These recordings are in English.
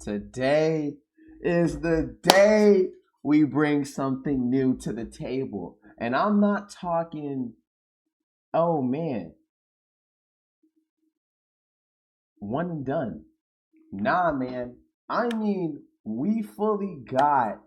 Today is the day we bring something new to the table. And I'm not talking, oh man, one and done. Nah, man. I mean, we fully got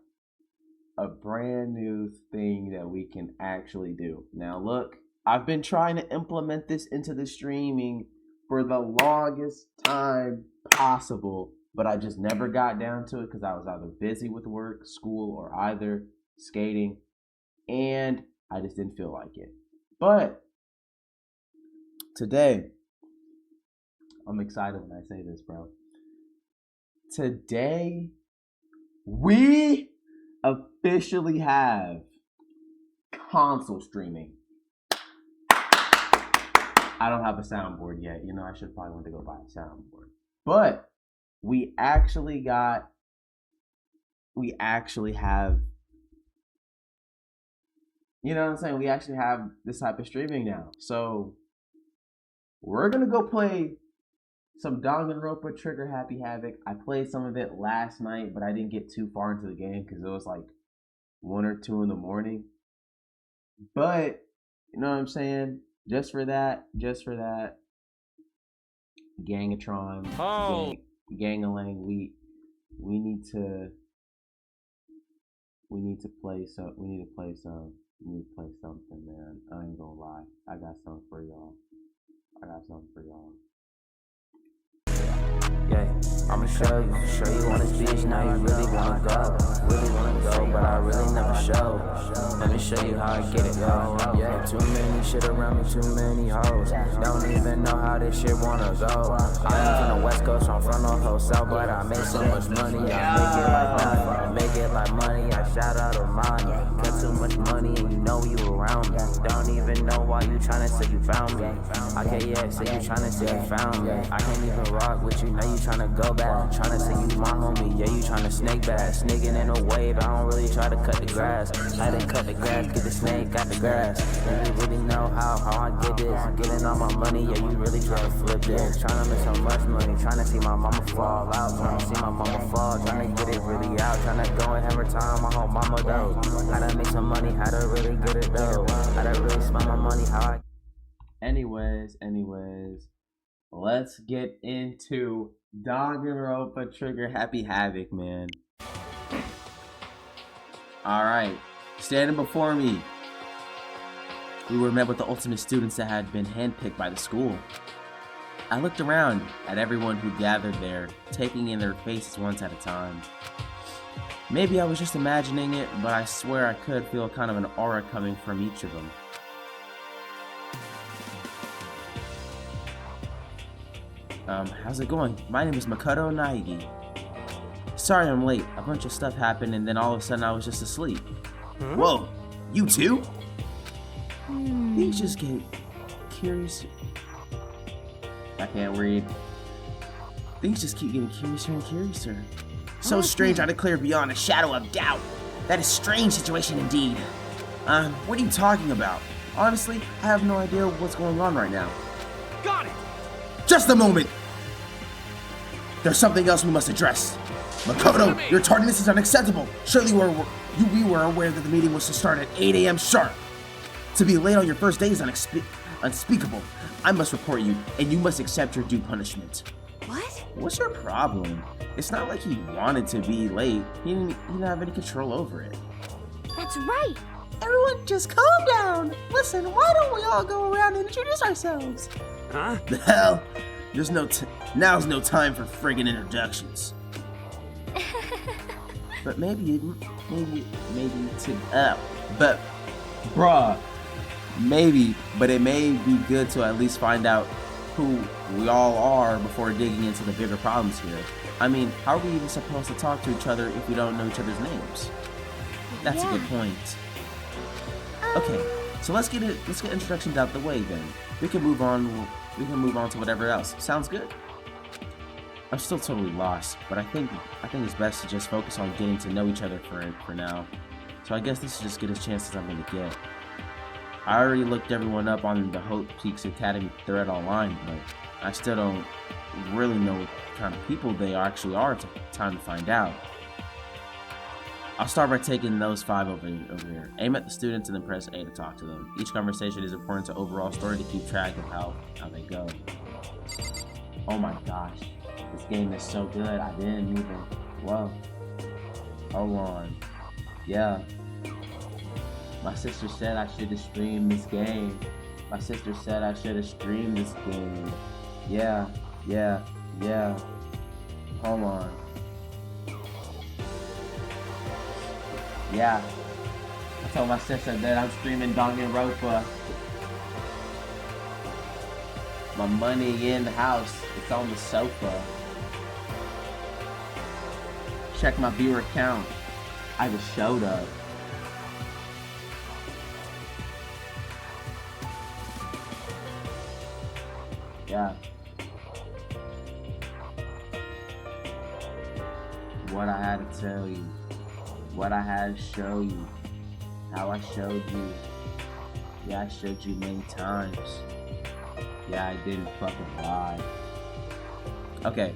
a brand new thing that we can actually do. Now, look, I've been trying to implement this into the streaming for the longest time possible, but I just never got down to it because I was either busy with work, school, or either skating, and I just didn't feel like it. But today, I'm excited when I say this, bro. Today, we officially have console streaming. I don't have a soundboard yet. You know, I should probably want to go buy a soundboard. But we actually have, you know what I'm saying? We actually have this type of streaming now. So we're going to go play some Danganropa Trigger Happy Havoc. I played some of it last night, but I didn't get too far into the game because it was like 1 or 2 in the morning. But, you know what I'm saying? Just for that, Gangatron, Gangalang, we need to play something, man. I ain't gonna lie. I got something for y'all. Yeah, I'ma show you on this beach, now you really wanna go, but I really never show. Let me show you how I get it, yo. Yeah, too many shit around me, too many hoes. Don't even know how this shit wanna go. I am from the West Coast, I'm from the whole South, but I make so much money, I make it like money, I shout out of mine. Got too much money and you know you around me. Don't even know why you tryna say you found me. Okay, yeah, say you tryna say you found me. I can't even rock with you, now you tryna go back. Tryna say you my homie, yeah, you tryna snake back. Sneaking in a wave, I don't really try to cut the grass. I didn't cut the grass, get the snake, got the grass. And you really know how I get this. Getting all my money, yeah, you really try to flip this. Tryna make so much money, tryna see my mama fall out. Tryna see my mama fall, tryna get it really out. Tryna go and hammer time, my whole mama though. How to make some money, how to really get it though. How to really spend my money, how I... Anyways, let's get into Danganropa Trigger Happy Havoc, man. Alright, standing before me, we were met with the ultimate students that had been handpicked by the school. I looked around at everyone who gathered there, taking in their faces once at a time. Maybe I was just imagining it, but I swear I could feel kind of an aura coming from each of them. How's it going? My name is Makoto Naigi. Sorry I'm late. A bunch of stuff happened and then all of a sudden I was just asleep. Whoa, you too? Things just get curious. I can't read. Things just keep getting curiouser and curiouser. So strange, I declare beyond a shadow of doubt. That is a strange situation indeed. What are you talking about? Honestly, I have no idea what's going on right now. Got it! Just a moment! There's something else we must address. Makoto, your tardiness is unacceptable. Surely we were aware that the meeting was to start at 8 a.m. sharp. To be late on your first day is unspeakable. I must report you, and you must accept your due punishment. What? What's your problem? It's not like he wanted to be late. He didn't have any control over it. That's right. Everyone just calm down. Listen, why don't we all go around and introduce ourselves? Huh? The hell? Now's no time for friggin' introductions. But maybe to but bruh, maybe, but it may be good to at least find out who we all are before digging into the bigger problems here. I mean, how are we even supposed to talk to each other if we don't know each other's names? That's a good point. Okay, so let's get introductions out the way then. We can move on to whatever else. Sounds good? I'm still totally lost, but I think it's best to just focus on getting to know each other for now. So I guess this is just good a chance as I'm gonna get. I already looked everyone up on the Hope Peaks Academy thread online, but I still don't really know what kind of people they actually are. Time to find out. I'll start by taking those 5 over here. Aim at the students and then press A to talk to them. Each conversation is important to overall story to keep track of how they go. Oh my gosh, this game is so good. I didn't even. Whoa. Hold on. Yeah. My sister said I should have streamed this game. My sister said I should have streamed this game. Yeah. Hold on. Yeah. I told my sister that I'm streaming Danganropa. My money in the house. It's on the sofa. Check my viewer count. I just showed up. Yeah. What I had to tell you. What I had to show you. How I showed you. Yeah, I showed you many times. Yeah, I didn't fucking lie. Okay.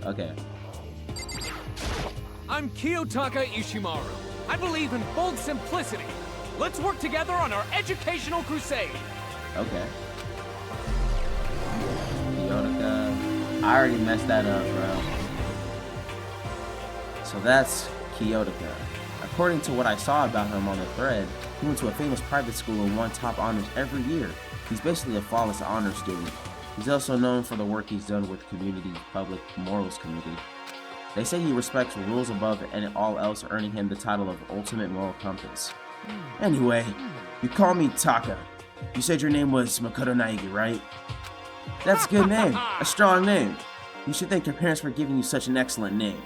I'm Kiyotaka Ishimaru. I believe in bold simplicity. Let's work together on our educational crusade. Okay. Kiyotaka. I already messed that up, bro. So that's Kiyotaka. According to what I saw about him on the thread, he went to a famous private school and won top honors every year. He's basically a flawless honor student. He's also known for the work he's done with Community Public Morals Committee. They say he respects rules above and all else, earning him the title of Ultimate Moral Compass. Anyway, you call me Taka. You said your name was Makoto Naegi, right? That's a good name. A strong name. You should thank your parents for giving you such an excellent name.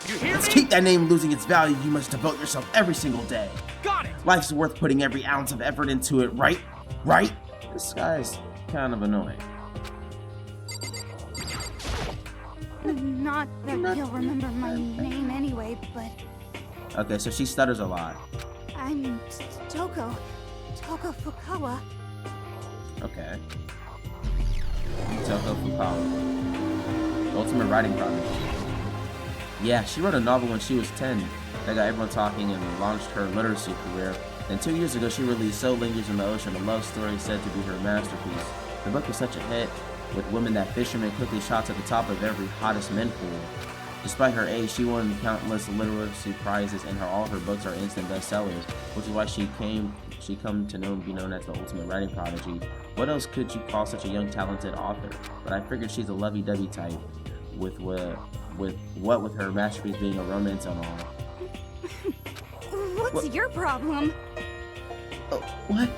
You hear Let's me? keep that name losing its value. You must devote yourself every single day. Got it. Life's worth putting every ounce of effort into it, right? Right? This guy's kind of annoying. Not that you'll remember my name anyway, but Okay, so she stutters a lot. I'm Toko Fukawa. Okay. Toko Fukawa. Ultimate Writing Project. Yeah, she wrote a novel when she was 10 that got everyone talking and launched her literacy career. Then 2 years ago, she released So Lingers in the Ocean, a love story said to be her masterpiece. The book was such a hit, with women that fishermen quickly shot to the top of every hottest men pool. Despite her age, she won countless literacy prizes, and all her books are instant bestsellers, which is why she come to be known as the ultimate writing prodigy. What else could you call such a young, talented author? But I figured she's a lovey-dovey type, with her masterpiece being a romance and all. What's your problem? Oh, what?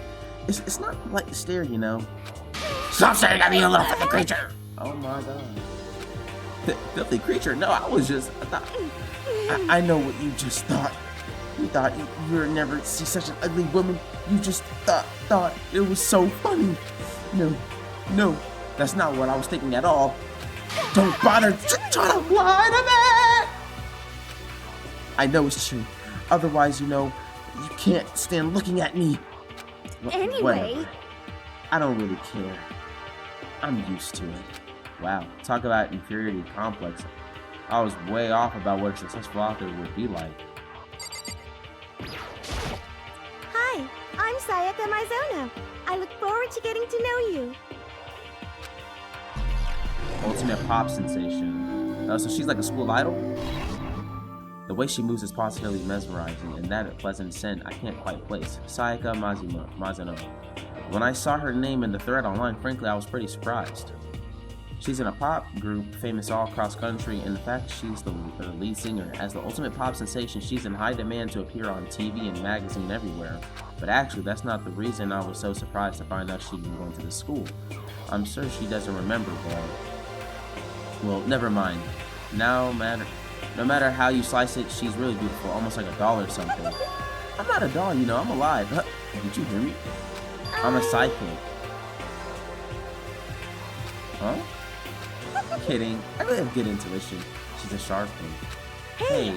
It's not like the stare, you know. Stop staring at me, you little filthy creature! Oh my god. Filthy creature? No, I I know what you just thought. You thought you would never see such an ugly woman. You just thought it was so funny. No, that's not what I was thinking at all. Don't bother trying to lie to me! I know it's true. Otherwise, you can't stand looking at me. Anyway. Whatever. I don't really care. I'm used to it. Wow, talk about inferiority complex. I was way off about what a successful author would be like. Hi, I'm Sayaka Mizono. I look forward to getting to know you. Ultimate pop sensation. So she's like a school idol? The way she moves is positively mesmerizing, and that pleasant scent I can't quite place. Sayaka Mizono. When I saw her name in the thread online, frankly, I was pretty surprised. She's in a pop group famous all across country, and in fact, she's the lead singer. As the ultimate pop sensation, she's in high demand to appear on TV and magazine everywhere. But actually, that's not the reason I was so surprised to find out she'd be going to the school. I'm sure she doesn't remember, though. Well, never mind. No matter how you slice it, she's really beautiful, almost like a doll or something. I'm not a doll, I'm alive. Did you hear me? I'm a sidekick. Huh? Kidding. I really have good intuition. She's a sharp one. Hey,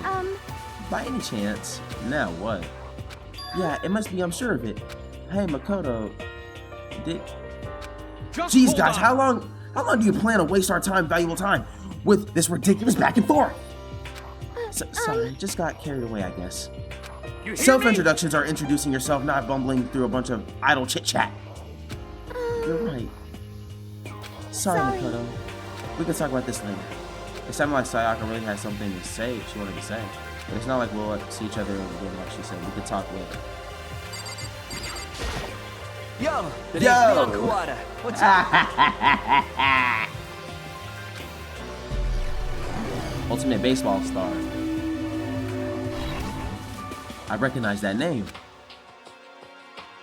by any chance? Now what? Yeah, it must be. I'm sure of it. Hey, Makoto. Just Jeez, hold guys, on. how long do you plan to waste our time, valuable time? with this ridiculous back and forth. Sorry, just got carried away, I guess. You hear me? Self-introductions are introducing yourself, not bumbling through a bunch of idle chit-chat. You're right. Sorry, Makoto. We can talk about this later. It sounded like Sayaka really had something to say she wanted to say. But it's not like we'll see each other again, like she said. We could talk later. Yo, the name's MONOKUMA. What's up? Ultimate baseball star. I recognize that name.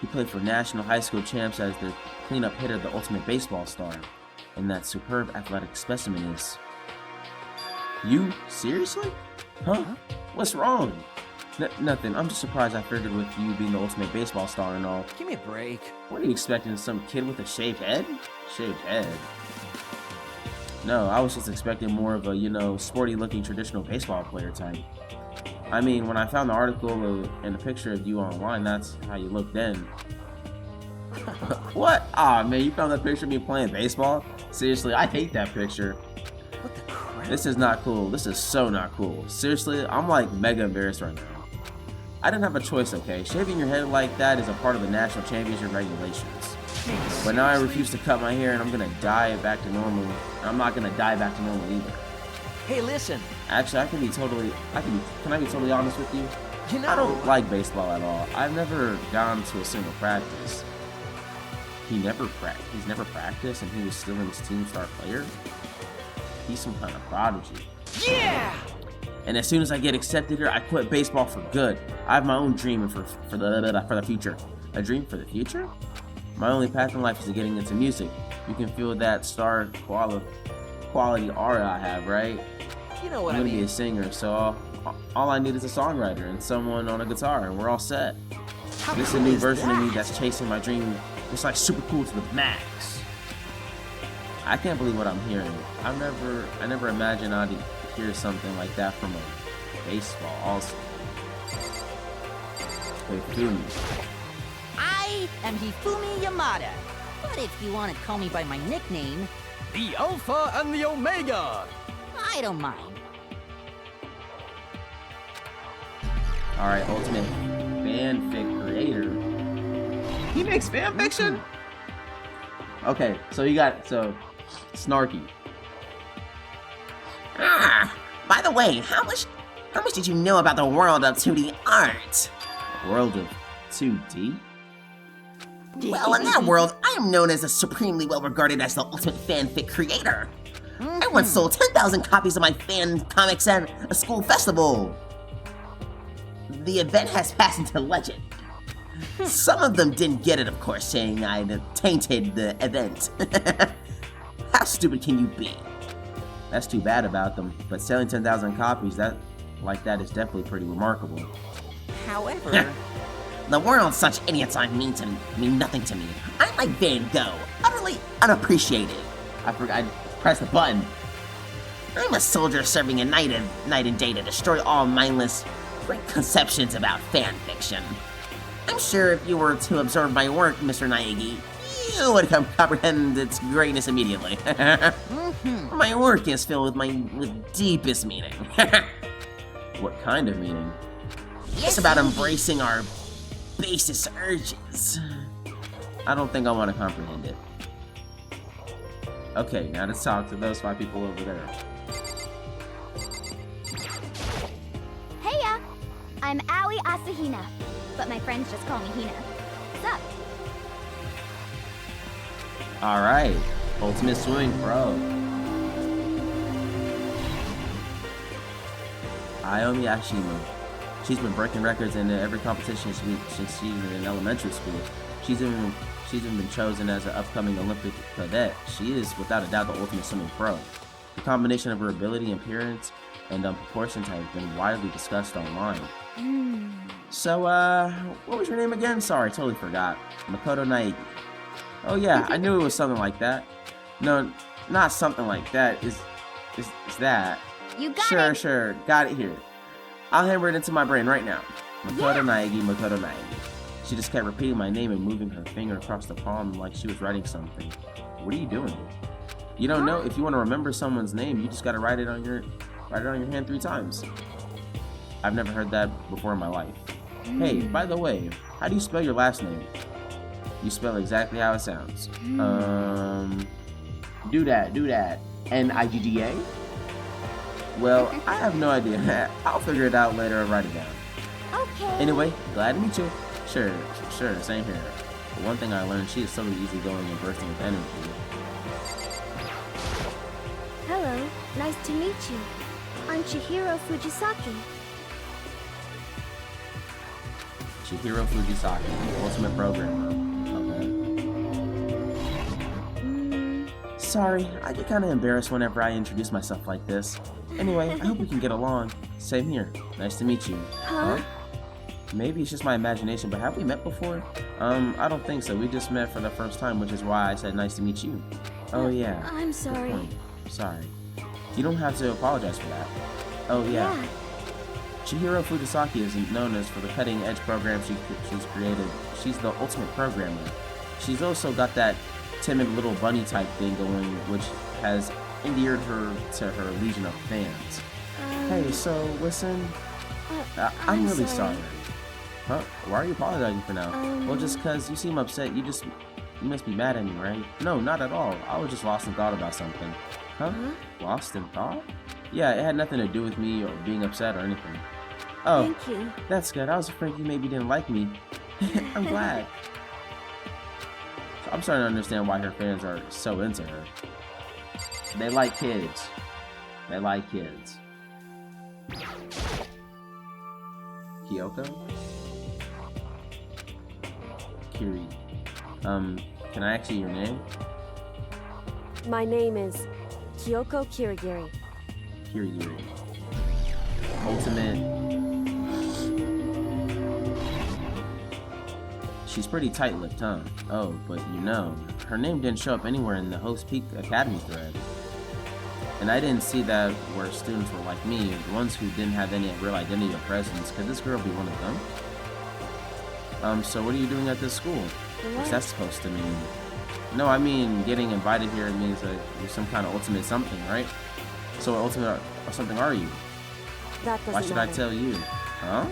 He played for national high school champs as the cleanup hitter, the ultimate baseball star. And that superb athletic specimen is... You? Seriously? Huh? What's wrong? Nothing. I'm just surprised I figured with you being the ultimate baseball star and all. Give me a break. What are you expecting? Some kid with a shaved head? Shaved head? No, I was just expecting more of a, you know, sporty looking traditional baseball player type. I mean, when I found the article and the picture of you online, that's how you look then. What? Aw, man, you found that picture of me playing baseball? Seriously, I hate that picture. What the crap? This is not cool. This is so not cool. Seriously, I'm like mega embarrassed right now. I didn't have a choice, okay? Shaving your head like that is a part of the national championship regulations. But now I refuse to cut my hair and I'm gonna dye it back to normal. I'm not gonna dye back to normal either. Hey, listen. Actually, can I be totally honest with you? You know, I don't like baseball at all. I've never gone to a single practice. He's never practiced and he was still in his team star player? He's some kind of prodigy. Yeah! And as soon as I get accepted here, I quit baseball for good. I have my own dream for the future. A dream for the future? My only path in life is getting into music. You can feel that star quality aura I have, right? You know what I'm I gonna be mean. a singer, so all I need is a songwriter and someone on a guitar, and we're all set. This is a new version of me that's chasing my dream. It's like super cool to the max. I can't believe what I'm hearing. I never imagined I'd hear something like that from a baseball also. Hifumi. I am Hifumi Yamada. But if you want to call me by my nickname, The Alpha and the Omega. I don't mind. Alright, ultimate fanfic creator. He makes fanfiction? Okay, so Snarky. By the way, how much did you know about the world of 2D art? World of 2D? Well, in that world, I am known as a supremely well-regarded as the ultimate fanfic creator. I once sold 10,000 copies of my fan comics at a school festival. The event has passed into legend. Some of them didn't get it, of course, saying I'd tainted the event. How stupid can you be? That's too bad about them, but selling 10,000 copies like that is definitely pretty remarkable. However, The world such idiots I mean nothing to me. I'm like Van Gogh, utterly unappreciated. I forgot, I pressed the button. I'm a soldier serving a night and day to destroy all mindless preconceptions about fan fiction. I'm sure if you were to observe my work, Mr. Naegi, you would comprehend its greatness immediately. My work is filled with deepest meaning. What kind of meaning? It's about embracing our basest urges. I don't think I want to comprehend it. Okay, now let's talk to those 5 people over there. Heya! I'm Aoi Asahina, but my friends just call me Hina. What's up? Alright, Ultimate Swimming Pro. Aomi Ashima. She's been breaking records in every competition since she's been in elementary school. She's even been chosen as an upcoming Olympic cadet. She is, without a doubt, the ultimate swimming pro. The combination of her ability, appearance, and proportions have been widely discussed online. So, what was your name again? Sorry, totally forgot. Makoto Naegi. Oh yeah, I knew it was something like that. No, not something like that. Is that? You got it! Sure, got it here. I'll hammer it into my brain right now. Makoto Naegi, Makoto Naegi. She just kept repeating my name and moving her finger across the palm like she was writing something. What are you doing? You don't know? If you want to remember someone's name, you just gotta write it on your hand 3 times. I've never heard that before in my life. Hey, by the way, how do you spell your last name? You spell exactly how it sounds. Do that. N-I-G-G-A? Well, I have no idea. I'll figure it out later and write it down. Okay. Anyway, glad to meet you. Sure, same here. But one thing I learned, she is totally easygoing and bursting with energy. Hello, nice to meet you. I'm Chihiro Fujisaki. Chihiro Fujisaki, ultimate programmer. Okay. Sorry, I get kind of embarrassed whenever I introduce myself like this. Anyway, I hope we can get along. Same here. Nice to meet you. Huh? Maybe it's just my imagination, but have we met before? I don't think so. We just met for the first time, which is why I said nice to meet you. Oh yeah. I'm Good sorry. point. Sorry. You don't have to apologize for that. Oh yeah. Chihiro Fujisaki is known as for the cutting-edge program she's created. She's the ultimate programmer. She's also got that timid little bunny type thing going, which has endeared her to her legion of fans. Hey, so listen, I'm really sorry. Huh? Why are you apologizing for now? Well, just cause you seem upset. You must be mad at me, right? No, not at all. I was just lost in thought about something. Huh? Lost in thought? Yeah, it had nothing to do with me or being upset or anything. Oh, Thank you. that's good. I was afraid you maybe didn't like me. I'm glad. I'm starting to understand why her fans are so into her. They like kids. They like kids. Kyoko? Kiri. Can I ask you your name? My name is Kyoko Kirigiri. Kirigiri. Ultimate. She's pretty tight-lipped, huh? Oh, but you know, her name didn't show up anywhere in the Host Peak Academy thread. And I didn't see that where students were like me, the ones who didn't have any real identity or presence. Could this girl be one of them? So what are you doing at this school? What's that supposed to mean? No, I mean, getting invited here means that you're some kind of ultimate something, right? So what ultimate or something are you? That doesn't Why should matter. I tell you? Huh?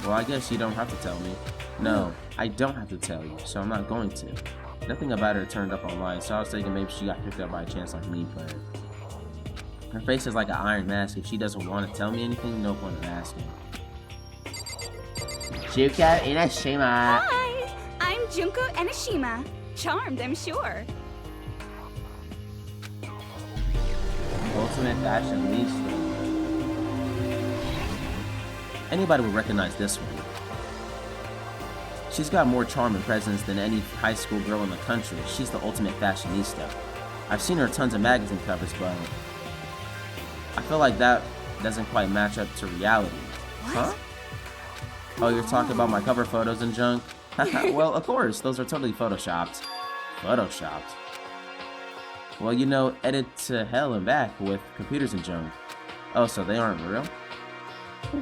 Well, I guess you don't have to tell me. No, I don't have to tell you, so I'm not going to. Nothing about her turned up online, so I was thinking maybe she got picked up by a chance like me, but her face is like an iron mask. If she doesn't want to tell me anything, no point in asking. Shuka Inashima. Hi, I'm Junko Enoshima. Charmed, I'm sure. Ultimate fashionista. Anybody would recognize this one. She's got more charm and presence than any high school girl in the country. She's the ultimate fashionista. I've seen her tons of magazine covers, but I feel like that doesn't quite match up to reality. Huh? Oh, you're talking about my cover photos and junk? Well, of course, those are totally photoshopped. Photoshopped? Well, you know, edit to hell and back with computers and junk. Oh, so they aren't real?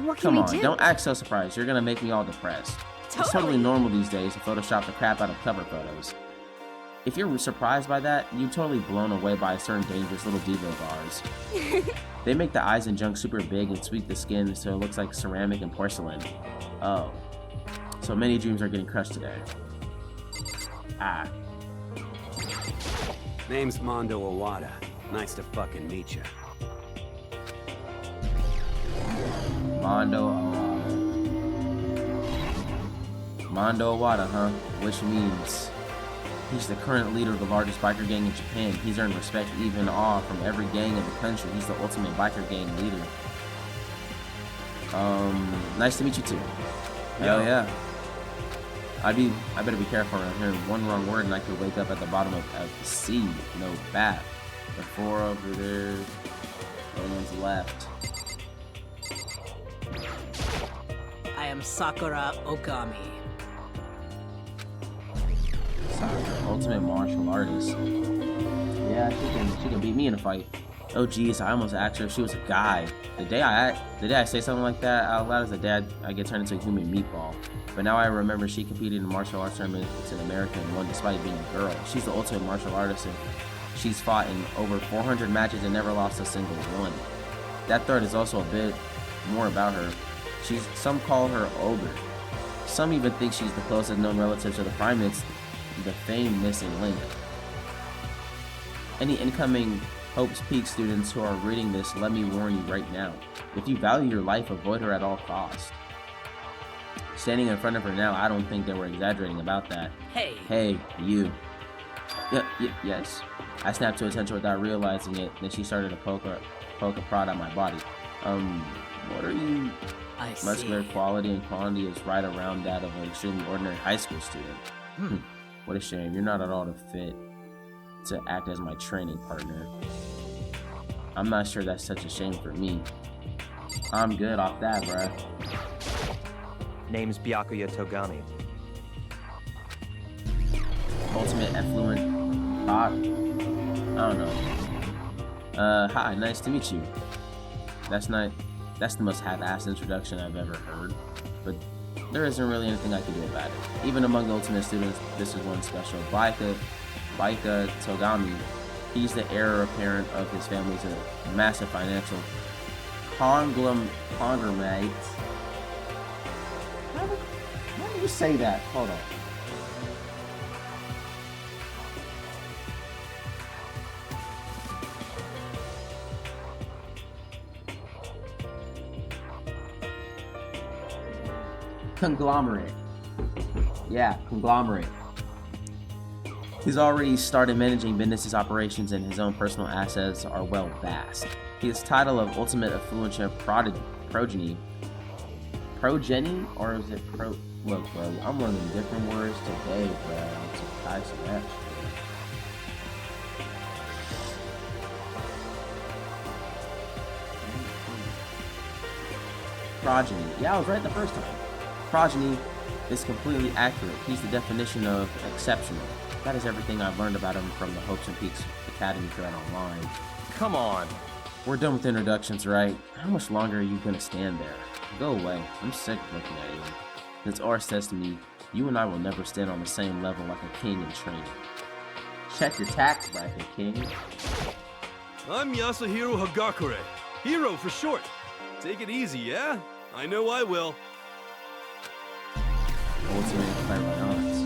What Come can we on, do? don't act so surprised. You're gonna make me all depressed. It's totally normal these days to Photoshop the crap out of cover photos. If you're surprised by that, you're totally blown away by certain dangerous little Devo bars. They make the eyes and junk super big and tweak the skin so it looks like ceramic and porcelain. Oh. So many dreams are getting crushed today. Ah. Name's Mondo Owada. Nice to fucking meet you. Mondo Owada. Mondo Owada, huh? Which means he's the current leader of the largest biker gang in Japan. He's earned respect, even awe from every gang in the country. He's the ultimate biker gang leader. Nice to meet you too. Hell yeah. I better be careful around here. One wrong word and I could wake up at the bottom of the sea. No bath. The 4 over there. No one's left. I am Sakura Okami. Sakura, ultimate martial artist. Yeah, she can beat me in a fight. Oh geez, I almost asked her if she was a guy. The day I say something like that out loud is the day I get turned into a human meatball. But now I remember she competed in a martial arts tournament in America and won despite being a girl. She's the ultimate martial artist She's fought in over 400 matches and never lost a single one. That third is also a bit more about her. Some call her Ogre. Some even think she's the closest known relative to the Primates, the famed missing link. Any incoming Hope's Peak students who are reading this, let me warn you right now. If you value your life, avoid her at all costs. Standing in front of her now, I don't think they were exaggerating about that. Hey, you. Yes. I snapped to attention without realizing it, then she started to poke a prod at my body. What are you? Muscular quality and quantity is right around that of an extremely ordinary high school student. What a shame, you're not at all fit to act as my training partner. I'm not sure that's such a shame for me. I'm good off that, bruh. Name's Byakuya Togami. Ultimate effluent hot. I don't know. Hi, nice to meet you. That's the most half-assed introduction I've ever heard, but there isn't really anything I can do about it. Even among the Ultimate students, this is one special. Baika Togami, he's the heir apparent of his family's massive financial conglomerate. How do you say that? Hold on. Conglomerate. Yeah, conglomerate. He's already started managing business operations and his own personal assets are well vast. His title of Ultimate Affluent Progeny, or is it Look, bro, I'm learning different words today, bro. I'm surprised at that shit. Progeny. Yeah, I was right the first time. Progeny is completely accurate. He's the definition of exceptional. That is everything I've learned about him from the Hopes and Peaks Academy thread online. Come on. We're done with introductions, right? How much longer are you gonna stand there? Go away. I'm sick of looking at you. This R says to me, you and I will never stand on the same level like a king in training. Check your tax bracket, king. I'm Yasuhiro Hagakure. Hero for short. Take it easy, yeah? I know I will. Ultimate clairvoyance.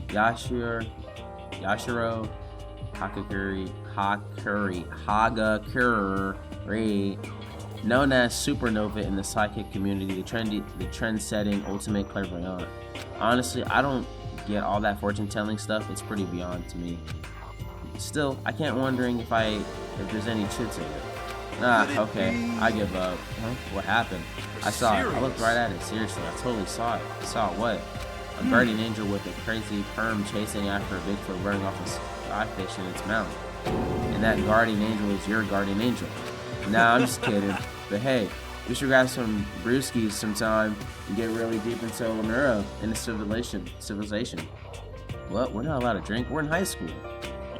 Yashiro Hagakure, known as Supernova in the psychic community, the trend-setting ultimate clairvoyant. Honestly, I don't get all that fortune-telling stuff. It's pretty beyond to me. Still, I can't wondering if there's any truth to it. Okay, I give up. Huh? What happened? I saw it. I looked right at it. Seriously, I totally saw it. Saw what? A guardian angel with a crazy perm chasing after a Bigfoot wearing off a skyfish in its mouth. And that guardian angel is your guardian angel. Nah, I'm just kidding. But hey, we should grab some brewskis sometime and get really deep into Lemura and the civilization. What? We're not allowed to drink? We're in high school.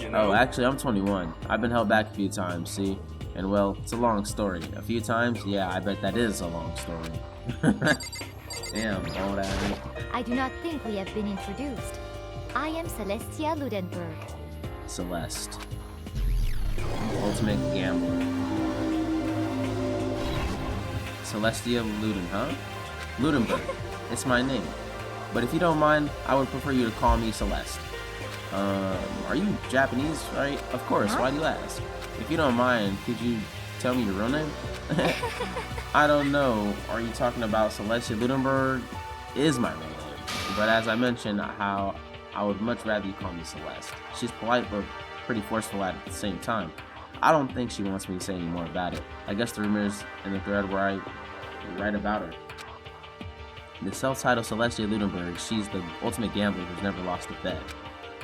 You know? Oh, actually, I'm 21. I've been held back a few times, see? And well, it's a long story. A few times? Yeah, I bet that is a long story. Damn, old ass. I do not think we have been introduced. I am Celestia Ludenberg. Celeste. Ultimate Gambler. Celestia Luden, huh? Ludenberg. It's my name. But if you don't mind, I would prefer you to call me Celeste. Are you Japanese, right? Of course, why do you ask? If you don't mind, could you tell me your real name? I don't know. Are you talking about Celestia Ludenberg? Is my real name. But as I mentioned, how I would much rather you call me Celeste. She's polite but pretty forceful at the same time. I don't think she wants me to say any more about it. I guess the rumors in the thread where I write about her. The self-titled Celestia Ludenberg, she's the ultimate gambler who's never lost a bet.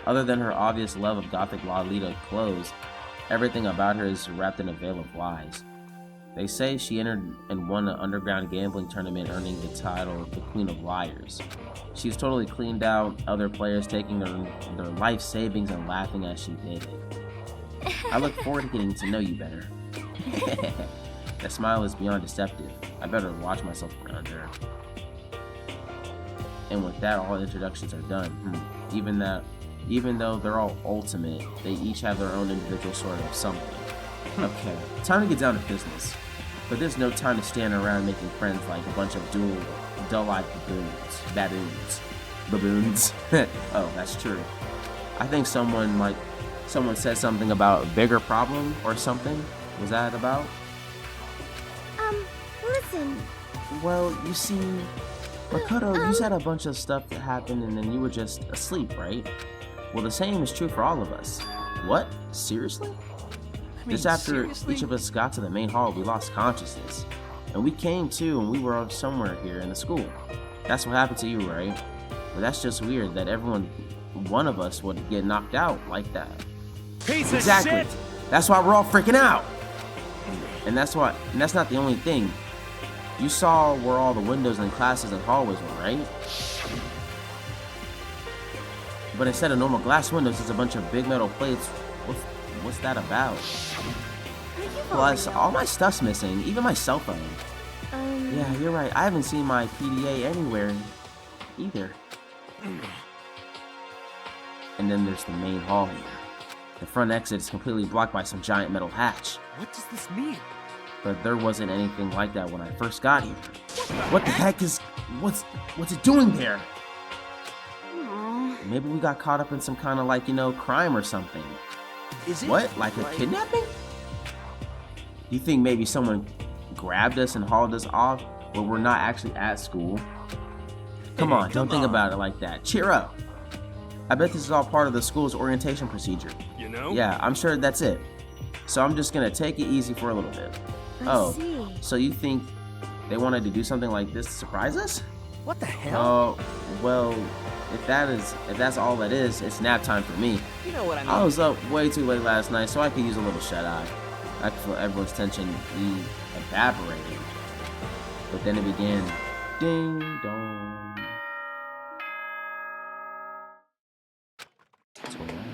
Other than her obvious love of gothic Lolita clothes, everything about her is wrapped in a veil of lies. They say she entered and won an underground gambling tournament, earning the title the Queen of Liars. She's totally cleaned out other players, taking their life savings and laughing as she did it. I look forward to getting to know you better. That smile is beyond deceptive. I better watch myself around her. And with that, all introductions are done. Even that Even though they're all ultimate, they each have their own individual sort of something. Okay, time to get down to business. But there's no time to stand around making friends like a bunch of dull-eyed baboons. Oh, that's true. I think someone said something about a bigger problem or something. Was that about? Listen. Well, you see, Makoto, you said a bunch of stuff that happened and then you were just asleep, right? Well, the same is true for all of us. What? Seriously? Just after each of us got to the main hall, we lost consciousness. And we came to and we were somewhere here in the school. That's what happened to you, right? But that's just weird that one of us would get knocked out like that. Piece Exactly. of shit! That's why we're all freaking out. And that's not the only thing. You saw where all the windows and classes and hallways were, right? But instead of normal glass windows, there's a bunch of big metal plates. What's that about? Plus, all my stuff's missing, even my cell phone. Yeah, you're right. I haven't seen my PDA anywhere either. And then there's the main hall here. The front exit is completely blocked by some giant metal hatch. What does this mean? But there wasn't anything like that when I first got here. What the heck is... What's it doing there? Aww. Maybe we got caught up in some kind of, like, crime or something. Is it? What? Like a kidnapping? You think maybe someone grabbed us and hauled us off, but we're not actually at school? Come on, don't think about it like that. Cheer up. I bet this is all part of the school's orientation procedure. You know? Yeah, I'm sure that's it. So I'm just gonna take it easy for a little bit. I see. So you think they wanted to do something like this to surprise us? What the hell? Oh, well, if that's all that is, it's nap time for me. You know what I mean. I was up way too late last night, so I could use a little shut-eye. I could feel everyone's tension evaporating. But then it began. Ding dong. That's what happened.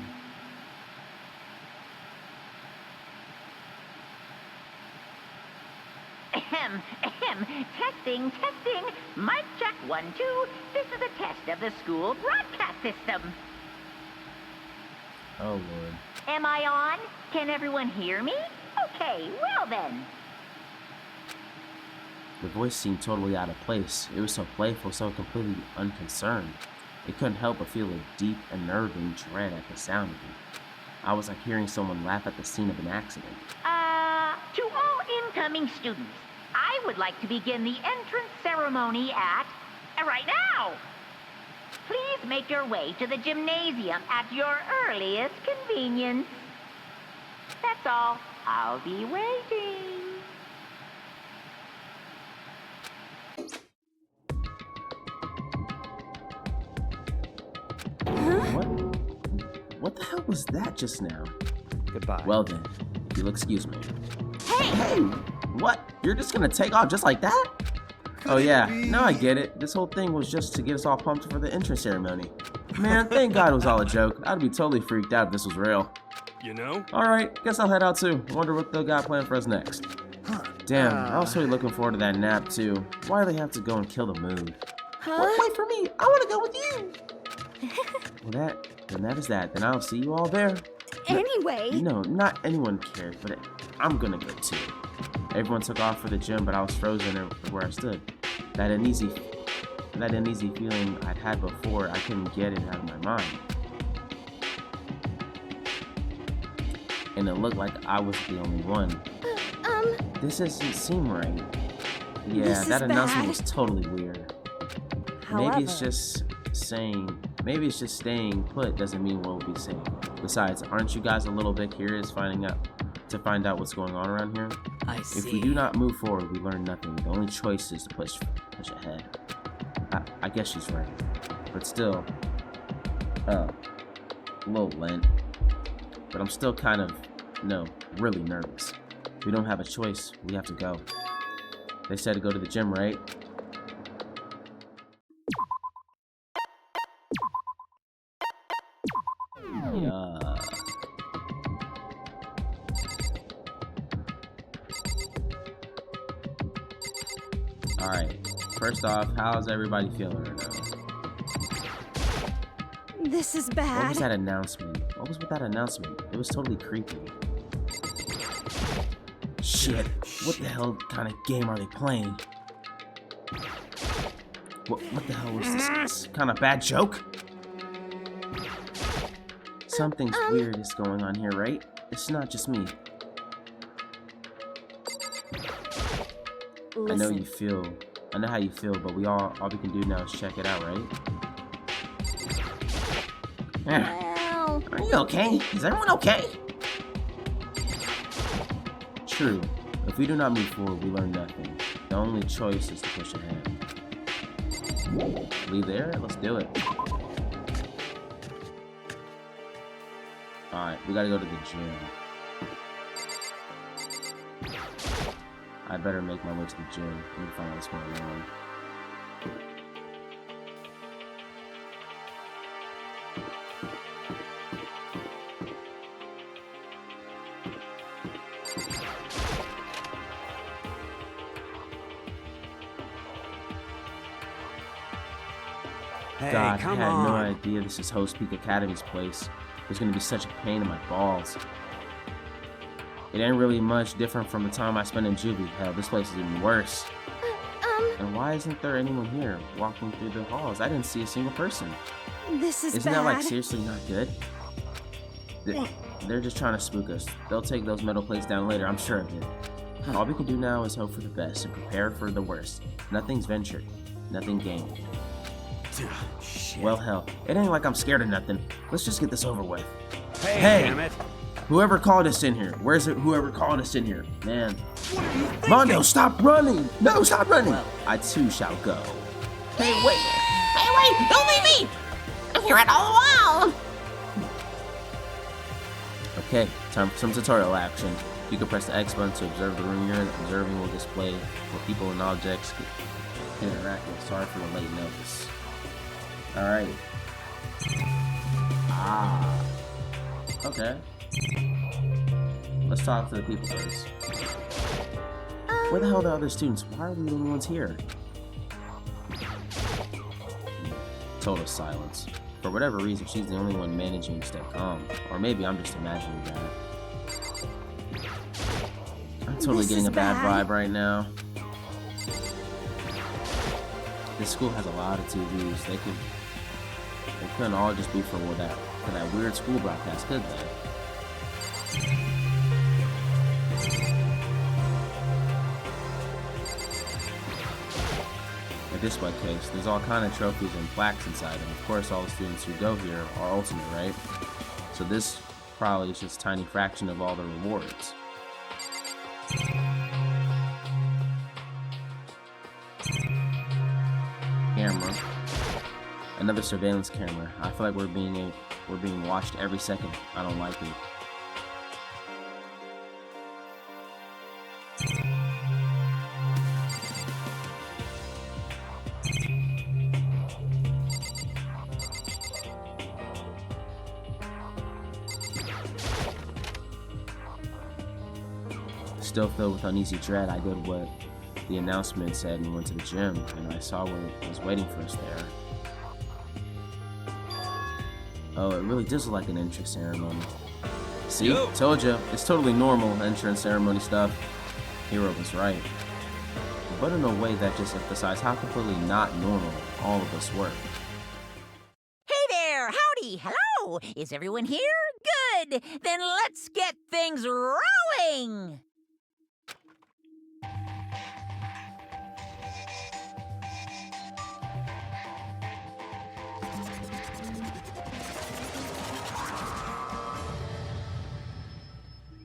Testing. Mic check 1, 2. This is a test of the school broadcast system. Oh, Lord. Am I on? Can everyone hear me? Okay, well then. The voice seemed totally out of place. It was so playful, so completely unconcerned. It couldn't help but feel a deep, unnerving dread at the sound of it. I was like hearing someone laugh at the scene of an accident. To all incoming students, I would like to begin the entrance ceremony at right now. Please make your way to the gymnasium at your earliest convenience. That's all. I'll be waiting. What the hell was that just now? Goodbye. Well then, if you'll excuse me. Hey! What? You're just gonna take off just like that? Oh yeah, now I get it. This whole thing was just to get us all pumped for the entrance ceremony. Man, thank God it was all a joke. I'd be totally freaked out if this was real. You know? Alright, guess I'll head out too. Wonder what they got planned for us next. Damn, I was really looking forward to that nap too. Why do they have to go and kill the mood? Wait for me. I want to go with you. Well, then that is that. Then I'll see you all there. Anyway. No, not anyone cared, but I'm gonna go too. Everyone took off for the gym, but I was frozen where I stood. That uneasy feeling I'd had before, I couldn't get it out of my mind. And it looked like I was the only one. This doesn't seem right. Yeah, that announcement was totally weird. Maybe it's just staying put doesn't mean we'll be safe. Besides, aren't you guys a little bit curious to find out what's going on around here? I see. If we do not move forward, we learn nothing. The only choice is to push ahead. I guess she's right. But still, a little lent. But I'm still kind of, really nervous. We don't have a choice. We have to go. They said to go to the gym, right? Yeah. Alright. First off, how's everybody feeling right now? This is What bad. was that announcement? What was with that announcement? It was totally creepy. Shit. What the hell kind of game are they playing? What the hell was this? Kind of bad joke? Something's weird is going on here, right? It's not just me. Listen. I know how you feel, but all we can do now is check it out, right? Well, Are you okay? Is everyone okay? True. If we do not move forward, we learn nothing. The only choice is to push ahead. Leave there? Let's do it. Alright, we gotta go to the gym. I better make my way to the gym. Let me find out what's going on. Hey, God, I come had on. no idea this is Host Peak Academy's place. There's gonna be such a pain in my balls. It ain't really much different from the time I spent in Juvie. Hell, this place is even worse. And why isn't there anyone here walking through the halls? I didn't see a single person. this is Isn't bad. that like seriously not good? They're just trying to spook us. They'll take those metal plates down later, I'm sure of it. All we can do now is hope for the best and prepare for the worst. Nothing's ventured, nothing gained. Shit. Well, hell, it ain't like I'm scared of nothing. Let's just get this over with. Hey, damn it. Whoever called us in here? Where's it? Whoever called us in here? Man. Mondo, stop running! No, stop running! I too shall go. Hey, wait! Hey, wait! Don't leave me! I'm here at all the while! Okay, time for some tutorial action. You can press the X button to observe the room you're in. Observing will display where people and objects can interact with. Sorry for the late notice. Alright. Ah. Okay. Let's talk to the people first. Where the hell are the other students? Why are we the only ones here? Total silence. For whatever reason, she's the only one managing to stay calm. Or maybe I'm just imagining that. I'm totally getting a bad vibe right now. This school has a lot of TVs. They couldn't all just be for that weird school broadcast, could they? A display case. There's all kind of trophies and plaques inside, and of course all the students who go here are ultimate, right? So this probably is just a tiny fraction of all the rewards. Camera. Another surveillance camera. I feel like we're being watched every second. I don't like it. Still filled with uneasy dread, I did what the announcement said and went to the gym, and I saw what was waiting for us there. Oh, it really does look like an entrance ceremony. See? Yo. Told ya. It's totally normal entrance ceremony stuff. Hero was right. But in a way that just emphasized how completely not normal all of us were. Hey there! Howdy! Hello! Is everyone here? Good! Then let's get things rolling!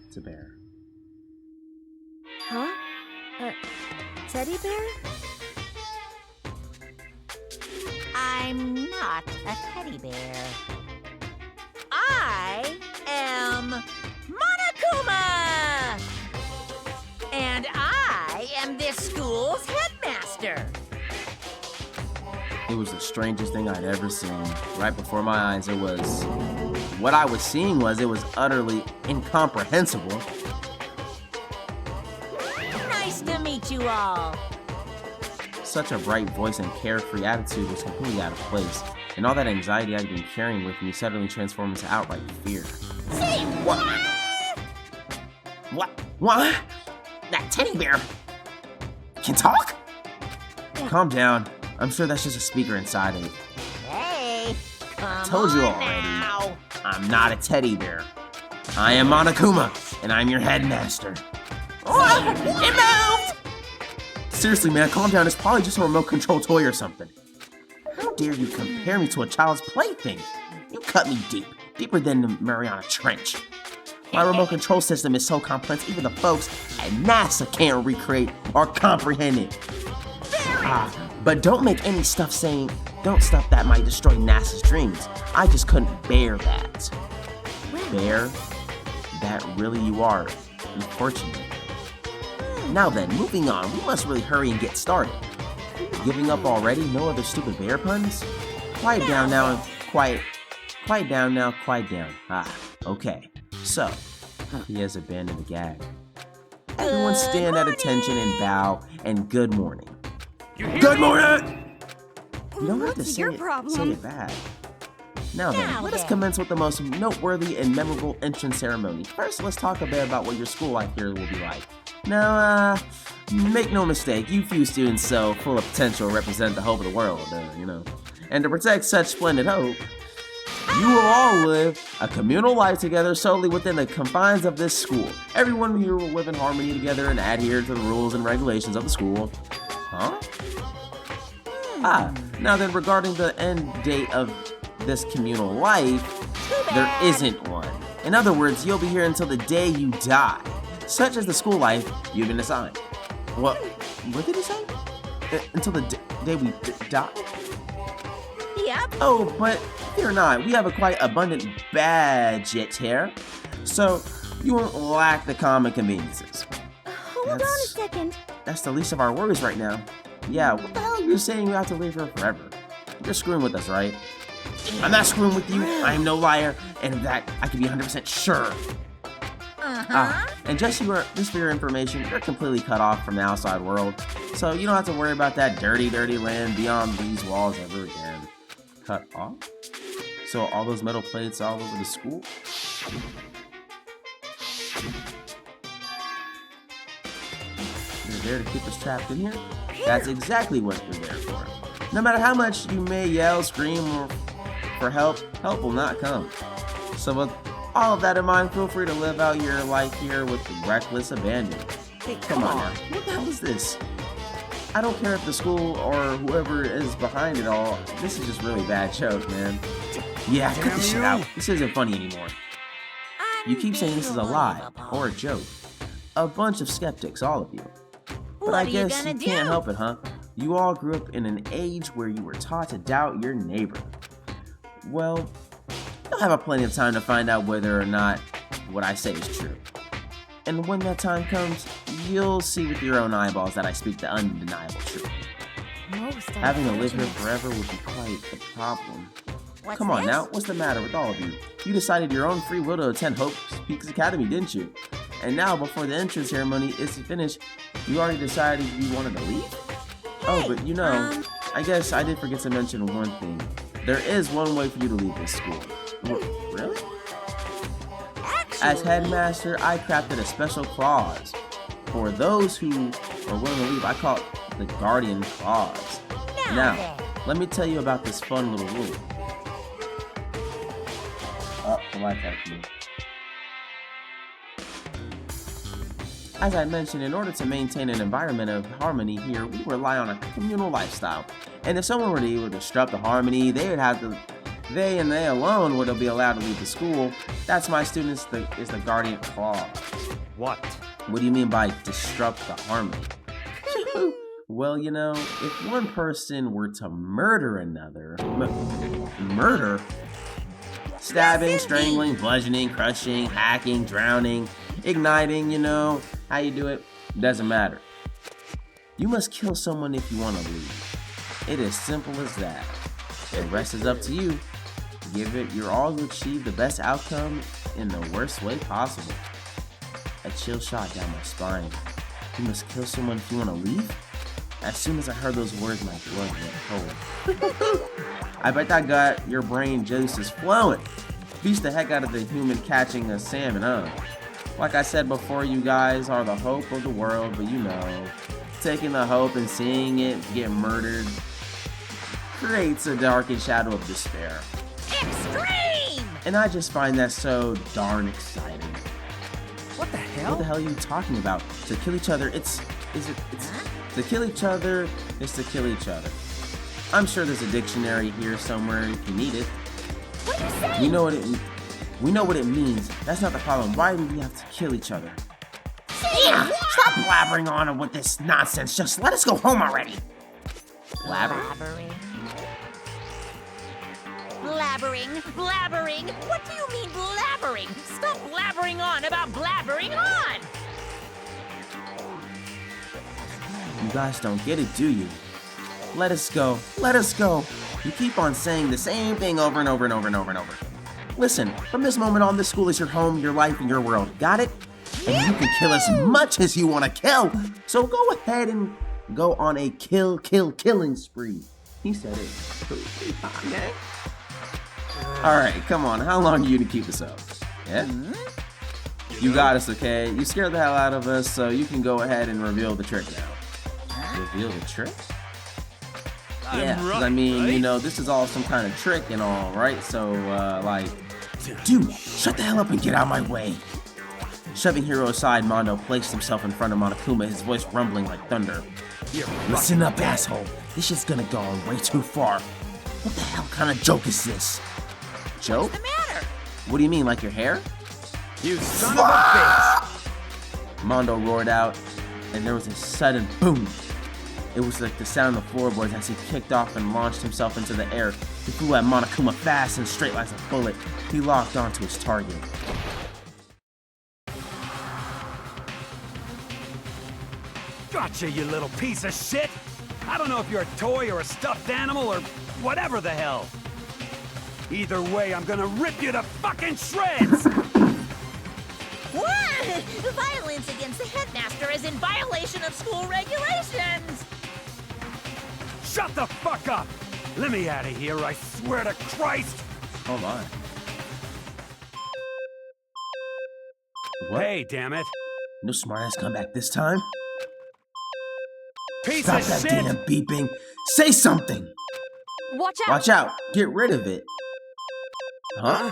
It's a bear. Huh? Teddy bear? I'm not a teddy bear. I am Monokuma! And I am this school's headmaster. It was the strangest thing I'd ever seen. Right before my eyes, it was... What I was seeing was, it was utterly incomprehensible. Nice to meet you all. Such a bright voice and carefree attitude was completely out of place. and all that anxiety I'd been carrying with me suddenly transformed into outright fear. Say what? What? That teddy bear can talk? Calm down. I'm sure that's just a speaker inside it. Hey, I told you already. I'm not a teddy bear. I am MONOKUMA, and I'm your headmaster. Oh, it moved! Seriously, man, calm down. It's probably just a remote control toy or something. How dare you compare me to a child's plaything? You cut me deep, deeper than the Mariana Trench. My remote control system is so complex, even the folks at NASA can't recreate or comprehend it. But don't make any stuff that might destroy NASA's dreams. I just couldn't bear that. Bear? That really you are, unfortunately. Now then, moving on, we must really hurry and get started. Giving up already? No other stupid bear puns? Quiet down now, quiet down. Okay. So, he has abandoned the gag. Everyone stand at attention and bow, and good morning. Good morning! You don't have to say it bad. Now then, let us commence with the most noteworthy and memorable entrance ceremony. First, let's talk a bit about what your school life here will be like. Now, make no mistake, you few students so full of potential represent the hope of the world, And to protect such splendid hope, you will all live a communal life together solely within the confines of this school. Everyone here will live in harmony together and adhere to the rules and regulations of the school. Huh? Now then, regarding the end date of this communal life, there isn't one. In other words, you'll be here until the day you die, such as the school life you've been assigned. What did he say? Until the day we die? Yep. Oh, but fear not, we have a quite abundant budget here, so you won't lack the common conveniences. Hold on a second. That's the least of our worries right now. Yeah, what the hell are you saying you have to live here forever? You're screwing with us, right? I'm not screwing with you, I am no liar, and of that I can be 100% sure. And just for your information, you're completely cut off from the outside world, so you don't have to worry about that dirty, dirty land beyond these walls ever again. Cut off? So all those metal plates all over the school? You're there to keep us trapped in here? That's exactly what you're there for. No matter how much you may yell, scream, or for help will not come. So with all of that in mind, feel free to live out your life here with reckless abandon. Hey, come on now. What the hell is this? I don't care if the school or whoever is behind it all, this is just really bad joke, man. Yeah, cut this shit out. This isn't funny anymore. You keep saying this is a lie or a joke. A bunch of skeptics, all of you. But I guess you can't help it, huh? You all grew up in an age where you were taught to doubt your neighbor. Well, you'll have plenty of time to find out whether or not what I say is true. And when that time comes, you'll see with your own eyeballs that I speak the undeniable truth. Having to live here forever would be quite a problem. Come on now, what's the matter with all of you? You decided your own free will to attend Hope Peaks Academy, didn't you? And now, before the entrance ceremony is finished, you already decided you wanted to leave? Oh, but you know, I guess I did forget to mention one thing. There is one way for you to leave this school. Really? As headmaster, I crafted a special clause. For those who are willing to leave, I call it the Guardian Clause. Now, let me tell you about this fun little rule. Oh, the Wi-Fi key. As I mentioned, in order to maintain an environment of harmony here, we rely on a communal lifestyle. And if someone were to disrupt the harmony, they and they alone would be allowed to leave the school. That's my students is the Guardian Clause. What? What do you mean by disrupt the harmony? Well, you know, if one person were to murder another, murder? Stabbing, strangling, bludgeoning, crushing, hacking, drowning, igniting, you know, how you do it, doesn't matter. You must kill someone if you want to leave. It is simple as that. The rest is up to you. Give it your all to achieve the best outcome in the worst way possible. A chill shot down my spine. You must kill someone if you want to leave? As soon as I heard those words, my blood went cold. I bet that got your brain juices flowing. Beats the heck out of the human catching a salmon, huh? Like I said before, you guys are the hope of the world, but you know, taking the hope and seeing it get murdered creates a darkened shadow of despair. Extreme! And I just find that so darn exciting. What the hell? What the hell are you talking about? To kill each other, it's to kill each other is to kill each other. I'm sure there's a dictionary here somewhere if you need it. What are you saying? You know what we know what it means. That's not the problem. Why do we have to kill each other? Yeah, stop blabbering on with this nonsense. Just let us go home already. Blabbering? Blabbering? What do you mean blabbering? Stop blabbering on about blabbering on! You guys don't get it, do you? Let us go. Let us go. You keep on saying the same thing over and over and over and over and over. Listen, from this moment on, this school is your home, your life, and your world. Got it? And you can kill as much as you want to kill. So go ahead and go on a killing spree. He said it. Okay? Alright, come on. How long are you to keep this up? Yeah? You got us, okay? You scared the hell out of us, so you can go ahead and reveal the trick now. Reveal the trick? Yeah, because I mean, you know, this is all some kind of trick and all, right? So, like, dude, shut the hell up and get out of my way. Shoving Hiro aside, Mondo placed himself in front of Monokuma, his voice rumbling like thunder. Listen up, asshole. This shit's gonna go on way too far. What the hell kind of joke is this? Joke? What's the matter? What do you mean, like your hair? You son of a bitch! Mondo roared out, and there was a sudden boom. It was like the sound of floorboards as he kicked off and launched himself into the air. He flew at Monokuma fast and straight like a bullet. He locked onto his target. Gotcha, you little piece of shit! I don't know if you're a toy or a stuffed animal or whatever the hell. Either way, I'm gonna rip you to fucking shreds! What? Violence against the headmaster is in violation of school regulations! Shut the fuck up! Let me out of here, I swear to Christ! Hold on. What? Hey, damn it! No smartass comeback this time? Piece Stop of that shit! damn beeping! Say something! Watch out! Watch out! Get rid of it! Huh?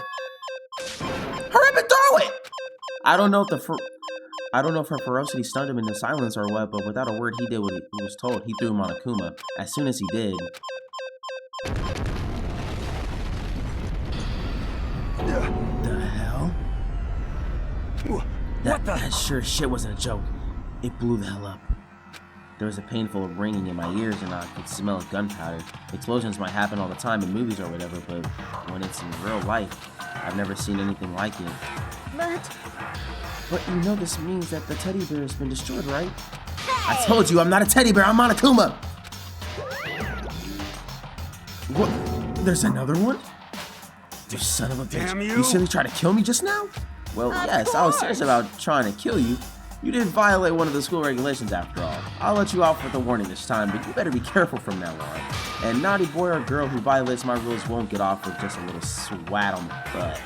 Hurry up and throw it! I don't know if her ferocity stunned him into silence or what, but without a word he did what he was told. He threw Monokuma. As soon as he did... The hell? That sure shit wasn't a joke. It blew the hell up. There was a painful ringing in my ears and I could smell gunpowder. Explosions might happen all the time in movies or whatever, but when it's in real life, I've never seen anything like it. But you know this means that the teddy bear has been destroyed, right? Hey! I told you I'm not a teddy bear, I'm Monokuma! What? There's another one? You son of a bitch. Damn you! You silly tried to kill me just now? Well, yes, I was serious about trying to kill you. You didn't violate one of the school regulations after all. I'll let you off with a warning this time, but you better be careful from now on. And naughty boy or girl who violates my rules won't get off with just a little swat on the butt.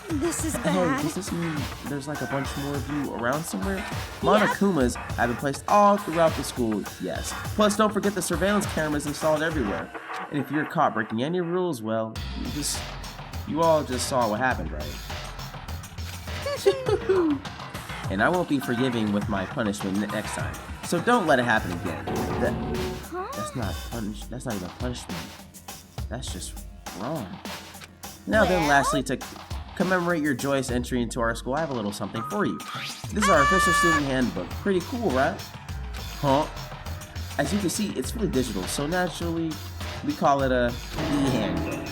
This is Hey, bad. does this mean there's like a bunch more of you around somewhere? Monokumas have been placed all throughout the school, yes. Plus, don't forget the surveillance cameras installed everywhere. And if you're caught breaking any rules, well, you all just saw what happened, right? And I won't be forgiving with my punishment next time. So don't let it happen again. That's not even punishment. That's just wrong. Now then, lastly, to commemorate your joyous entry into our school, I have a little something for you. This is our official student handbook. Pretty cool, right? Huh? As you can see, it's fully digital, so naturally, we call it a e-handbook.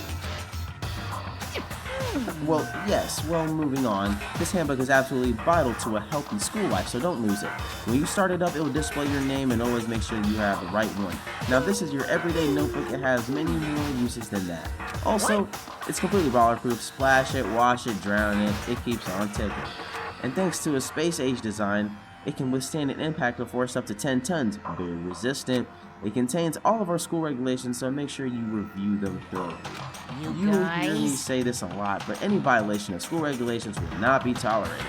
Well, yes, moving on. This handbook is absolutely vital to a healthy school life, so don't lose it. When you start it up, it will display your name and always make sure you have the right one. Now, this is your everyday notebook. It has many more uses than that. Also, it's completely waterproof. Splash it, wash it, drown it. It keeps on ticking. And thanks to a space-age design, it can withstand an impact of force up to 10 tons. Very resistant. It contains all of our school regulations, so make sure you review them thoroughly. You will hear me say this a lot, but any violation of school regulations will not be tolerated.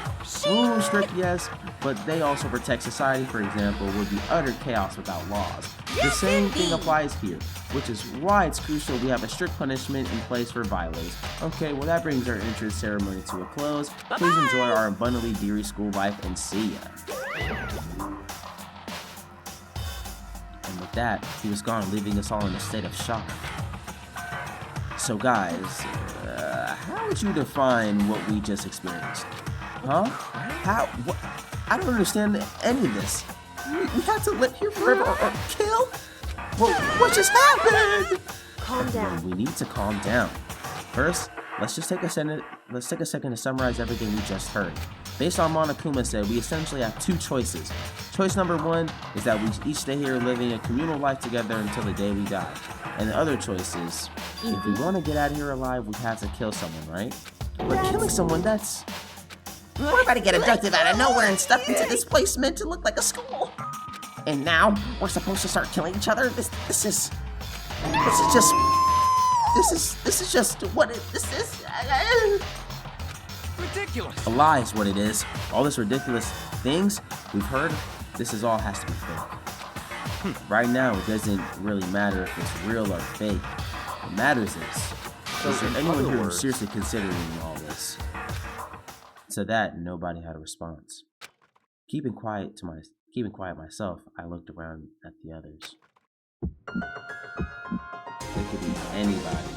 Rules strict, yes, but they also protect society. For example, would be utter chaos without laws. The same thing applies here, which is why it's crucial we have a strict punishment in place for violators. Okay, well that brings our entrance ceremony to a close. Please enjoy our abundantly deary school life and see ya. And with that, he was gone, leaving us all in a state of shock. So guys, how would you define what we just experienced? Huh? How? What? I don't understand any of this. We have to live here forever or kill? What just happened? Calm down. We need to calm down. First, let's take a second to summarize everything we just heard. Based on MONOKUMA said, we essentially have two choices. Choice number one is that we each stay here living a communal life together until the day we die. And the other choice is, if we want to get out of here alive, we have to kill someone, right? But killing someone, that's... We're about to get abducted out of nowhere and stuffed into this place meant to look like a school. And now we're supposed to start killing each other? This is just what this is. Ridiculous. A lie is what it is. All this ridiculous things we've heard, this is all has to be fake. Right now, it doesn't really matter if it's real or fake. What matters is there anyone here who's seriously considering all this? To that, nobody had a response. Keeping quiet myself, I looked around at the others. It could be anybody.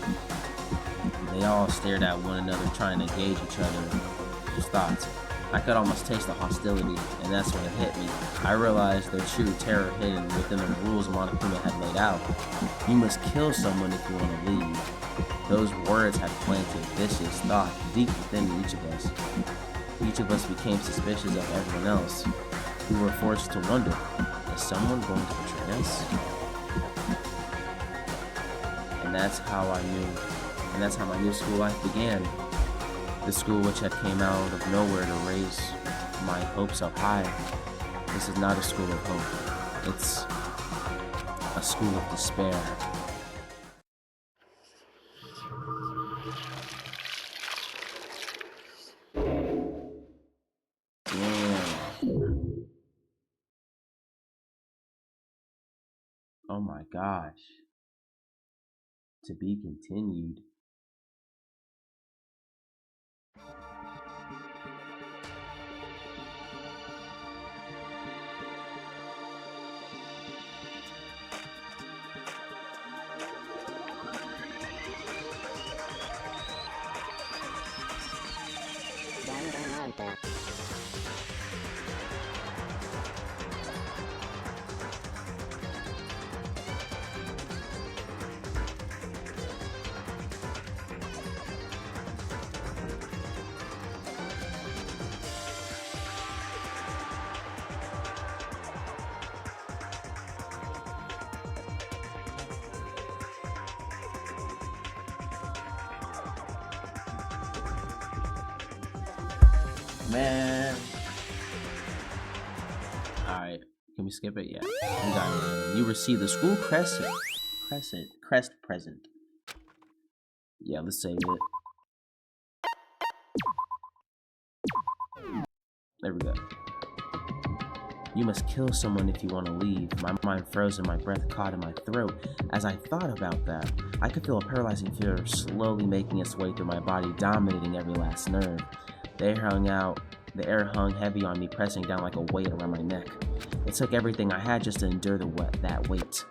They all stared at one another, trying to gauge each other's thoughts. I could almost taste the hostility, and that's when it hit me. I realized the true terror hidden within the rules MONOKUMA had laid out. You must kill someone if you want to leave. Those words had planted vicious thought deep within each of us. Each of us became suspicious of everyone else. We were forced to wonder, is someone going to betray us? And that's how my new school life began. The school which had came out of nowhere to raise my hopes up high. This is not a school of hope. It's a school of despair. Damn. Oh my gosh. To be continued. Danganropa. Man. Alright, can we skip it? Yeah. We got it. You receive the school crest present. Yeah, let's save it. There we go. You must kill someone if you want to leave. My mind froze and my breath caught in my throat. As I thought about that, I could feel a paralyzing fear slowly making its way through my body, dominating every last nerve. The air hung heavy on me, pressing down like a weight around my neck. It took everything I had just to endure that weight.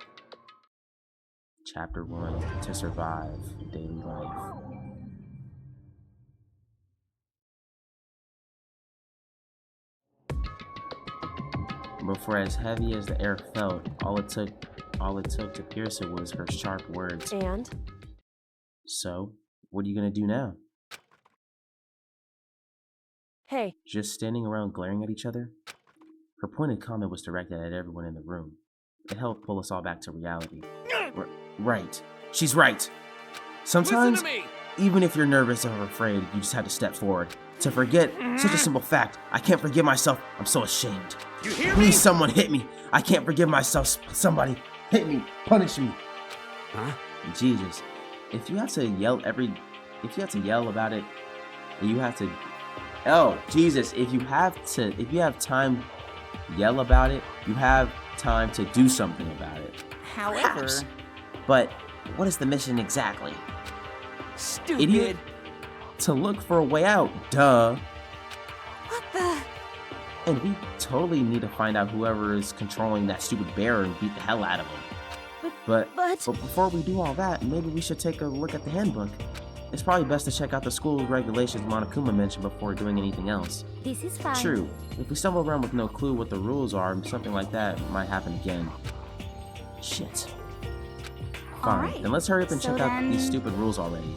Chapter 1, to survive daily life. But for as heavy as the air felt, all it took to pierce it was her sharp words. And? So, what are you gonna do now? Hey. Just standing around glaring at each other? Her pointed comment was directed at everyone in the room. It helped pull us all back to reality. Right. She's right. Sometimes, even if you're nervous or afraid, you just have to step forward. To forget such a simple fact. I can't forgive myself. I'm so ashamed. Please, someone hit me. I can't forgive myself. Somebody, Hit me. Punish me. Huh? Jesus. If you have to yell about it, and you have to... Oh, Jesus. If you have time, yell about it, you have time to do something about it. However... Perhaps. But what is the mission exactly? Stupid. Idiot. To look for a way out. Duh. What the... And we totally need to find out whoever is controlling that stupid bear and beat the hell out of him. But before we do all that, maybe we should take a look at the handbook. It's probably best to check out the school regulations Monokuma mentioned before doing anything else. This is fine. True. If we stumble around with no clue what the rules are, something like that might happen again. Shit. Fine. Alright. Then let's hurry up and So check out then- these stupid rules already.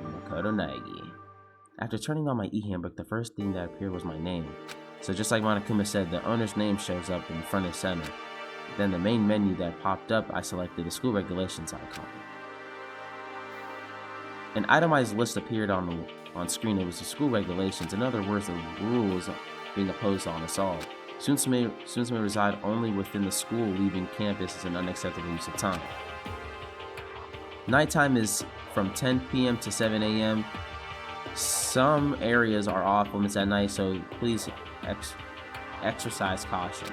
Makoto Naegi. After turning on my e-handbook, the first thing that appeared was my name. So just like Monokuma said, the owner's name shows up in front and center. Then the main menu that popped up, I selected the school regulations icon. An itemized list appeared on screen. It was the school regulations, in other words, the rules being imposed on us all. Students may reside only within the school. Leaving campus is an unacceptable use of time. Nighttime is from 10 p.m. to 7 a.m. Some areas are off limits at night, so please exercise caution.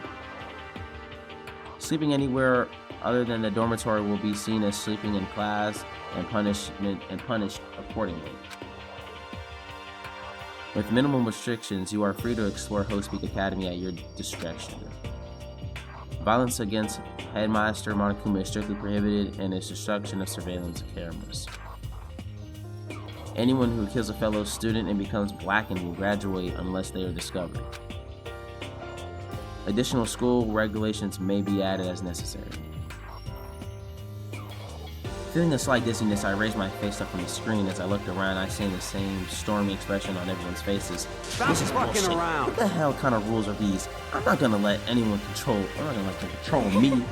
Sleeping anywhere other than the dormitory will be seen as sleeping in class and punished accordingly. With minimum restrictions, you are free to explore Host Peak Academy at your discretion. Violence against Headmaster Monokuma is strictly prohibited, and its destruction of surveillance cameras. Anyone who kills a fellow student and becomes blackened will graduate unless they are discovered. Additional school regulations may be added as necessary. Feeling a slight dizziness, I raised my face up from the screen. As I looked around, I seen the same stormy expression on everyone's faces. Stop This is fucking bullshit. around. What the hell kind of rules are these? I'm not gonna let anyone control me.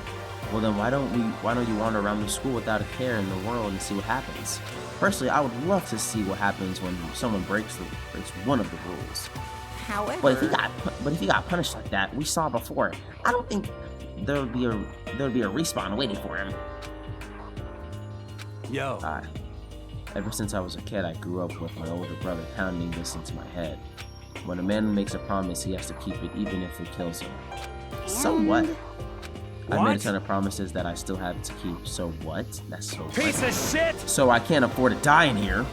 Well then, why don't you wander around the school without a care in the world and see what happens? Personally, I would love to see what happens when someone breaks one of the rules. However... But if he got punished like that, we saw before. I don't think there would be a respawn waiting for him. Yo. Ever since I was a kid, I grew up with my older brother pounding this into my head. When a man makes a promise, he has to keep it, even if it kills him. So what? I made a ton of promises that I still have to keep. So what? That's so Piece of shit! So I can't afford to die in here.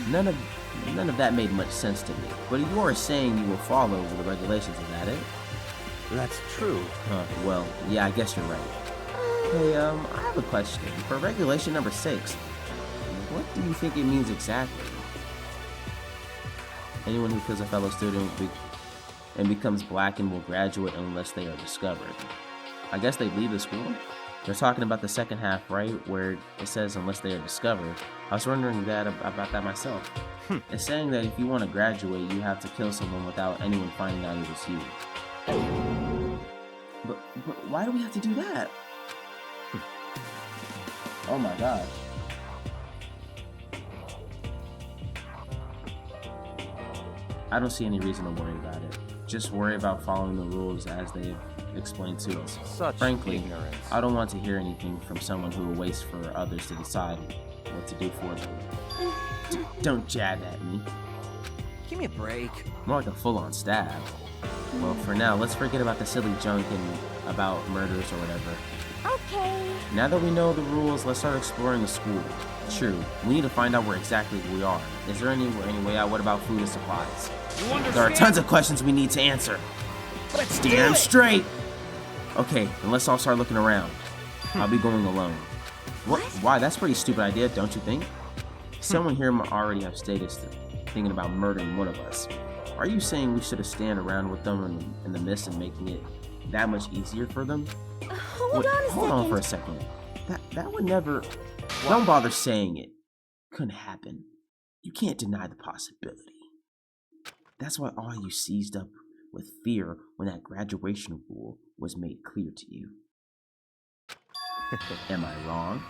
None of that made much sense to me. But you are saying you will follow the regulations, is that it? That's true. Well, yeah, I guess you're right. Hey, I have a question. For regulation number 6, what do you think it means exactly? Anyone who kills a fellow student and becomes blackened will graduate unless they are discovered. I guess they leave the school? They're talking about the second half, right? Where it says unless they are discovered. I was wondering about that myself. It's saying that if you want to graduate, you have to kill someone without anyone finding out it was you. But why do we have to do that? Oh my gosh. I don't see any reason to worry about it. Just worry about following the rules as they explained to us. Frankly, ignorance. I don't want to hear anything from someone who will wait for others to decide what to do for them. Don't jab at me. Give me a break. More like a full-on stab. Well, for now, let's forget about the silly junk and about murders or whatever. Okay. Now that we know the rules, let's start exploring the school. True, we need to find out where exactly we are. Is there any way out? What about food and supplies? There are tons of questions we need to answer. Let's Damn straight! Okay, then let's all start looking around. I'll be going alone. What? Why? That's a pretty stupid idea, don't you think? Someone here might already have status thinking about murdering one of us. Are you saying we should have stand around with them in the mist and making it that much easier for them? Hold on for a second. That would never... Don't bother saying it. Couldn't happen. You can't deny the possibility. That's why all you seized up with fear when that graduation rule was made clear to you. Am I wrong?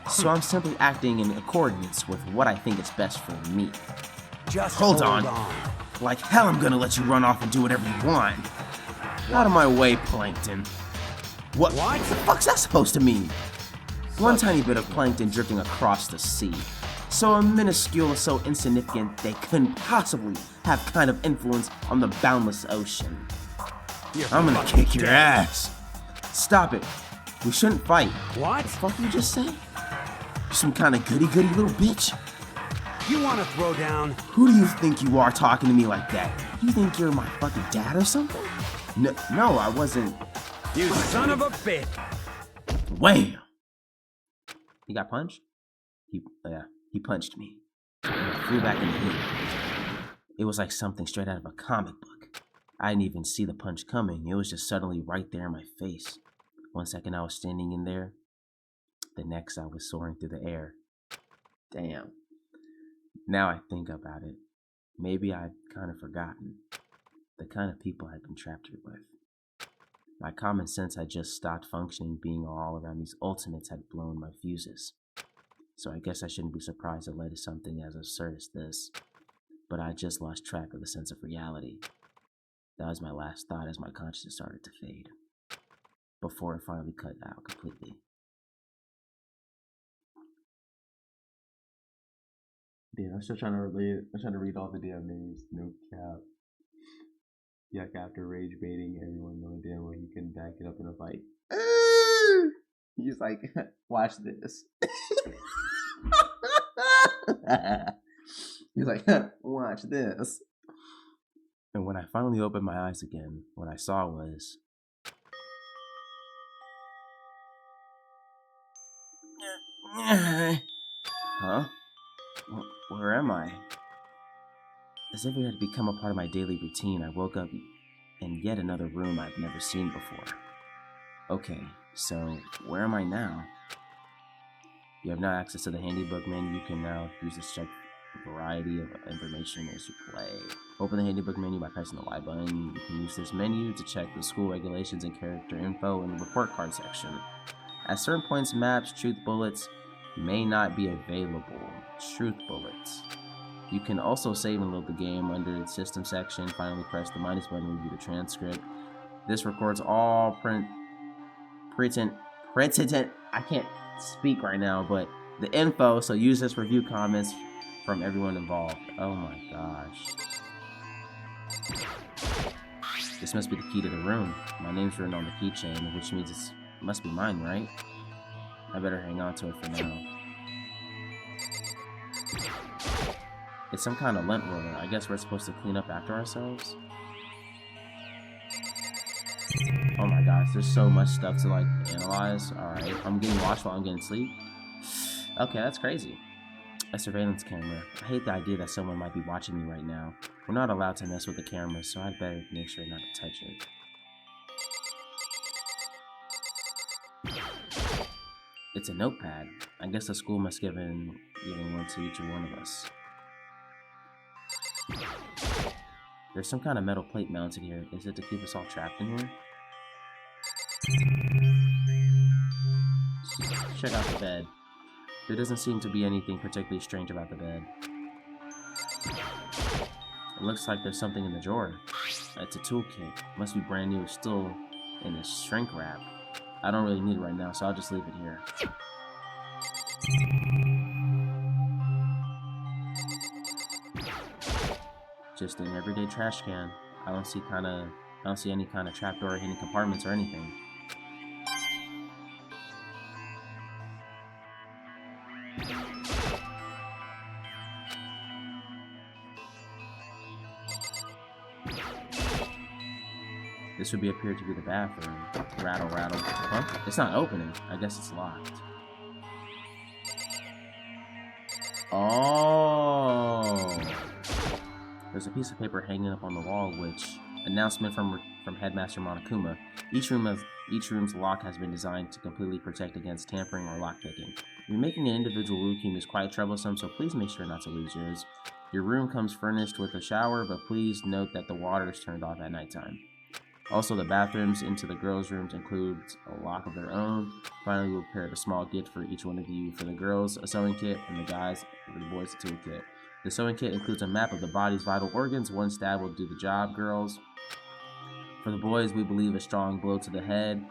So I'm simply acting in accordance with what I think is best for me. Just Hold on. Like hell I'm gonna let you run off and do whatever you want. Out of my way, Plankton. What the fuck's that supposed to mean? One tiny bit of plankton drifting across the sea. So minuscule, so insignificant, they couldn't possibly have kind of influence on the boundless ocean. I'm gonna kick your ass. Stop it. We shouldn't fight. What? The fuck you just say? You some kind of goody-goody little bitch? You want to throw down? Who do you think you are talking to me like that? You think you're my fucking dad or something? No, I wasn't. You son of a bitch! Wham! He got punched? He punched me. And I flew back in the heat. It was like something straight out of a comic book. I didn't even see the punch coming. It was just suddenly right there in my face. 1 second I was standing in there. The next I was soaring through the air. Damn. Now I think about it. Maybe I'd kind of forgotten the kind of people I'd been trapped here with. My common sense had just stopped functioning, being all around these ultimates had blown my fuses. So I guess I shouldn't be surprised it led to something as absurd as this. But I just lost track of the sense of reality. That was my last thought as my consciousness started to fade. Before it finally cut out completely. Damn, I'm still trying to read all the damn names. No cap. Yuck after rage baiting everyone knowing damn well he couldn't back it up in a fight. He's like, watch this. He's like, watch this. And when I finally opened my eyes again, what I saw was... Huh? Where am I? As if it had become a part of my daily routine, I woke up in yet another room I've never seen before. Okay, so where am I now? You have now access to the handybook menu. You can now use this to check a variety of information as you play. Open the handybook menu by pressing the Y button. You can use this menu to check the school regulations and character info in the report card section. At certain points, maps, truth bullets may not be available. Truth bullets. You can also save and load the game under the system section. Finally, press the minus button to review the transcript. This records all I can't speak right now, but the info, so use this review comments from everyone involved. Oh my gosh. This must be the key to the room. My name's written on the keychain, which means it must be mine, right? I better hang on to it for now. It's some kind of lint roller. I guess we're supposed to clean up after ourselves. Oh my gosh, there's so much stuff to like analyze. Alright, I'm getting watched while I'm getting sleep. Okay, that's crazy. A surveillance camera. I hate the idea that someone might be watching me right now. We're not allowed to mess with the camera, so I'd better make sure not to touch it. It's a notepad. I guess the school must give one to each one of us. There's some kind of metal plate mounted here. Is it to keep us all trapped in here? Check out the bed. There doesn't seem to be anything particularly strange about the bed. It looks like there's something in the drawer. It's a toolkit. Must be brand new. It's still in a shrink wrap. I don't really need it right now, so I'll just leave it here. Just an everyday trash can. I don't see any kind of trapdoor, hidden compartments, or anything. This would appear to be the bathroom. Rattle, rattle. Huh? It's not opening. I guess it's locked. Oh. There's a piece of paper hanging up on the wall, which announcement from Headmaster MONOKUMA. Each room's lock has been designed to completely protect against tampering or lockpicking. Remaking an individual room key is quite troublesome, so please make sure not to lose yours. Your room comes furnished with a shower, but please note that the water is turned off at nighttime. Also, the bathrooms into the girls' rooms includes a lock of their own. Finally, we prepared a small gift for each one of you. For the girls, a sewing kit, and the guys, for the boys, a toolkit. The sewing kit includes a map of the body's vital organs. One stab will do the job, girls. For the boys, we believe a strong blow to the head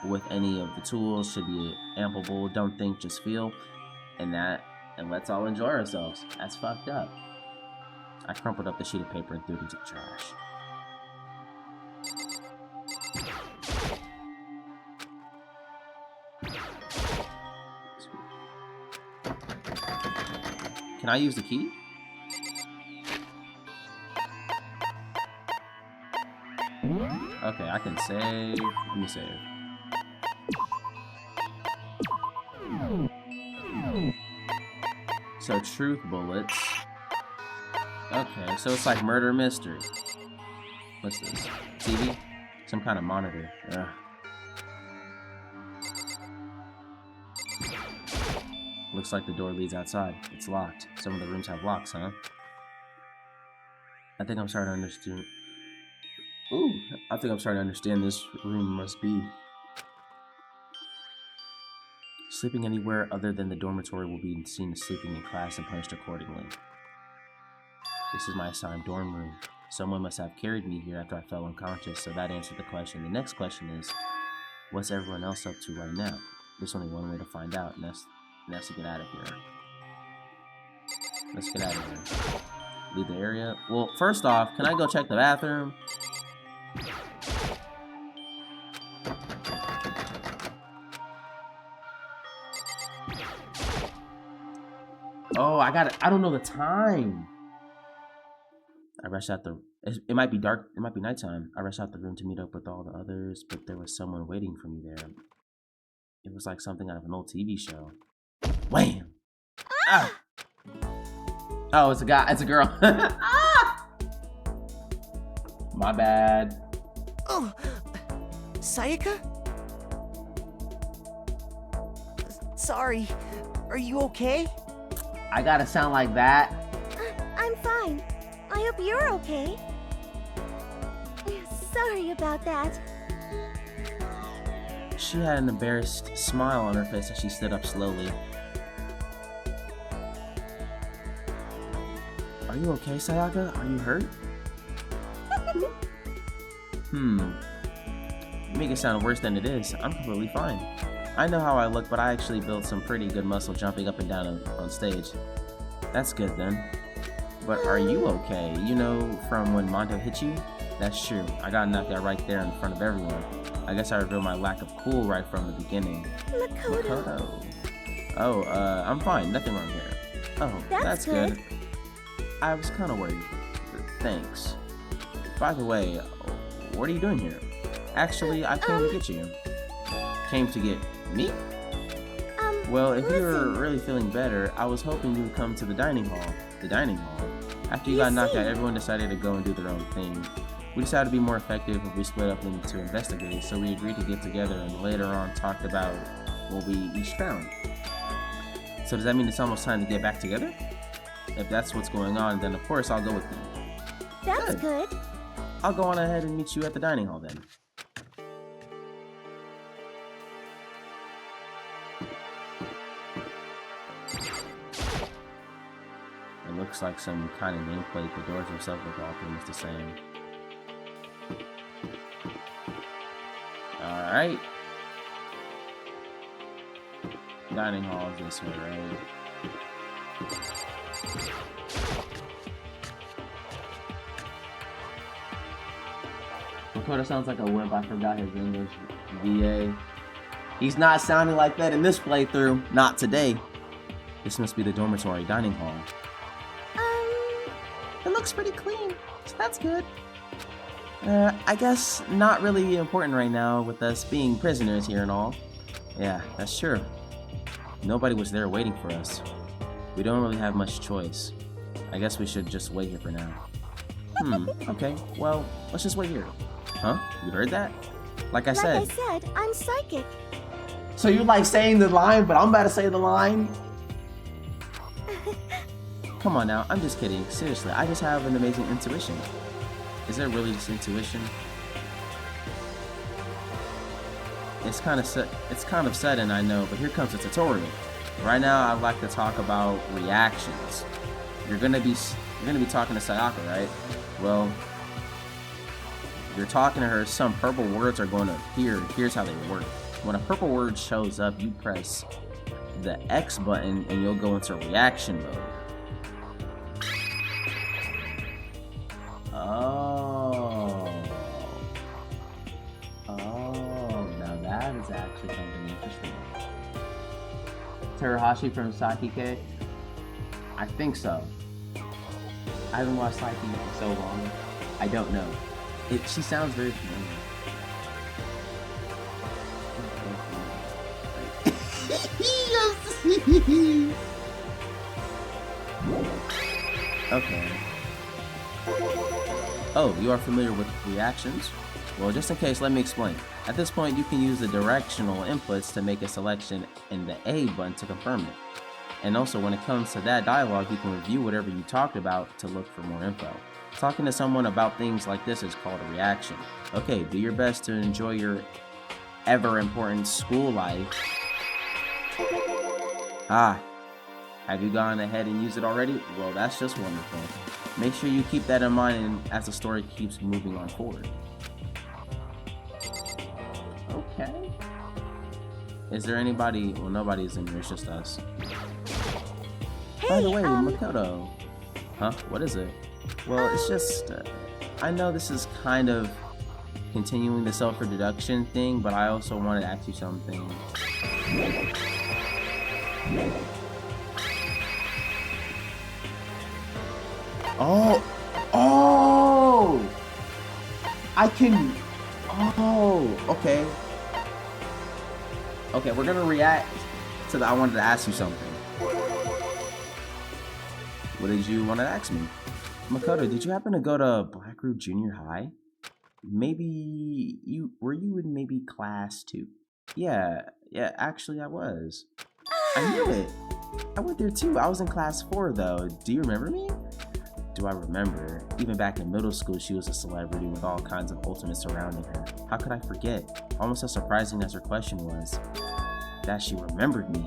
with any of the tools should be ample. Don't think, just feel. And let's all enjoy ourselves. That's fucked up. I crumpled up the sheet of paper and threw it into the trash. Can I use the key? Okay, I can save. Let me save. So, truth bullets. Okay, so it's like murder mystery. What's this? TV? Some kind of monitor. Ugh. Looks like the door leads outside. It's locked. Some of the rooms have locks, huh? I think I'm starting to understand. Ooh, I think I'm starting to understand this room must be. Sleeping anywhere other than the dormitory will be seen as sleeping in class and punished accordingly. This is my assigned dorm room. Someone must have carried me here after I fell unconscious, so that answered the question. The next question is, what's everyone else up to right now? There's only one way to find out, and that's to get out of here. Let's get out of here. Leave the area. Well, first off, can I go check the bathroom? Oh, I got it. I don't know the time. I rushed out the. It might be dark. It might be nighttime. I rushed out the room to meet up with all the others, but there was someone waiting for me there. It was like something out of an old TV show. Wham! Ah! Oh, it's a guy. It's a girl. Ah! My bad. Oh, Sayaka? Sorry. Are you okay? I gotta sound like that. I'm fine. I hope you're okay. Sorry about that. She had an embarrassed smile on her face as she stood up slowly. Are you okay, Sayaka? Are you hurt? You make it sound worse than it is. I'm completely fine. I know how I look, but I actually built some pretty good muscle jumping up and down on stage. That's good then. But are you okay? You know, from when Mondo hit you? That's true. I got knocked out right there in front of everyone. I guess I revealed my lack of cool right from the beginning. Makoto. Oh, I'm fine. Nothing wrong here. Oh, that's good. I was kind of worried. Thanks. By the way, what are you doing here? Actually, I came to get you. Came to get me? Well, if you were really feeling better, I was hoping you would come to the dining hall. The dining hall? After you got knocked out, everyone decided to go and do their own thing. We decided to be more effective if we split up into investigate, so we agreed to get together and later on talked about what we each found. So does that mean it's almost time to get back together? If that's what's going on, then of course I'll go with you. That's good. I'll go on ahead and meet you at the dining hall then. It looks like some kind of nameplate. The doors themselves look all pretty much the same. Alright. Dining hall is this way, right? Makoto sounds like a wimp. I forgot his English. VA. He's not sounding like that in this playthrough. Not today. This must be the dormitory dining hall. It looks pretty clean, so that's good. I guess not really important right now with us being prisoners here and all. Yeah, that's true. Nobody was there waiting for us. We don't really have much choice. I guess we should just wait here for now. Okay, well, let's just wait here. Huh? You heard that? Like I said, I'm psychic. So you like saying the line, but I'm about to say the line? Come on now, I'm just kidding. Seriously, I just have an amazing intuition. Is there really just intuition? it's kind of sudden, I know, but here comes the tutorial. Right now, I'd like to talk about reactions. You're gonna be talking to Sayaka, right? Well, you're talking to her. Some purple words are going to appear. Here's how they work. When a purple word shows up, you press the X button, and you'll go into reaction mode. Now that is actually something interesting. Terahashi from Saiki? I think so. I haven't watched Saiki in so long. I don't know. She sounds very familiar. Okay. Oh, you are familiar with reactions? Well, just in case, let me explain. At this point, you can use the directional inputs to make a selection and the A button to confirm it. And also, when it comes to that dialogue, you can review whatever you talked about to look for more info. Talking to someone about things like this is called a reaction. Okay, do your best to enjoy your ever-important school life. Have you gone ahead and used it already? Well, that's just wonderful. Make sure you keep that in mind as the story keeps moving on forward. Okay. Is there anybody? Well, nobody's in here, it's just us. Hey, by the way, Makoto. Huh? What is it? Well, it's just, I know this is kind of continuing the self-reduction thing, but I also wanted to ask you something. Oh! I can, okay. Okay, we're gonna react to the, I wanted to ask you something. What did you want to ask me? Makoto, did you happen to go to Blackroot Junior High? Maybe were you in maybe class 2? Yeah, actually I was. I knew it. I went there too. I was in class 4 though. Do you remember me? Do I remember? Even back in middle school, she was a celebrity with all kinds of ultimates surrounding her. How could I forget? Almost as surprising as her question was, that she remembered me.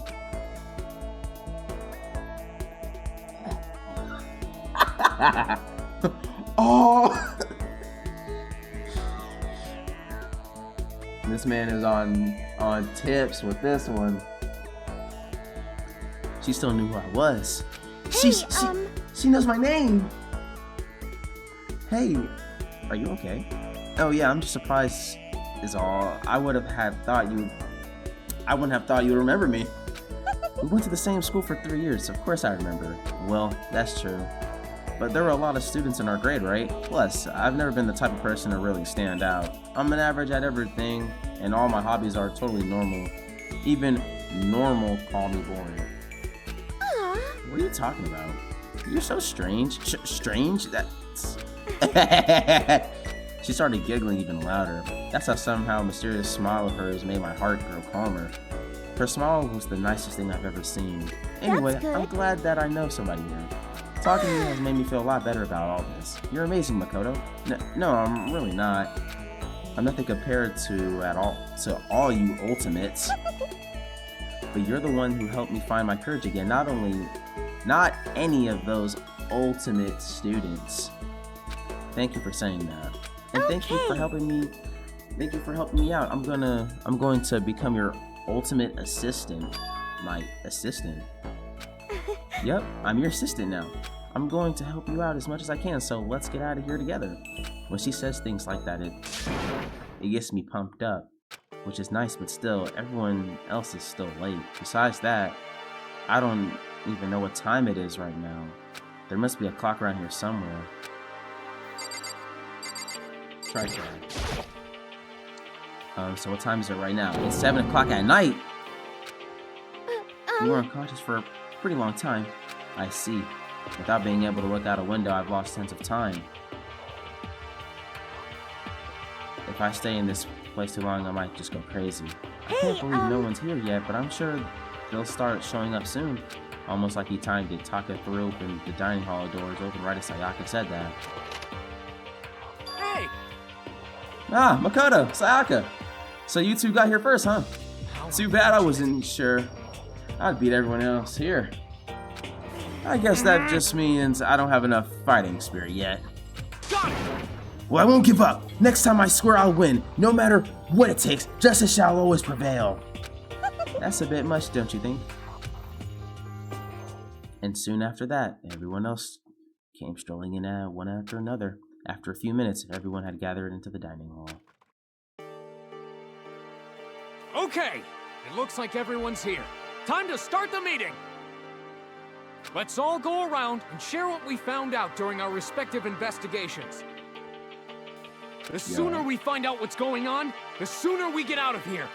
Oh! This man is on tips with this one. She still knew who I was. Hey, she knows my name. Hey, are you okay? Oh yeah, I'm just surprised is all. I wouldn't have thought you would remember me. We went to the same school for 3 years, so of course I remember. Well, that's true. But there were a lot of students in our grade, right? Plus, I've never been the type of person to really stand out. I'm an average at everything, and all my hobbies are totally normal. Even normal call me boring. What are you talking about? You're so strange. Strange? That's... She started giggling even louder. That's how somehow a mysterious smile of hers made my heart grow calmer. Her smile was the nicest thing I've ever seen. Anyway, I'm glad that I know somebody here. Talking to you has made me feel a lot better about all this. You're amazing, Makoto. No, I'm really not. I'm nothing compared to all you ultimates. But you're the one who helped me find my courage again. Not any of those ultimate students. Thank you for saying that. And thank you for helping me. Thank you for helping me out. I'm going to become your ultimate assistant. My assistant. Yep, I'm your assistant now. I'm going to help you out as much as I can, so let's get out of here together. When she says things like that, it gets me pumped up, which is nice, but still, everyone else is still late. Besides that, I don't even know what time it is right now. There must be a clock around here somewhere. Try that. So what time is it right now? It's 7 o'clock at night! You were unconscious for a pretty long time. I see. Without being able to look out a window, I've lost sense of time. If I stay in this place too long, I might just go crazy. I can't believe no one's here yet, but I'm sure they'll start showing up soon. Almost like he timed it. Taka threw open the dining hall doors open right as Sayaka said that. Hey! Ah, Makoto! Sayaka! So you two got here first, huh? Too bad I wasn't sure. I'd beat everyone else here. I guess that just means I don't have enough fighting spirit yet. Well, I won't give up. Next time I swear I'll win, no matter what it takes. Justice shall always prevail. That's a bit much, don't you think? And soon after that, everyone else came strolling in one after another. After a few minutes, everyone had gathered into the dining hall. Okay, it looks like everyone's here. Time to start the meeting! Let's all go around and share what we found out during our respective investigations. The sooner we find out what's going on, the sooner we get out of here.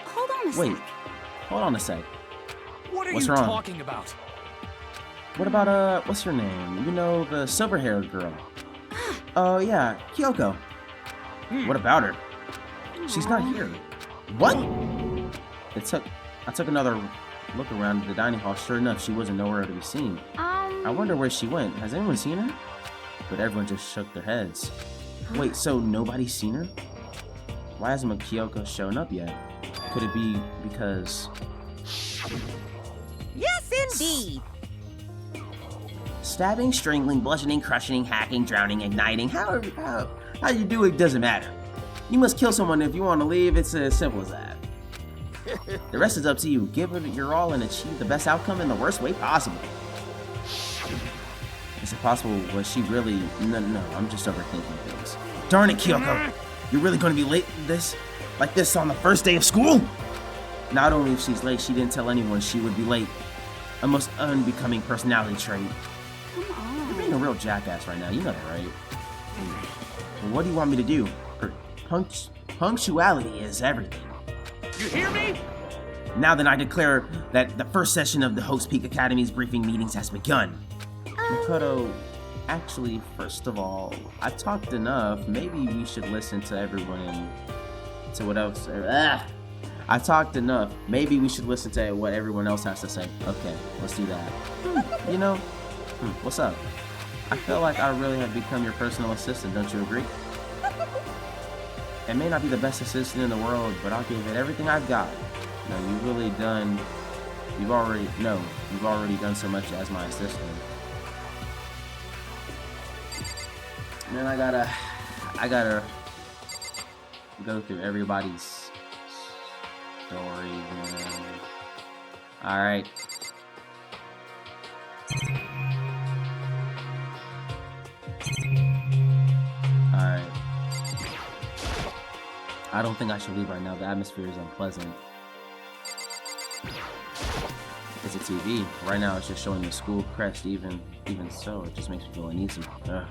Hold on a sec. Wait, hold on a sec. What are What's you wrong? talking about? What about, what's her name? You know, the silver-haired girl. Oh, yeah, Kyoko. What about her? She's not here. What? I took another look around the dining hall. Sure enough, she wasn't nowhere to be seen. I wonder where she went. Has anyone seen her? But everyone just shook their heads. Wait, so nobody's seen her? Why hasn't Kyoko shown up yet? Could it be because... Yes, indeed! Stabbing, strangling, bludgeoning, crushing, hacking, drowning, igniting. How you do it doesn't matter. You must kill someone if you want to leave. It's as simple as that. The rest is up to you. Give it your all and achieve the best outcome in the worst way possible. Is it possible? Was she really? No, I'm just overthinking things. Darn it, Kyoko! You're really going to be late like this on the first day of school? Not only if she's late, she didn't tell anyone she would be late. A most unbecoming personality trait. Come on. You're being a real jackass right now. You know that, right? Well, what do you want me to do? Punctuality is everything. You hear me? Now then, I declare that the first session of the Host Peak Academy's briefing meetings has begun. Makoto, actually, first of all, I talked enough. Maybe we should listen to everyone and to what else. I talked enough. Maybe we should listen to what everyone else has to say. Okay, let's do that. You know, what's up? I feel like I really have become your personal assistant. Don't you agree? It may not be the best assistant in the world, but I'll give it everything I've got. You've already done so much as my assistant. And then I gotta go through everybody's story, man. Alright. Alright. I don't think I should leave right now. The atmosphere is unpleasant. It's a TV. Right now it's just showing the school crest. Even so, it just makes me feel uneasy. Ugh.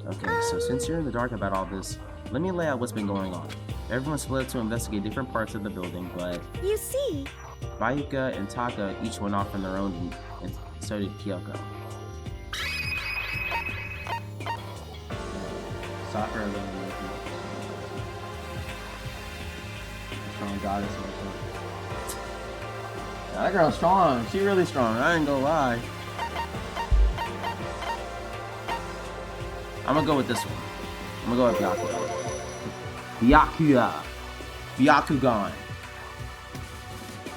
Okay, so since you're in the dark about all this, let me lay out what's been going on. Everyone split up to investigate different parts of the building, but... You see... Bayuka and Taka each went off on their own, and so did Kyoko. Sakura strong goddess. Yeah, that girl's strong. She really strong. I ain't gonna lie. I'm gonna go with this one. I'm gonna go with Byakuya. Byakugan.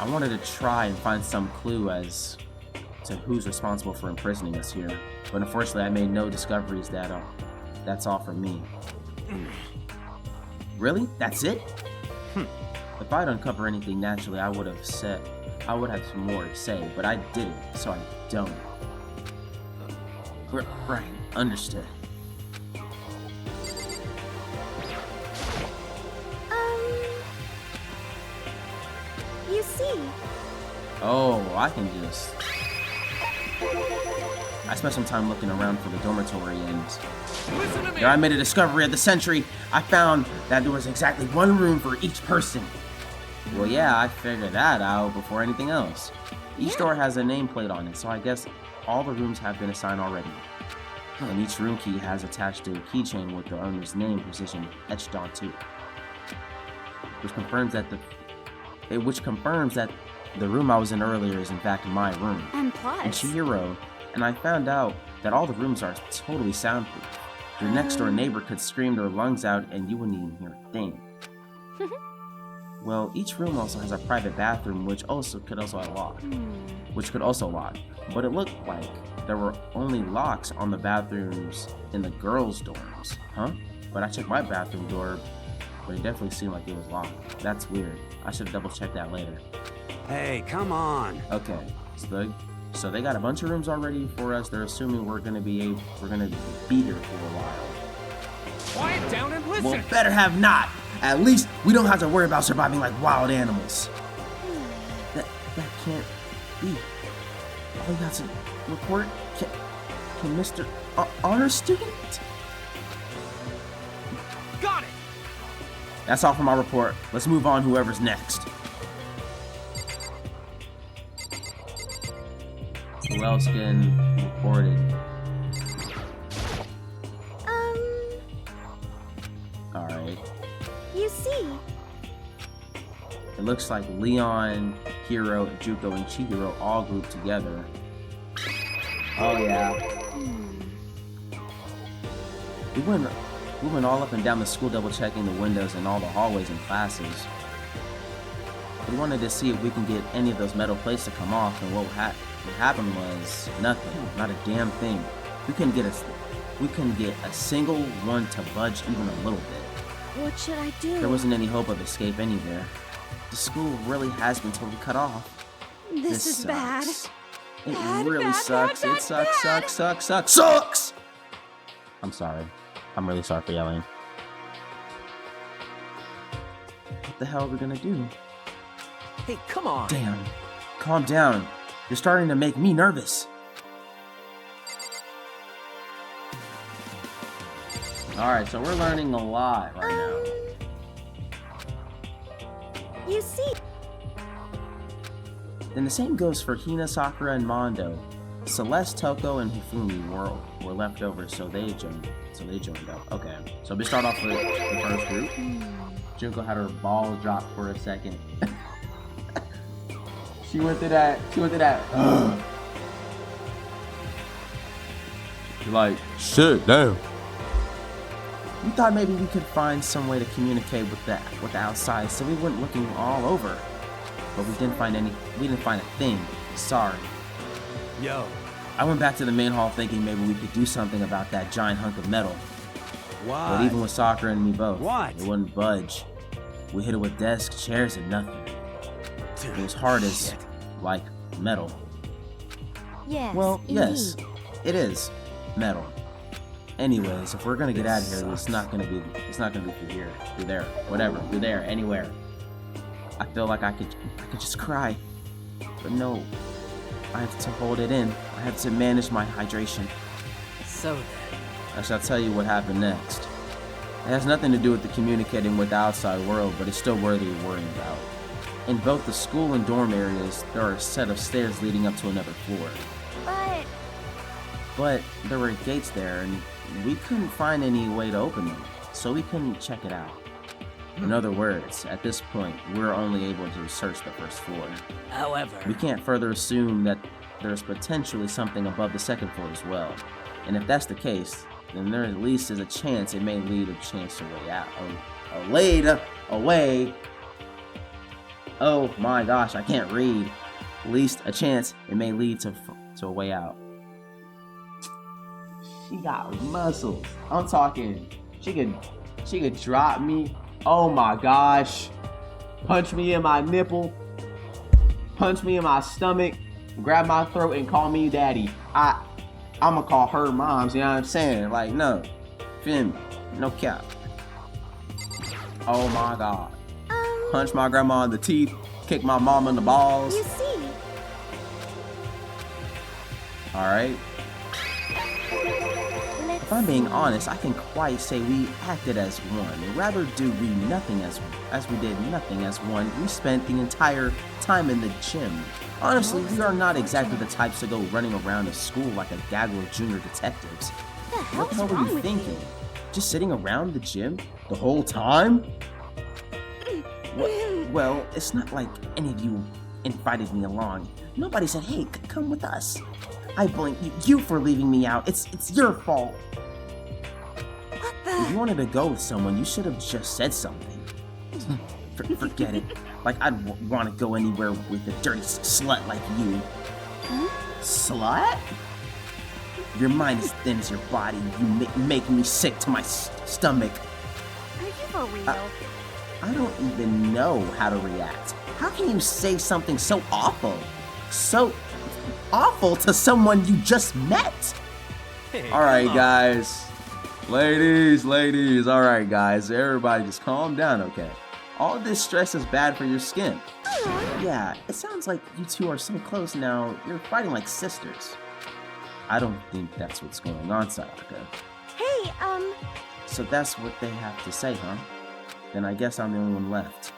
I wanted to try and find some clue as to who's responsible for imprisoning us here, but unfortunately I made no discoveries. That's all from me. Really? That's it? If I'd uncover anything naturally, I would have some more to say, but I didn't, so I don't. Right, understood. You see... Oh, I can just... I spent some time looking around for the dormitory and... There I made a discovery at the Sentry. I found that there was exactly one room for each person. Well, yeah, I figured that out before anything else. Each door has a nameplate on it, so I guess all the rooms have been assigned already. And each room key has attached to a keychain with the owner's name precision etched onto it. Which confirms that the room I was in earlier is in fact my room. And plus... And Chihiro, and I found out that all the rooms are totally soundproof. Your next door neighbor could scream their lungs out and you wouldn't even hear a thing. Well, each room also has a private bathroom which could also lock. But it looked like there were only locks on the bathrooms in the girls' dorms. Huh? But I checked my bathroom door, but it definitely seemed like it was locked. That's weird. I should double check that later. Hey, come on. Okay, so they got a bunch of rooms already for us. They're assuming we're gonna be here for a while. Quiet down and listen. Well, better have not. At least we don't have to worry about surviving like wild animals. That can't be. All we got to report. Can Mr. Honor Student? Got it. That's all for my report. Let's move on. Whoever's next. Who else can report it? Alright. You see. It looks like Leon, Hiro, Juko, and Chihiro all grouped together. Oh yeah. We went all up and down the school double checking the windows and all the hallways and classes. We wanted to see if we can get any of those metal plates to come off, and what happened was nothing, not a damn thing. We couldn't get a single one to budge even a little bit. What should I do? There wasn't any hope of escape anywhere. The school really has been totally cut off. This is bad. It Bad, really bad, sucks. bad, It sucks, bad. sucks! I'm sorry. I'm really sorry for yelling. What the hell are we gonna do? Hey, come on. Damn. Calm down. You're starting to make me nervous. Alright, so we're learning a lot right now. You see. Then the same goes for Hina, Sakura, and Mondo. Celeste, Toko, and Hifumi were left over, so they joined up. Okay, so we start off with the first group. Junko had her balls dropped for a second. She went through that. Like, shit, damn. We thought maybe we could find some way to communicate with the outside, so we weren't looking all over. But we didn't find a thing. Sorry. Yo. I went back to the main hall thinking maybe we could do something about that giant hunk of metal. Why? But even with Sakura and me both, What? it wouldn't budge. We hit it with desks, chairs, and nothing. It was hard as, like, metal. Yes. Well, indeed. yes, it is metal. Anyways, if we're gonna get out of here, it's not gonna be through here, through there, whatever, through there, anywhere. I feel like I could just cry, but no, I have to hold it in. I have to manage my hydration. So then. I shall tell you what happened next. It has nothing to do with the communicating with the outside world, but it's still worthy of worrying about. In both the school and dorm areas, there are a set of stairs leading up to another floor. But there were gates there, and we couldn't find any way to open them, so we couldn't check it out. In other words, at this point, we're only able to search the first floor. However, We can't further assume that there's potentially something above the second floor as well. And if that's the case, then there at least is a chance it may lead a chance to way out. Oh my gosh, I can't read. At least a chance it may lead to a way out. She got muscles. I'm talking. She could drop me. Oh my gosh. Punch me in my nipple. Punch me in my stomach. Grab my throat and call me daddy. I'ma call her moms, you know what I'm saying? Like, no. Feel me? No cap. Oh my god. Punch my grandma in the teeth. Kick my mom in the balls. You see. Alright. If I'm being honest, I can quite say we acted as one. Rather do we nothing as we did nothing as one. We spent the entire time in the gym. Honestly, we are not exactly the types to go running around a school like a gaggle of junior detectives. What the hell were you thinking? Just sitting around the gym the whole time? Well, it's not like any of you invited me along. Nobody said, hey, come with us. I blame you for leaving me out. It's your fault. What the? If you wanted to go with someone, you should have just said something. Forget it. Like, I'd want to go anywhere with a dirty slut like you. Huh? Slut? Your mind is thin as your body. You make me sick to my stomach. Are you for real? I don't even know how to react. How can you say something so awful? So awful to someone you just met? Hey, Alright, guys. Ladies, alright, guys. Everybody just calm down, okay? All this stress is bad for your skin. Yeah, it sounds like you two are so close now. You're fighting like sisters. I don't think that's what's going on, Sayaka. Hey, So that's what they have to say, huh? Then I guess I'm the only one left.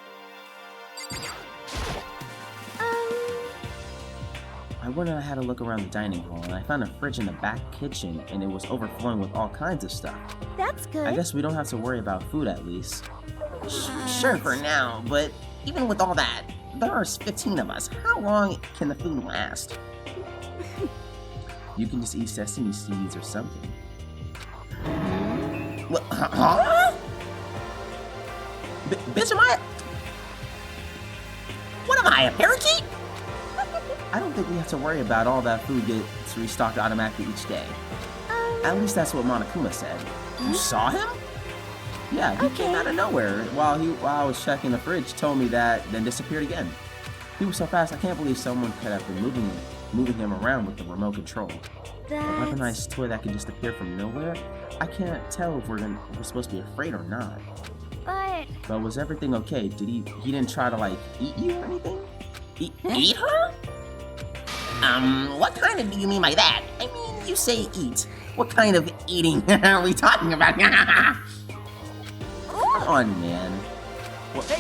I went and I had a look around the dining hall, and I found a fridge in the back kitchen, and it was overflowing with all kinds of stuff. That's good. I guess we don't have to worry about food at least. Sure for now, but even with all that, there are 15 of us. How long can the food last? You can just eat sesame seeds or something. What? Huh? Bitch, am I? What am I, a parakeet? I don't think we have to worry about all that food gets restocked automatically each day. At least that's what Monokuma said. You saw him? Yeah, he came out of nowhere while I was checking the fridge, told me that, then disappeared again. He was so fast, I can't believe someone could have been moving him around with the remote control. A weaponized toy that can just appear from nowhere? I can't tell if we're supposed to be afraid or not. But was everything okay? He didn't try to, like, eat you or anything? Eat her? What kind of do you mean by that? I mean, you say eat. What kind of eating are we talking about? Come on, man. What the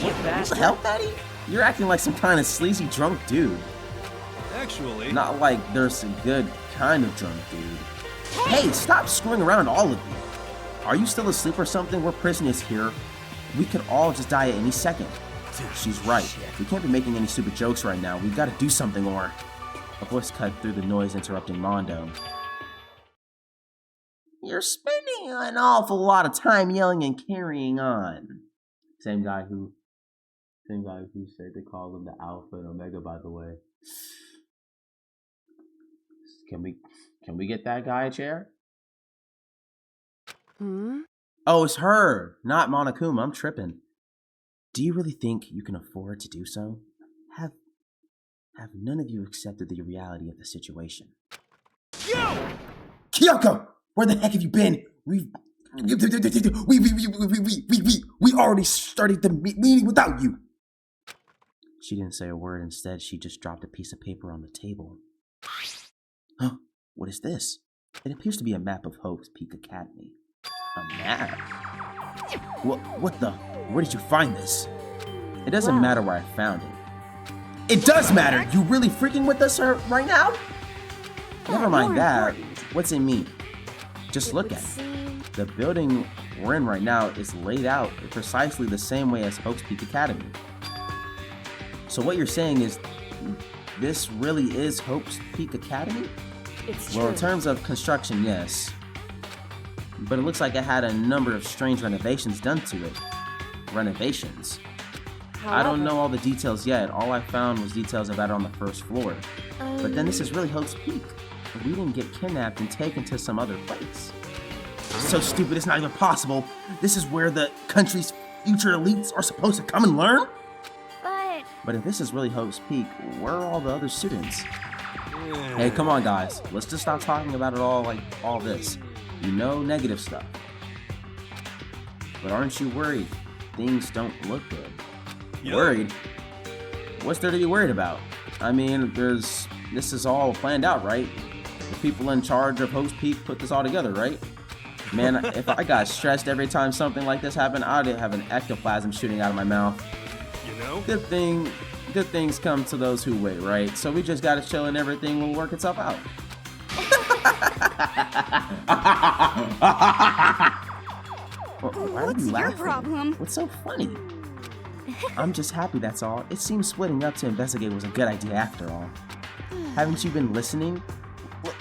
hell, Patty? You're acting like some kind of sleazy drunk dude. Actually... Not like there's a good kind of drunk dude. Hey, stop screwing around, all of you. Are you still asleep or something? We're prisoners here. We could all just die at any second. She's right. We can't be making any stupid jokes right now. We've got to do something or... A voice cut through the noise, interrupting Mondo. You're spending an awful lot of time yelling and carrying on. Same guy who said to call him the Alpha and Omega, by the way. Can we get that guy a chair? Oh, it's her, not Monokuma. I'm tripping. Do you really think you can afford to do so? Have none of you accepted the reality of the situation? Kyoko! Where the heck have you been? We already started the meeting without you. She didn't say a word. Instead, she just dropped a piece of paper on the table. Huh? What is this? It appears to be a map of Hope's Peak Academy. A map? What the? Where did you find this? It doesn't matter where I found it. It does matter! You really freaking with us right now? Never mind that. What's it mean? Just look at it. The building we're in right now is laid out precisely the same way as Hope's Peak Academy. So what you're saying is this really is Hope's Peak Academy? Well, in terms of construction, yes. But it looks like it had a number of strange renovations done to it. Renovations? I don't know all the details yet. All I found was details about it on the first floor. But then this is really Hope's Peak. We didn't get kidnapped and taken to some other place. So stupid, it's not even possible. This is where the country's future elites are supposed to come and learn? But if this is really Hope's Peak, where are all the other students? Hey, come on, guys. Let's just stop talking about it all like all this. You know, negative stuff. But aren't you worried? Things don't look good. Worried? What's there to be worried about? I mean, this is all planned out, right? The people in charge of Hope's Peak put this all together, right? Man, if I got stressed every time something like this happened, I'd have an ectoplasm shooting out of my mouth. You know? Good things come to those who wait, right? So we just gotta chill and everything will work itself out. Why are you laughing? Your problem? What's so funny? I'm just happy, that's all. It seems splitting up to investigate was a good idea after all. Haven't you been listening?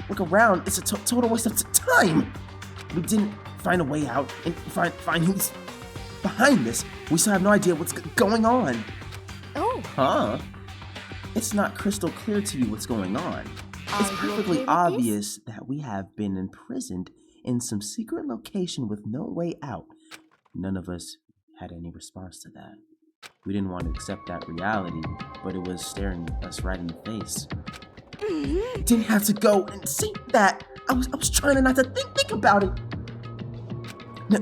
look around. It's a total waste of time. We didn't find a way out and find who's behind this. We still have no idea what's going on. Oh. Huh? It's not crystal clear to you what's going on. It's perfectly obvious that we have been imprisoned in some secret location with no way out. None of us had any response to that. We didn't want to accept that reality, but it was staring us right in the face. Didn't have to go and see that. I was trying not to think about it.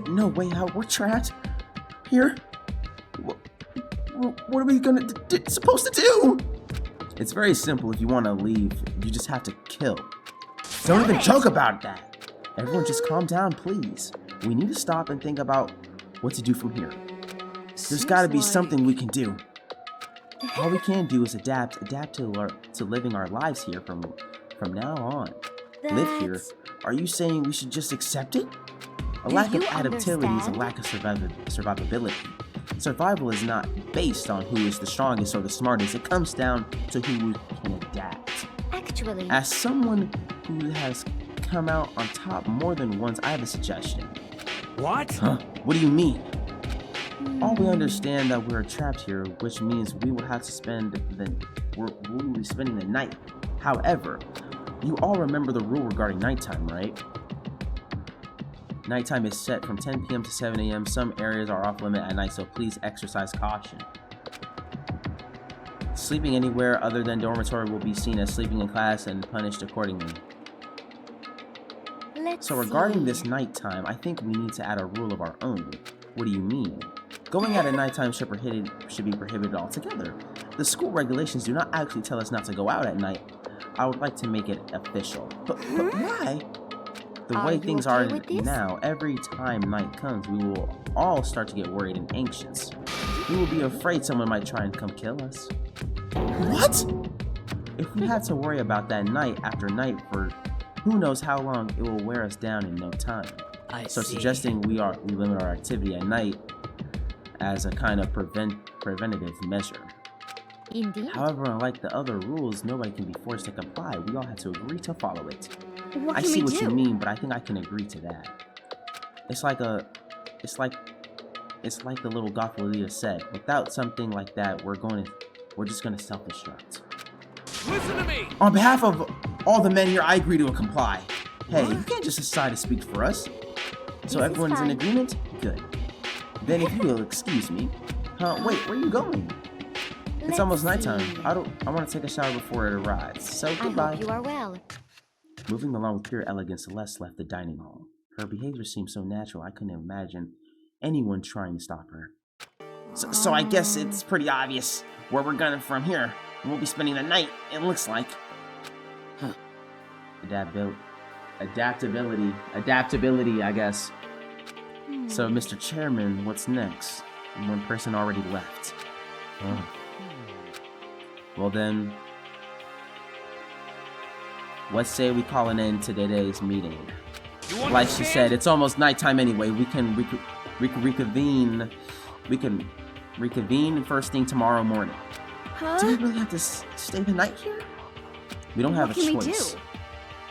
No way out. We're trapped here. What are we supposed to do? It's very simple. If you want to leave, you just have to kill. Don't even joke about that. Everyone just calm down, please. We need to stop and think about what to do from here. There's got to be something we can do. All we can do is adapt to living our lives here from now on. Live here? Are you saying we should just accept it? A lack of adaptability is a lack of survivability. Survival is not based on who is the strongest or the smartest. It comes down to who can adapt. Actually, as someone who has come out on top more than once, I have a suggestion. What? Huh? What do you mean? All we understand that we're trapped here, which means we will have to we'll be spending the night. However, you all remember the rule regarding nighttime, right? Nighttime is set from 10 p.m. to 7 a.m. Some areas are off limit at night, so please exercise caution. Sleeping anywhere other than dormitory will be seen as sleeping in class and punished accordingly. So regarding this nighttime, I think we need to add a rule of our own. What do you mean? Going out at nighttime should be prohibited altogether. The school regulations do not actually tell us not to go out at night. I would like to make it official. But why? The way things are now, every time night comes, we will all start to get worried and anxious. We will be afraid someone might try and come kill us. What? If we had to worry about that night after night for who knows how long, it will wear us down in no time. Suggesting we limit our activity at night as a kind of preventative measure. Indeed. However, unlike the other rules, nobody can be forced to comply. We all have to agree to follow it. What I can see we what do? you mean, but I think I can agree to that. It's like the little Gothel said. Without something like that, we're just gonna self-destruct. Listen to me! On behalf of all the men here, I agree to comply. Hey, you can't just decide to speak for us. So everyone's in agreement? Good. Then if you will excuse me. Wait, where are you going? It's almost nighttime. I want to take a shower before it arrives. So goodbye. I hope you are well. Moving along with pure elegance, Celeste left the dining hall. Her behavior seemed so natural, I couldn't imagine anyone trying to stop her. So I guess it's pretty obvious where we're going from here. We'll be spending the night, it looks like. Adaptability, I guess. So, Mr. Chairman, what's next? One person already left. Oh. Well then, let's say we call an end to today's meeting. Like she said, it's almost nighttime anyway. We can reconvene. We can reconvene first thing tomorrow morning. Huh? Do we really have to stay the night here? We don't have a choice.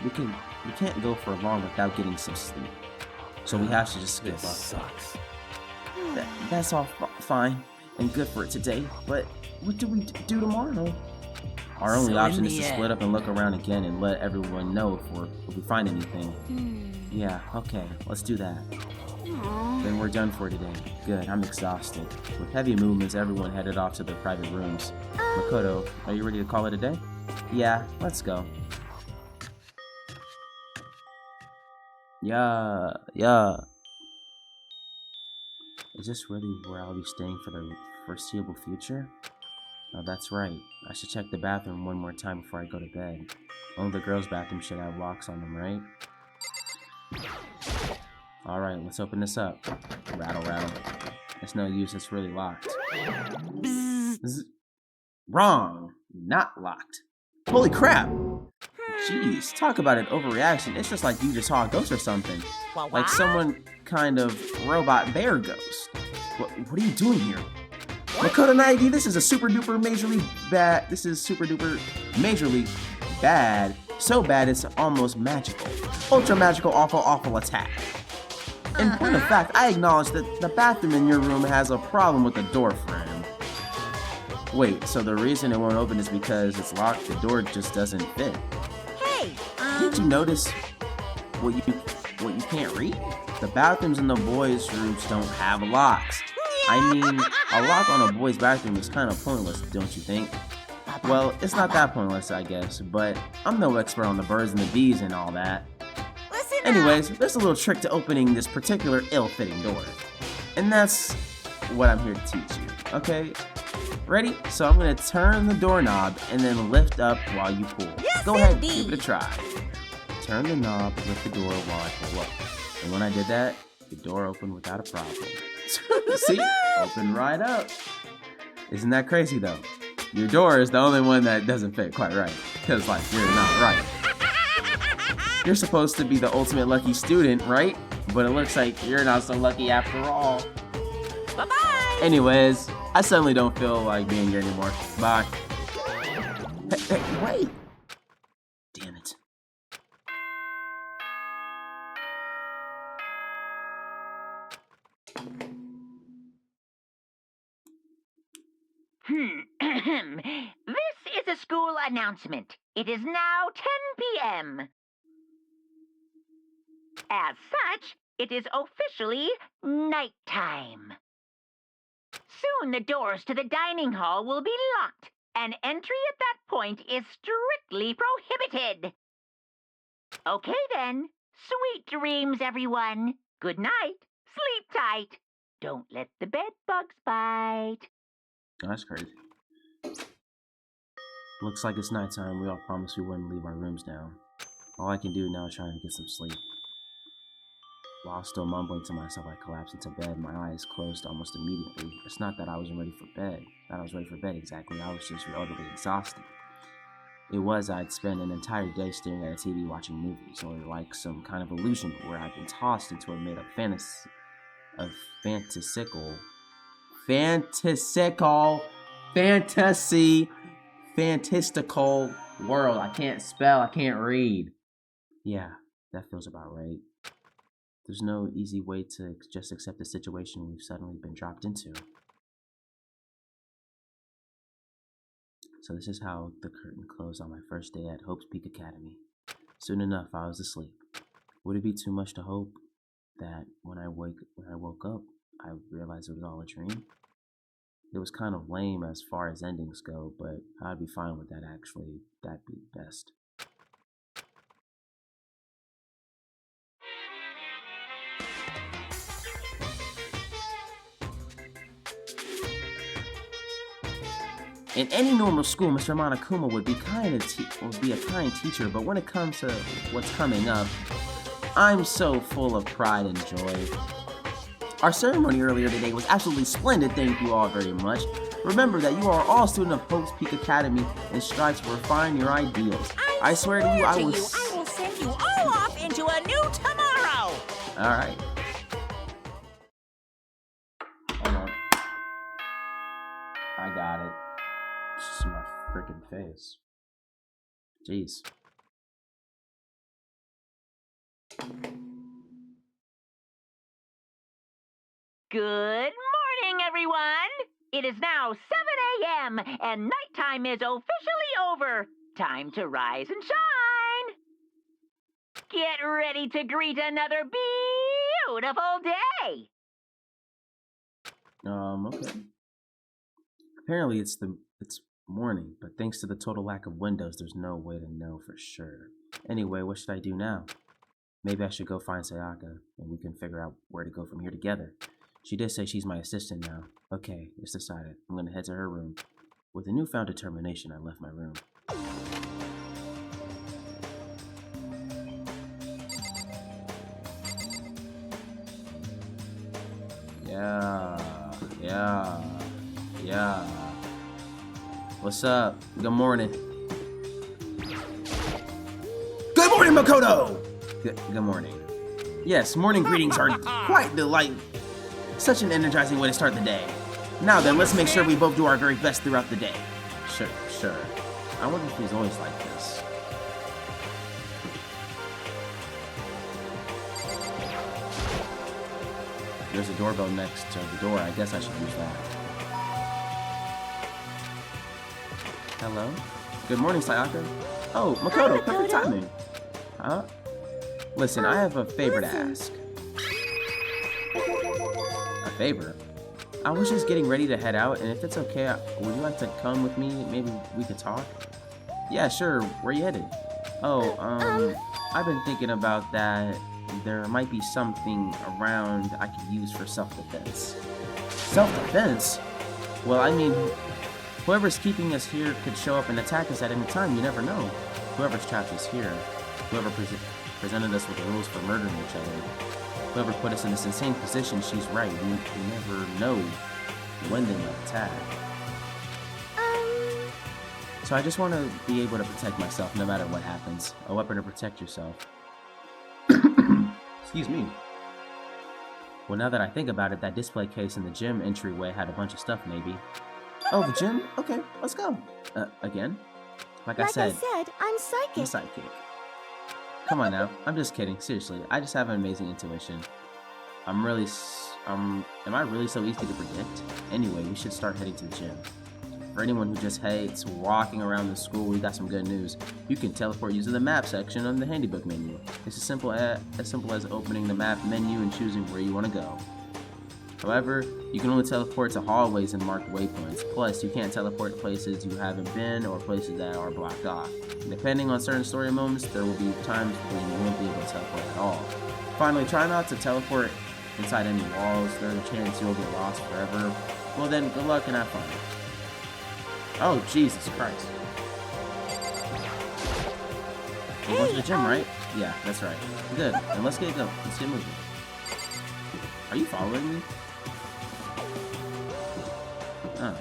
We can't go for long without getting some sleep. So we have to just give up. Sucks. That's all fine and good for today, but what do we do tomorrow? Our only option is to split up and look around again and let everyone know if we find anything. Yeah, okay, let's do that. Then we're done for today. Good, I'm exhausted. With heavy movements, everyone headed off to their private rooms. Makoto, are you ready to call it a day? Yeah, let's go. Yeah. Is this really where I'll be staying for the foreseeable future? Oh, that's right. I should check the bathroom one more time before I go to bed. Only the girls' bathroom should have locks on them, right? Alright, let's open this up. Rattle. It's no use, it's really locked. Wrong! Not locked. Holy crap! Jeez, talk about an overreaction. It's just like you just saw a ghost or something. Like someone kind of robot bear ghost. What are you doing here? Makoto Naegi, this is super duper majorly bad So bad it's almost magical. Ultra magical, awful attack. In point of fact, I acknowledge that the bathroom in your room has a problem with the door frame. Wait, so the reason it won't open is because it's locked? The door just doesn't fit. Hey, Did you notice what you can't read? The bathrooms in the boys' rooms don't have locks. I mean, a lock on a boy's bathroom is kind of pointless, don't you think? Well, it's not that pointless, I guess, but I'm no expert on the birds and the bees and all that. Anyways, there's a little trick to opening this particular ill-fitting door. And that's what I'm here to teach you, okay? Ready? So I'm gonna turn the doorknob and then lift up while you pull. Go ahead, give it a try. Turn the knob, lift the door while I pull up. And when I did that, the door opened without a problem. See? Opened right up. Isn't that crazy though? Your door is the only one that doesn't fit quite right. Because like, you're not right. You're supposed to be the ultimate lucky student, right? But it looks like you're not so lucky after all. Bye-bye! Anyways, I suddenly don't feel like being here anymore. Bye. Hey, wait! Damn it. This is a school announcement. It is now 10 p.m. As such, it is officially nighttime. Soon the doors to the dining hall will be locked, and entry at that point is strictly prohibited. Okay then, sweet dreams, everyone. Good night, sleep tight. Don't let the bed bugs bite. That's crazy. Looks like it's nighttime. We all promised we wouldn't leave our rooms down. All I can do now is try to get some sleep. While still mumbling to myself, I collapsed into bed, my eyes closed almost immediately. It's not that I wasn't ready for bed. Exactly. I was just utterly exhausted. It was I'd spent an entire day staring at a TV watching movies, or like some kind of illusion where I'd been tossed into a made-up fantastical world. I can't spell, I can't read. Yeah, that feels about right. There's no easy way to just accept the situation we've suddenly been dropped into. So this is how the curtain closed on my first day at Hope's Peak Academy. Soon enough, I was asleep. Would it be too much to hope that when I woke up, I realized it was all a dream? It was kind of lame as far as endings go, but I'd be fine with that actually. That'd be best. In any normal school, Mr. Monokuma would be a kind teacher, but when it comes to what's coming up, I'm so full of pride and joy. Our ceremony earlier today was absolutely splendid, thank you all very much. Remember that you are all students of Hope's Peak Academy and strive to refine your ideals. I swear to you, I will send you all off into a new tomorrow! Alright. Hold on. I got it. It's just my freaking face. Jeez. Good morning, everyone! It is now 7 a.m. and nighttime is officially over. Time to rise and shine! Get ready to greet another beautiful day! Okay. Apparently it's morning, but thanks to the total lack of windows, there's no way to know for sure. Anyway, what should I do now? Maybe I should go find Sayaka, and we can figure out where to go from here together. She did say she's my assistant now. Okay, it's decided. I'm gonna head to her room. With a newfound determination, I left my room. Yeah. What's up? Good morning. Good morning, Makoto! Good morning. Yes, morning greetings are quite such an energizing way to start the day. Now then, let's make sure we both do our very best throughout the day. Sure. I wonder if he's always like this. There's a doorbell next to the door. I guess I should use that. Hello? Good morning, Sayaka. Oh, Makoto, Hi, perfect Makoto. timing. Huh? Listen, I have a favor to ask. A favor? I was just getting ready to head out, and if it's okay, would you like to come with me? Maybe we could talk? Yeah, sure. Where you headed? Oh, I've been thinking about that. There might be something around I could use for self-defense. Self-defense? Well, I mean, whoever's keeping us here could show up and attack us at any time. You never know. Whoever's trapped us here, whoever presented us with the rules for murdering each other, whoever put us in this insane position, she's right. We never know when they might attack. So I just want to be able to protect myself no matter what happens. A weapon to protect yourself. Excuse me. Well, now that I think about it, that display case in the gym entryway had a bunch of stuff, maybe. Oh, the gym? Okay, let's go. Again? Like I said, I'm psychic. I'm psychic. Come on now. I'm just kidding. Seriously, I just have an amazing intuition. Am I really so easy to predict? Anyway, we should start heading to the gym. For anyone who just hates walking around the school, we got some good news. You can teleport using the map section on the handybook menu. It's as simple as opening the map menu and choosing where you want to go. However, you can only teleport to hallways and marked waypoints. Plus, you can't teleport to places you haven't been or places that are blocked off. Depending on certain story moments, there will be times when you won't be able to teleport at all. Finally, try not to teleport inside any walls. There's a chance you'll get lost forever. Well then, good luck and have fun. Oh, Jesus Christ. We're going to the gym, right? Yeah, that's right. Good. And let's get going. Let's get moving. Are you following me? Oh.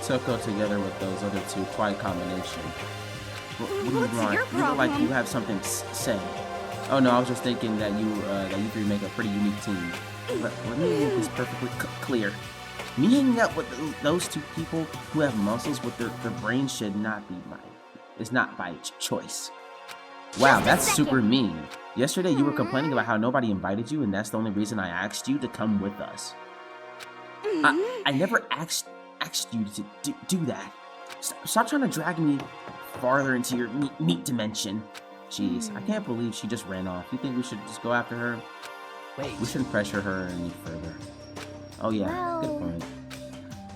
Toko together with those other two, quite combination. What do you want? You look like you have something to say. Oh no, I was just thinking that you three make a pretty unique team. Let me make this perfectly clear. Me hanging out with those two people who have muscles with their brains should not be is not by choice. Wow, that's super mean. Yesterday you were complaining about how nobody invited you, and that's the only reason I asked you to come with us. I never asked you to do that. Stop trying to drag me farther into your meat dimension. Jeez, I can't believe she just ran off. You think we should just go after her? Wait. We shouldn't pressure her any further. Oh yeah, good point.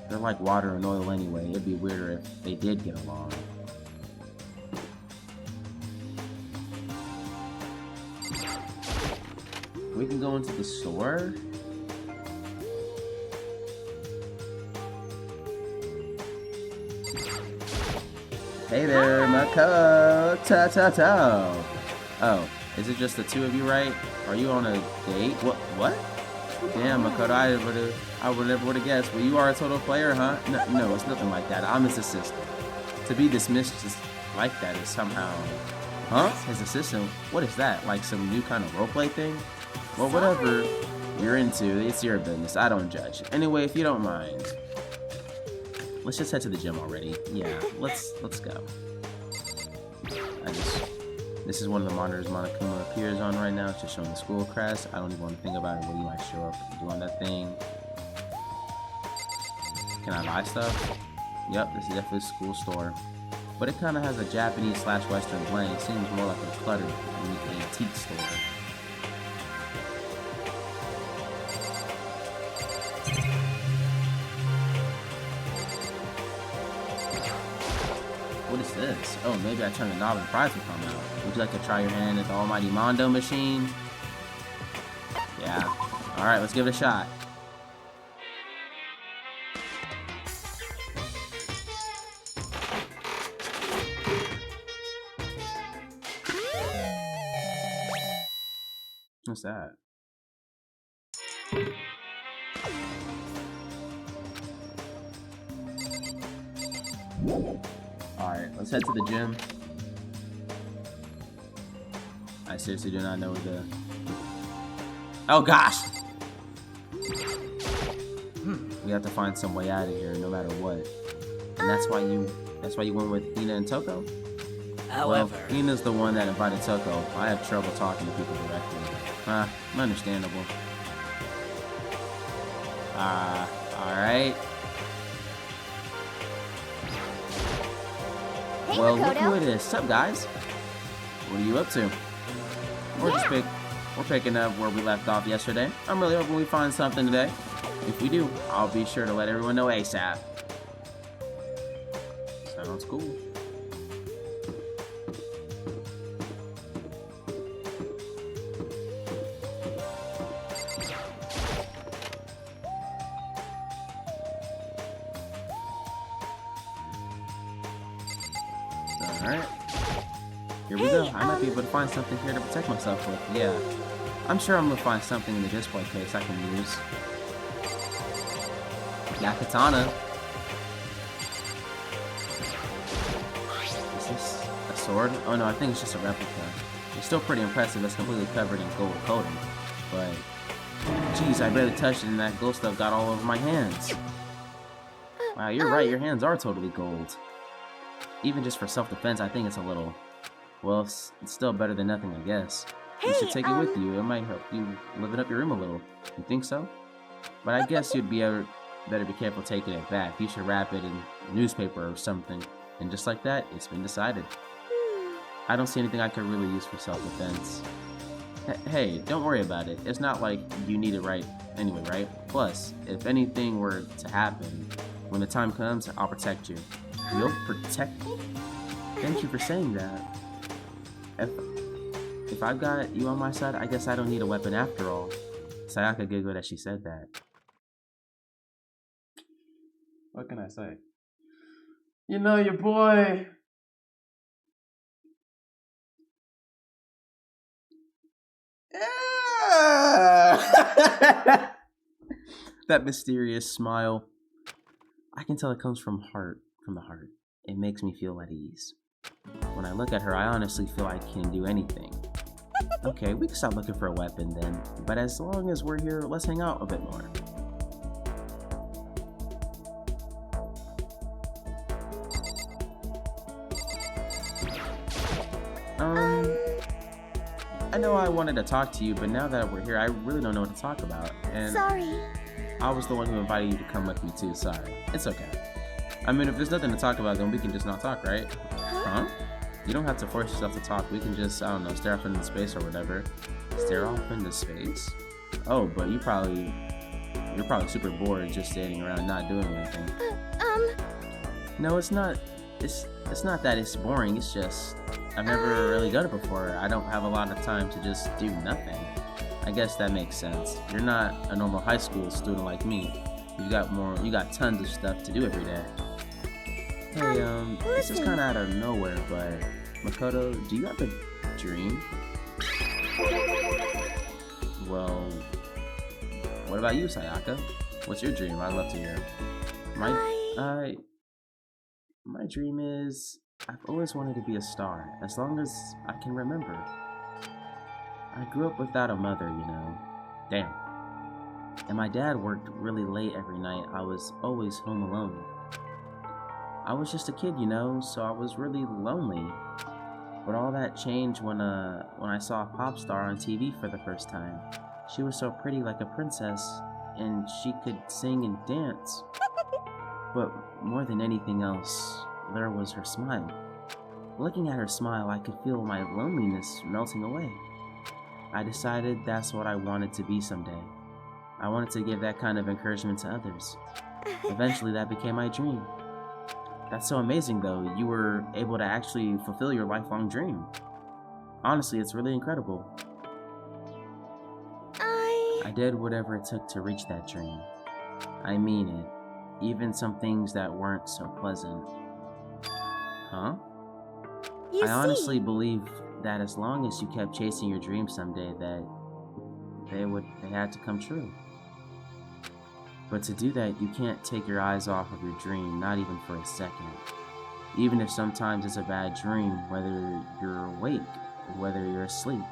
They're like water and oil anyway. It'd be weirder if they did get along. We can go into the store. Hey there, Mako! Ta-ta-ta! Oh, is it just the two of you, right? Are you on a date? What? Damn, Makoto, I would never would have guessed. Well, you are a total player, huh? No, it's nothing like that. I'm his assistant. To be dismissed just like that is somehow... Huh? His assistant? What is that? Like some new kind of roleplay thing? Well, whatever you're into, it's your business. I don't judge. Anyway, if you don't mind... Let's just head to the gym already. Yeah, let's go. This is one of the monitors Monokuma appears on right now. It's just showing the school crest. I don't even want to think about it. What you might show up and do on that thing. Can I buy stuff? Yep, this is definitely a school store. But it kind of has a Japanese/Western blend. It seems more like a cluttered antique store. What is this? Oh, maybe I turn the knob and prize will come out. Would you like to try your hand at the almighty Mondo machine? Yeah. Alright, let's give it a shot. What's that? Alright, let's head to the gym. I seriously do not know the... Oh gosh! We have to find some way out of here no matter what. And that's why you went with Hina and Toko? However... Well, Hina's the one that invited Toko. I have trouble talking to people directly. Understandable. Alright. Hey, Well, look Makoto. who it is. What's up, guys? What are you up to? We're picking up where we left off yesterday. I'm really hoping we find something today. If we do, I'll be sure to let everyone know ASAP. Sounds cool. Alright. Here we go. I might be able to find something here to protect myself with. Yeah. I'm sure I'm gonna find something in the display case I can use. Yeah, katana. Is this a sword? Oh no, I think it's just a replica. It's still pretty impressive. It's completely covered in gold coating. But, geez, I barely touched it and that gold stuff got all over my hands. Wow, you're right. Your hands are totally gold. Even just for self-defense, I think it's a little... Well, it's still better than nothing, I guess. You should take it with you. It might help you liven up your room a little. You think so? But I guess you'd better be careful taking it back. You should wrap it in newspaper or something. And just like that, it's been decided. I don't see anything I could really use for self-defense. Hey, don't worry about it. It's not like you need it right anyway, right? Plus, if anything were to happen, when the time comes, I'll protect you. You'll protect me? Thank you for saying that. If I've got you on my side, I guess I don't need a weapon after all. Sayaka giggled as she said that. What can I say? You know your boy. That mysterious smile. I can tell it comes from the heart. It makes me feel at ease. When I look at her, I honestly feel I can do anything. Okay, we can stop looking for a weapon then, but as long as we're here, let's hang out a bit more. I know I wanted to talk to you, but now that we're here, I really don't know what to talk about. And Sorry. I was the one who invited you to come with me too, sorry. It's okay. I mean, if there's nothing to talk about, then we can just not talk, right? Huh? You don't have to force yourself to talk. We can just, I don't know, stare off into space or whatever. Stare off into space? Oh, but you're probably super bored just standing around not doing anything. No, it's not. It's not that it's boring. It's just I've never really done it before. I don't have a lot of time to just do nothing. I guess that makes sense. You're not a normal high school student like me. You got tons of stuff to do every day. Hey, this is kind of out of nowhere, but Makoto, do you have a dream? Well, what about you, Sayaka? What's your dream? I'd love to hear. My dream is I've always wanted to be a star, as long as I can remember. I grew up without a mother, you know. Damn. And my dad worked really late every night. I was always home alone. I was just a kid, you know, so I was really lonely. But all that changed when I saw a pop star on TV for the first time. She was so pretty, like a princess, and she could sing and dance. But more than anything else, there was her smile. Looking at her smile, I could feel my loneliness melting away. I decided that's what I wanted to be someday. I wanted to give that kind of encouragement to others. Eventually, that became my dream. That's so amazing, though. You were able to actually fulfill your lifelong dream. Honestly, it's really incredible. I did whatever it took to reach that dream. I mean it. Even some things that weren't so pleasant. Huh? I honestly believe that as long as you kept chasing your dreams someday, that they had to come true. But to do that, you can't take your eyes off of your dream, not even for a second. even if sometimes it's a bad dream, whether you're awake or whether you're asleep.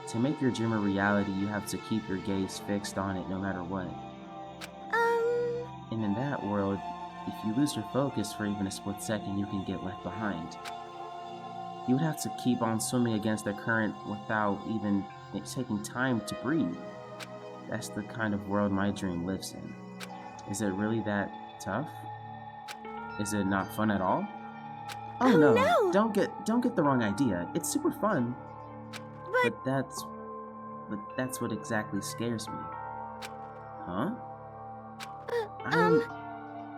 To make your dream a reality, you have to keep your gaze fixed on it no matter what. And in that world, if you lose your focus for even a split second, you can get left behind. You would have to keep on swimming against the current without even taking time to breathe. That's the kind of world my dream lives in. Is it really that tough? Is it not fun at all? Oh no. Don't get the wrong idea. It's super fun. But that's what exactly scares me. Huh?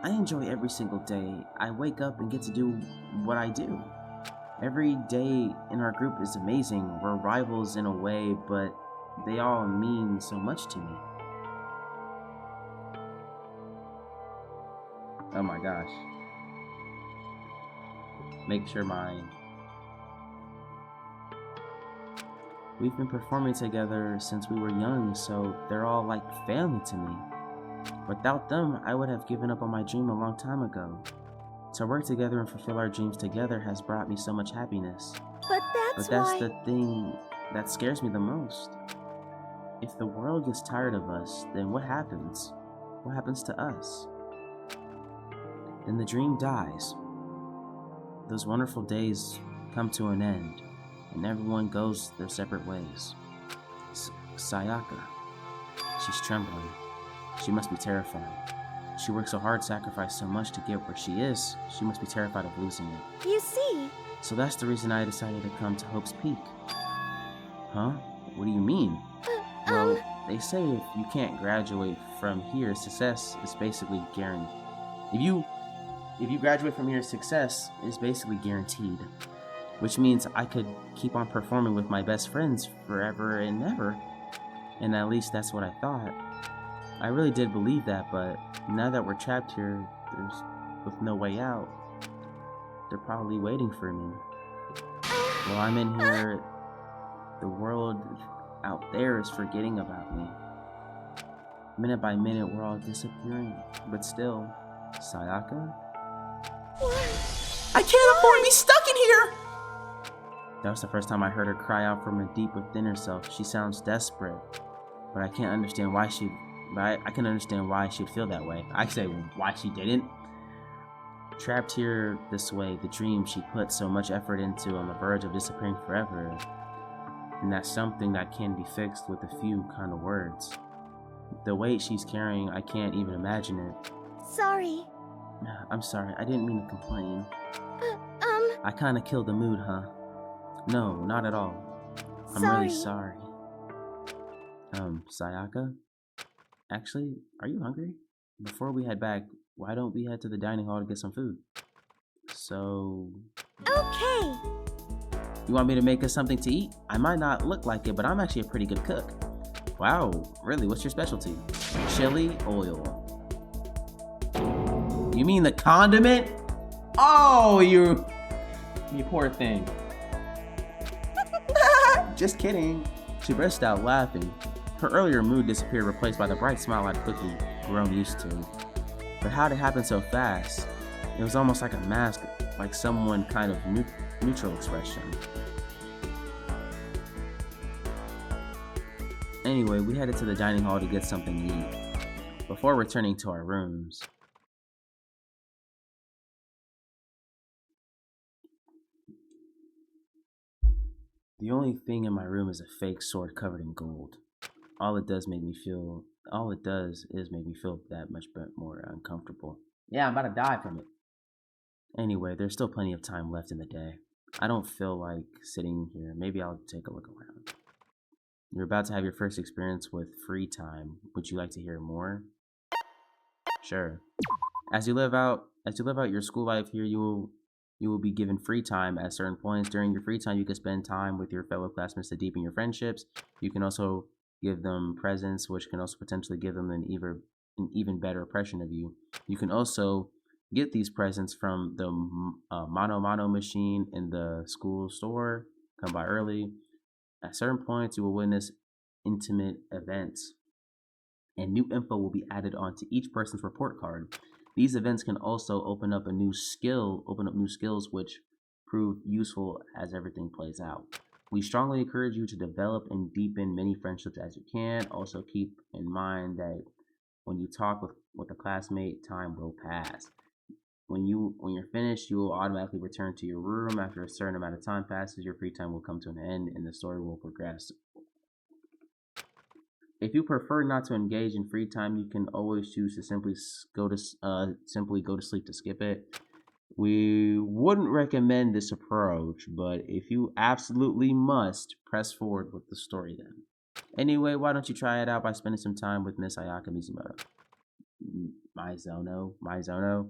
I enjoy every single day. I wake up and get to do what I do. Every day in our group is amazing. We're rivals in a way, but they all mean so much to me. Oh my gosh. Make sure We've been performing together since we were young, so they're all like family to me. Without them, I would have given up on my dream a long time ago. To work together and fulfill our dreams together has brought me so much happiness. But that's the thing that scares me the most. If the world gets tired of us, then what happens? What happens to us? Then the dream dies. Those wonderful days come to an end, and everyone goes their separate ways. Sayaka. She's trembling. She must be terrified. She worked so hard, sacrificed so much to get where she is. She must be terrified of losing it. You see. So that's the reason I decided to come to Hope's Peak. Huh? What do you mean? Well, they say if you can't graduate from here, success is basically guaranteed. If you graduate from here, success is basically guaranteed. Which means I could keep on performing with my best friends forever and ever. And at least that's what I thought. I really did believe that, but now that we're trapped here, with no way out, they're probably waiting for me. While I'm in here, the world out there is forgetting about me. Minute by minute, we're all disappearing, but still, Sayaka? I can't afford to be stuck in here! That was the first time I heard her cry out from her deep within herself. She sounds desperate, but I can't understand why she... But I can understand why she'd feel that way. I say why she didn't. Trapped here this way, the dream she put so much effort into on the verge of disappearing forever. And that's something that can be fixed with a few kind of words. The weight she's carrying, I can't even imagine it. Sorry. I'm sorry, I didn't mean to complain. I kinda killed the mood, huh? No, not at all. I'm really sorry. Sayaka? Actually, are you hungry? Before we head back, why don't we head to the dining hall to get some food? So... Okay! You want me to make us something to eat? I might not look like it, but I'm actually a pretty good cook. Wow, really? What's your specialty? Chili oil. You mean the condiment? Oh, you poor thing. Just kidding. She burst out laughing. Her earlier mood disappeared, replaced by the bright smile I'd quickly grown used to. But how'd it happen so fast? It was almost like a mask, like someone kind of neutral expression. Anyway, we headed to the dining hall to get something to eat, before returning to our rooms. The only thing in my room is a fake sword covered in gold. All it does is make me feel that much more uncomfortable. Yeah, I'm about to die from it. Anyway, there's still plenty of time left in the day. I don't feel like sitting here. Maybe I'll take a look around. You're about to have your first experience with free time. Would you like to hear more? Sure. As you live out your school life here, you will be given free time at certain points. During your free time, you can spend time with your fellow classmates to deepen your friendships. You can also give them presents, which can also potentially give them an even better impression of you. You can also get these presents from the Mono machine in the school store. Come by early. At certain points, you will witness intimate events, and new info will be added onto each person's report card. These events can also open up new skills which prove useful as everything plays out. We strongly encourage you to develop and deepen many friendships as you can. Also keep in mind that when you talk with a classmate, time will pass. When you're finished, you will automatically return to your room. After a certain amount of time passes, your free time will come to an end and the story will progress. If you prefer not to engage in free time, you can always choose to simply go to sleep to skip it. We wouldn't recommend this approach, but if you absolutely must, press forward with the story then. Anyway, why don't you try it out by spending some time with Miss Ayaka Mizumoto? Mizuno.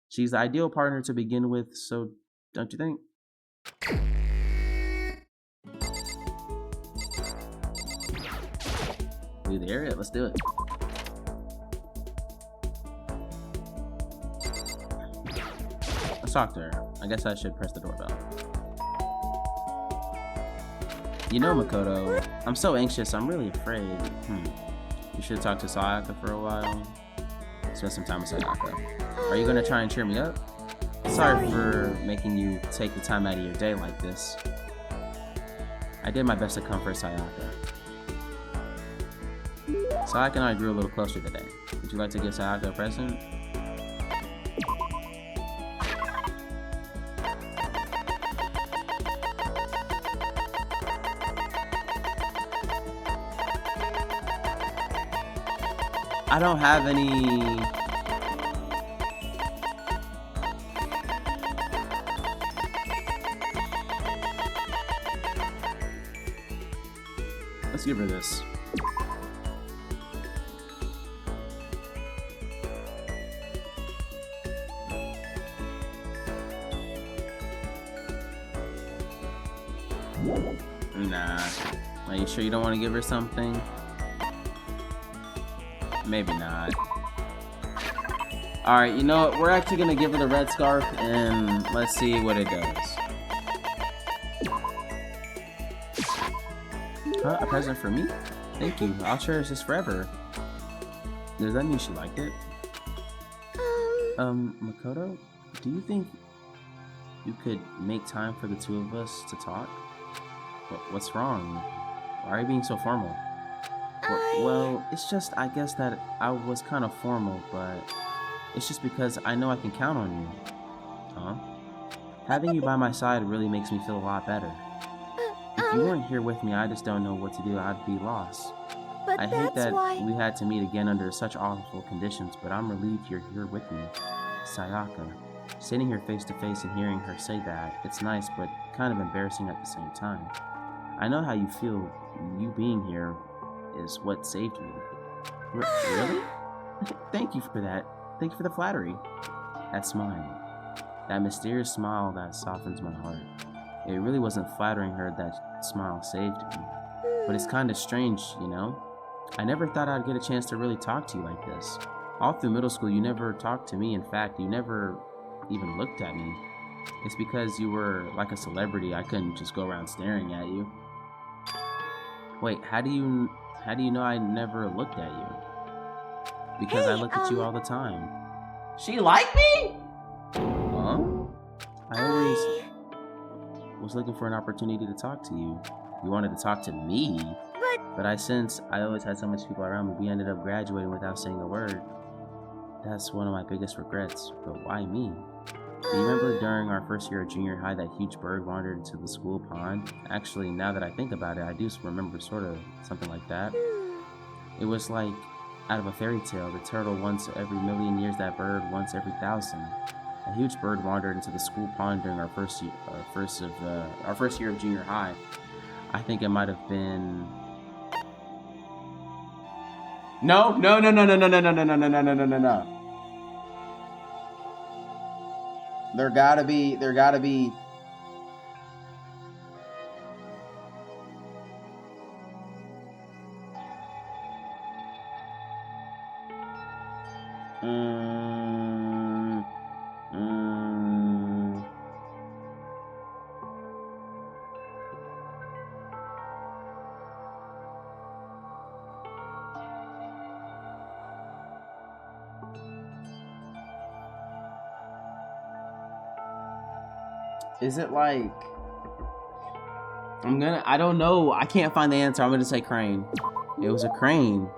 She's the ideal partner to begin with, so don't you think? Leave the area, let's do it. Let's talk to her. I guess I should press the doorbell. You know, Makoto, I'm so anxious, I'm really afraid. You should talk to Sayaka for a while. Spend some time with Sayaka. Are you gonna try and cheer me up? Sorry for making you take the time out of your day like this. I did my best to comfort Sayaka. Sayaka and I grew a little closer today. Would you like to give Sayaka a present? I don't have any... Let's give her this. Nah. Are you sure you don't want to give her something? Maybe not. Alright, you know what? We're actually gonna give her the red scarf and let's see what it does. Huh? A present for me? Thank you. I'll cherish this forever. Does that mean she liked it? Makoto? Do you think you could make time for the two of us to talk? What's wrong? Why are you being so formal? Well, it's just, I guess that I was kind of formal, but it's just because I know I can count on you. Huh? Having you by my side really makes me feel a lot better. If you weren't here with me, I just don't know what to do. I'd be lost. But I hate that we had to meet again under such awful conditions, but I'm relieved you're here with me. Sayaka. Sitting here face to face and hearing her say that, it's nice, but kind of embarrassing at the same time. I know how you feel. You being here is what saved me. Really? Thank you for that. Thank you for the flattery. That smile. That mysterious smile that softens my heart. It really wasn't flattering her that smile saved me. But it's kind of strange, you know? I never thought I'd get a chance to really talk to you like this. All through middle school, you never talked to me. In fact, you never even looked at me. It's because you were like a celebrity. I couldn't just go around staring at you. Wait, how do you know I never looked at you? Because I look at you all the time. She like me? Huh? I always was looking for an opportunity to talk to you. You wanted to talk to me? But I always had so much people around me. We ended up graduating without saying a word. That's one of my biggest regrets. But why me? Do you remember during our first year of junior high that huge bird wandered into the school pond? Actually, now that I think about it, I do remember sort of something like that. It was like out of a fairy tale. The turtle once every million years, that bird once every 1,000. A huge bird wandered into the school pond during our first year of junior high. I think it might have been... No. There gotta be. Is it like... I don't know. I can't find the answer. I'm gonna say crane. It was a crane.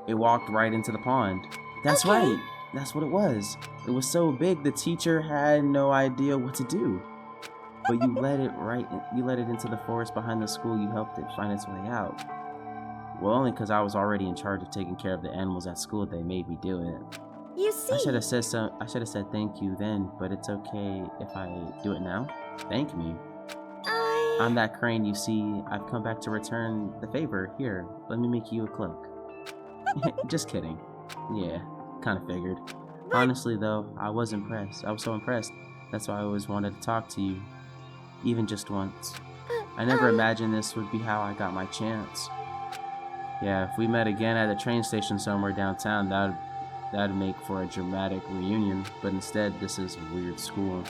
It walked right into the pond. That's right. That's what it was. It was so big the teacher had no idea what to do. But you let it into the forest behind the school. You helped it find its way out. Well, only because I was already in charge of taking care of the animals at school, they made me do it. You see, I should have said thank you then, but it's okay if I do it now. Thank me. I'm that crane you see. I've come back to return the favor. Here, let me make you a cloak. Just kidding. Yeah, kind of figured. Honestly though, I was impressed. I was so impressed. That's why I always wanted to talk to you. Even just once. I never imagined this would be how I got my chance. Yeah, if we met again at a train station somewhere downtown, that'd make for a dramatic reunion. But instead, this is a weird school.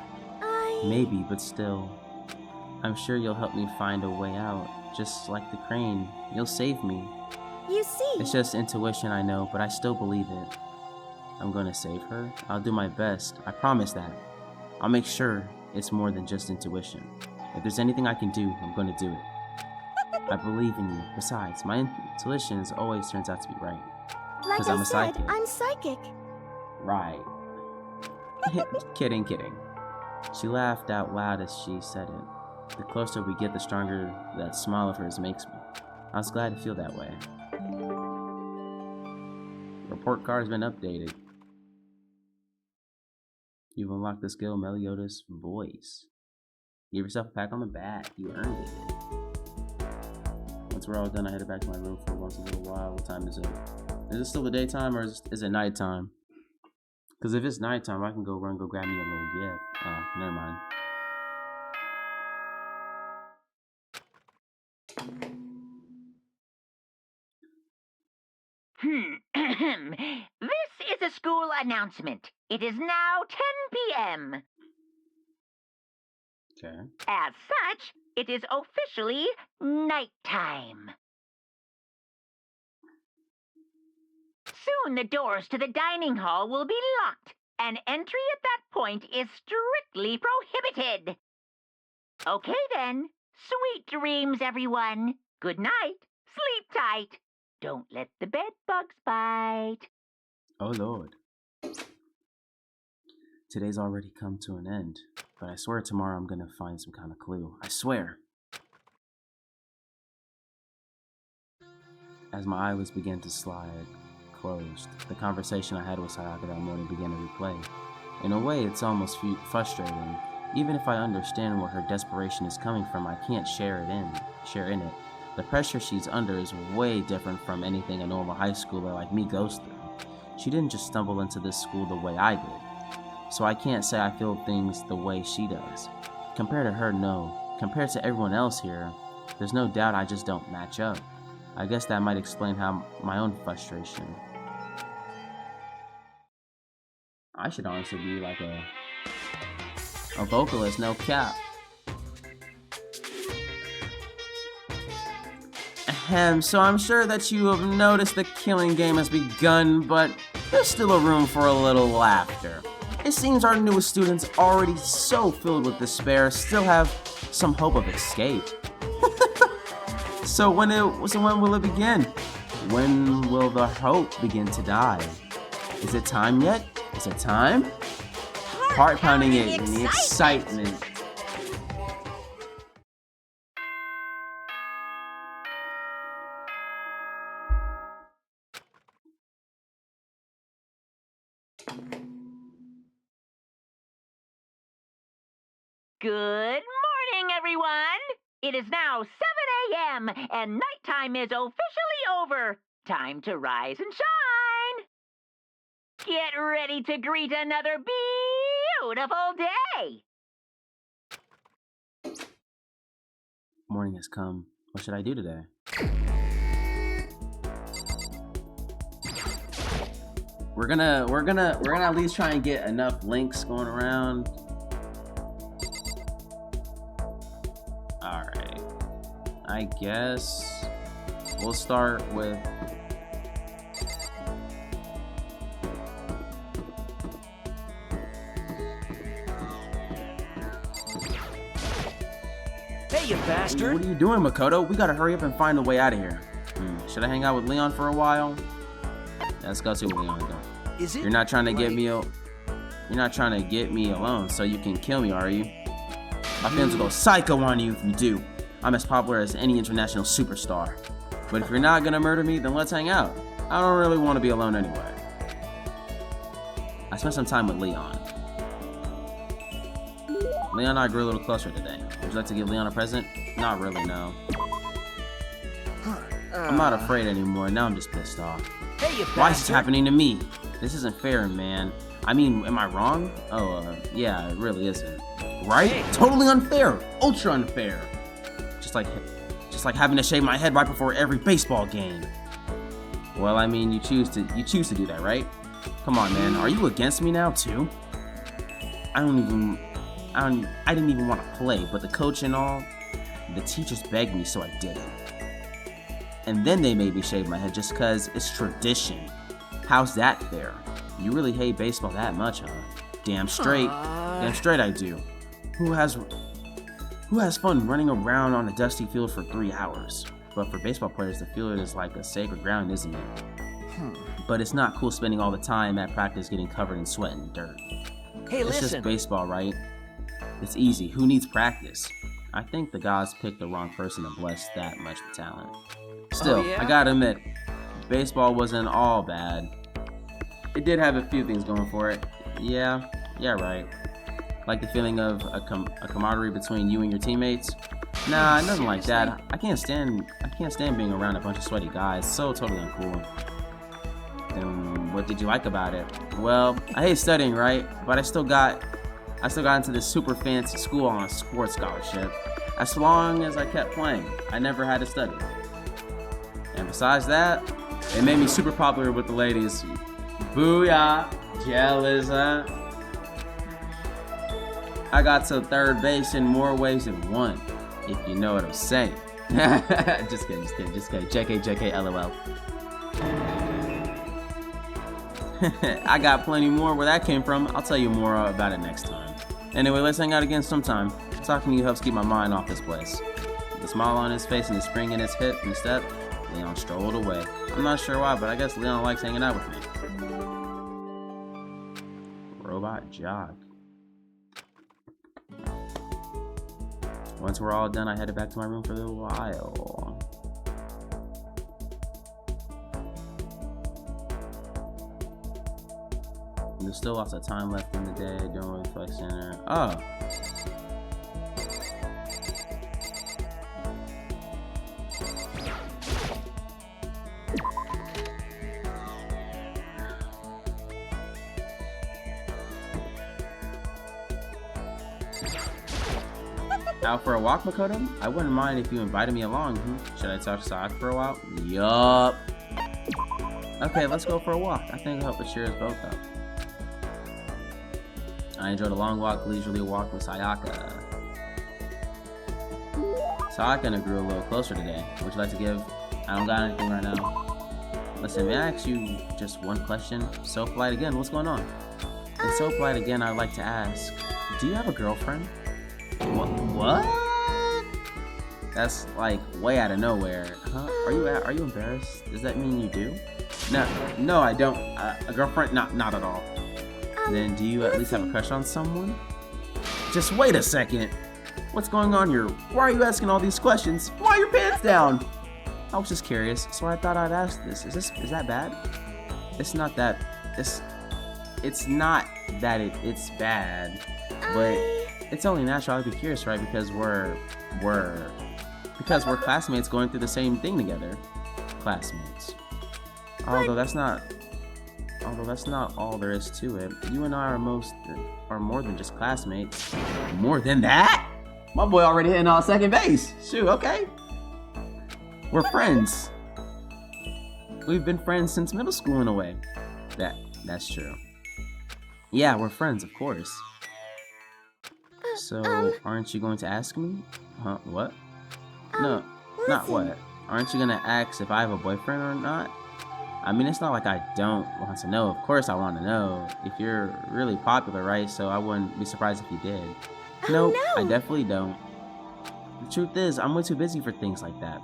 Maybe, but still. I'm sure you'll help me find a way out. Just like the crane. You'll save me. You see. It's just intuition, I know, but I still believe it. I'm gonna save her. I'll do my best. I promise that. I'll make sure it's more than just intuition. If there's anything I can do, I'm gonna do it. I believe in you. Besides, my intuition always turns out to be right. Like I'm I a said, psychic. I'm psychic. Right. Kidding. She laughed out loud as she said it. The closer we get, the stronger that smile of hers makes me. I was glad to feel that way. Report card has been updated. You've unlocked the skill Meliodas Voice. Give yourself a pat on the back. You earned it. Once we're all done, I headed back to my room for once a little while. What time is it? Is it still the daytime or is it nighttime? Because if it's nighttime, I can go grab me a little gift. Oh, never mind. This is a school announcement. It is now 10 p.m. Okay. As such, it is officially nighttime. Soon the doors to the dining hall will be locked, and entry at that point is strictly prohibited. Okay then. Sweet dreams, everyone. Good night. Sleep tight. Don't let the bed bugs bite. Oh Lord. Today's already come to an end, but I swear tomorrow I'm gonna find some kind of clue. I swear. As my eyelids began to slide closed, the conversation I had with Sayaka that morning began to replay. In a way, it's almost frustrating. Even if I understand where her desperation is coming from, I can't share in it. The pressure she's under is way different from anything a normal high schooler like me goes through. She didn't just stumble into this school the way I did. So I can't say I feel things the way she does. Compared to her, no. Compared to everyone else here, there's no doubt I just don't match up. I guess that might explain how my own frustration. I should honestly be like a vocalist, no cap. Ahem, so I'm sure that you have noticed the killing game has begun, but there's still a room for a little laughter. It seems our newest students, already so filled with despair, still have some hope of escape. So when will it begin? When will the hope begin to die? Is it time yet? Is it time? Heart pounding it in the excitement. Good morning, everyone. It is now 7 a.m. and nighttime is officially over. Time to rise and shine. Get ready to greet another beautiful day. Morning has come. What should I do today? We're gonna at least try and get enough links going around. Alright. I guess we'll start with Hey, you bastard! What are you doing, Makoto? We gotta hurry up and find a way out of here. Should I hang out with Leon for a while? Yeah, let's go see what Leon's doing. Is it? You're not trying to get me. You're not trying to get me alone, so you can kill me, are you? My fans will go psycho on you if you do. I'm as popular as any international superstar. But if you're not gonna murder me, then let's hang out. I don't really want to be alone anyway. I spent some time with Leon. Leon and I grew a little closer today. Would you like to give Leon a present? Not really, no. I'm not afraid anymore. Now I'm just pissed off. Hey, you Why is this bastard! happening to me? This isn't fair, man. I mean, am I wrong? Oh, yeah, it really isn't. Right? Hey. Totally unfair. Ultra unfair. Just like having to shave my head right before every baseball game. Well, I mean, you choose to do that, right? Come on, man. Are you against me now too? I didn't even want to play, but the coach and all, the teachers begged me, so I did it. And then they made me shave my head just cause it's tradition. How's that fair? You really hate baseball that much, huh? Damn straight. Damn straight I do. Who has fun running around on a dusty field for 3 hours? But for baseball players, the field is like a sacred ground, isn't it? But it's not cool spending all the time at practice getting covered in sweat and dirt. Hey, It's just baseball, right? It's easy. Who needs practice? I think the gods picked the wrong person to bless that much talent. Still, yeah? I gotta admit, baseball wasn't all bad. It did have a few things going for it. Yeah, right. Like the feeling of a camaraderie between you and your teammates. Nah, nothing like that. I can't stand being around a bunch of sweaty guys. So totally uncool. And what did you like about it? Well, I hate studying, right? But I still got into this super fancy school on a sports scholarship. As long as I kept playing, I never had to study. And besides that, it made me super popular with the ladies. Booyah! Jealous, huh? I got to third base in more ways than one, if you know what I'm saying. Just kidding. JK, LOL. I got plenty more where that came from. I'll tell you more about it next time. Anyway, let's hang out again sometime. Talking to you helps keep my mind off this place. With a smile on his face and a spring in his hip and step, Leon strolled away. I'm not sure why, but I guess Leon likes hanging out with me. Robot jock. Once we're all done, I headed back to my room for a little while. There's still lots of time left in the day doing Flex Center. Oh. Out for a walk, Makoto? I wouldn't mind if you invited me along. Should I talk to Saki for a while? Yup. Okay, let's go for a walk. I think it'll help us cheer us both up. I enjoyed a long walk, leisurely walk with Sayaka. Sayaka and I grew a little closer today. Would you like to give? I don't got anything right now. Listen, may I ask you just one question? So polite again, what's going on? And so polite again, I'd like to ask, do you have a girlfriend? What? That's like way out of nowhere. Huh? Are you embarrassed? Does that mean you do? No, I don't. A girlfriend? Not at all. Then do you at least have a crush on someone? Just wait a second. What's going on here? Why are you asking all these questions? Why are your pants down? I was just curious, so I thought I'd ask this. Is that bad? It's not that. It's not that it's bad, but it's only natural. I'd be curious, right? Because we're classmates going through the same thing together. Classmates. Although that's not all there is to it. You and I are more than just classmates. More than that? My boy already hitting on second base. Shoot, okay. We're friends. We've been friends since middle school in a way. That's true. Yeah, we're friends, of course. So, aren't you going to ask me? Huh? What? No, not what. Aren't you gonna ask if I have a boyfriend or not? I mean, it's not like I don't want to know. Of course I want to know. If you're really popular, right? So I wouldn't be surprised if you did. Nope, I definitely don't. The truth is, I'm way too busy for things like that.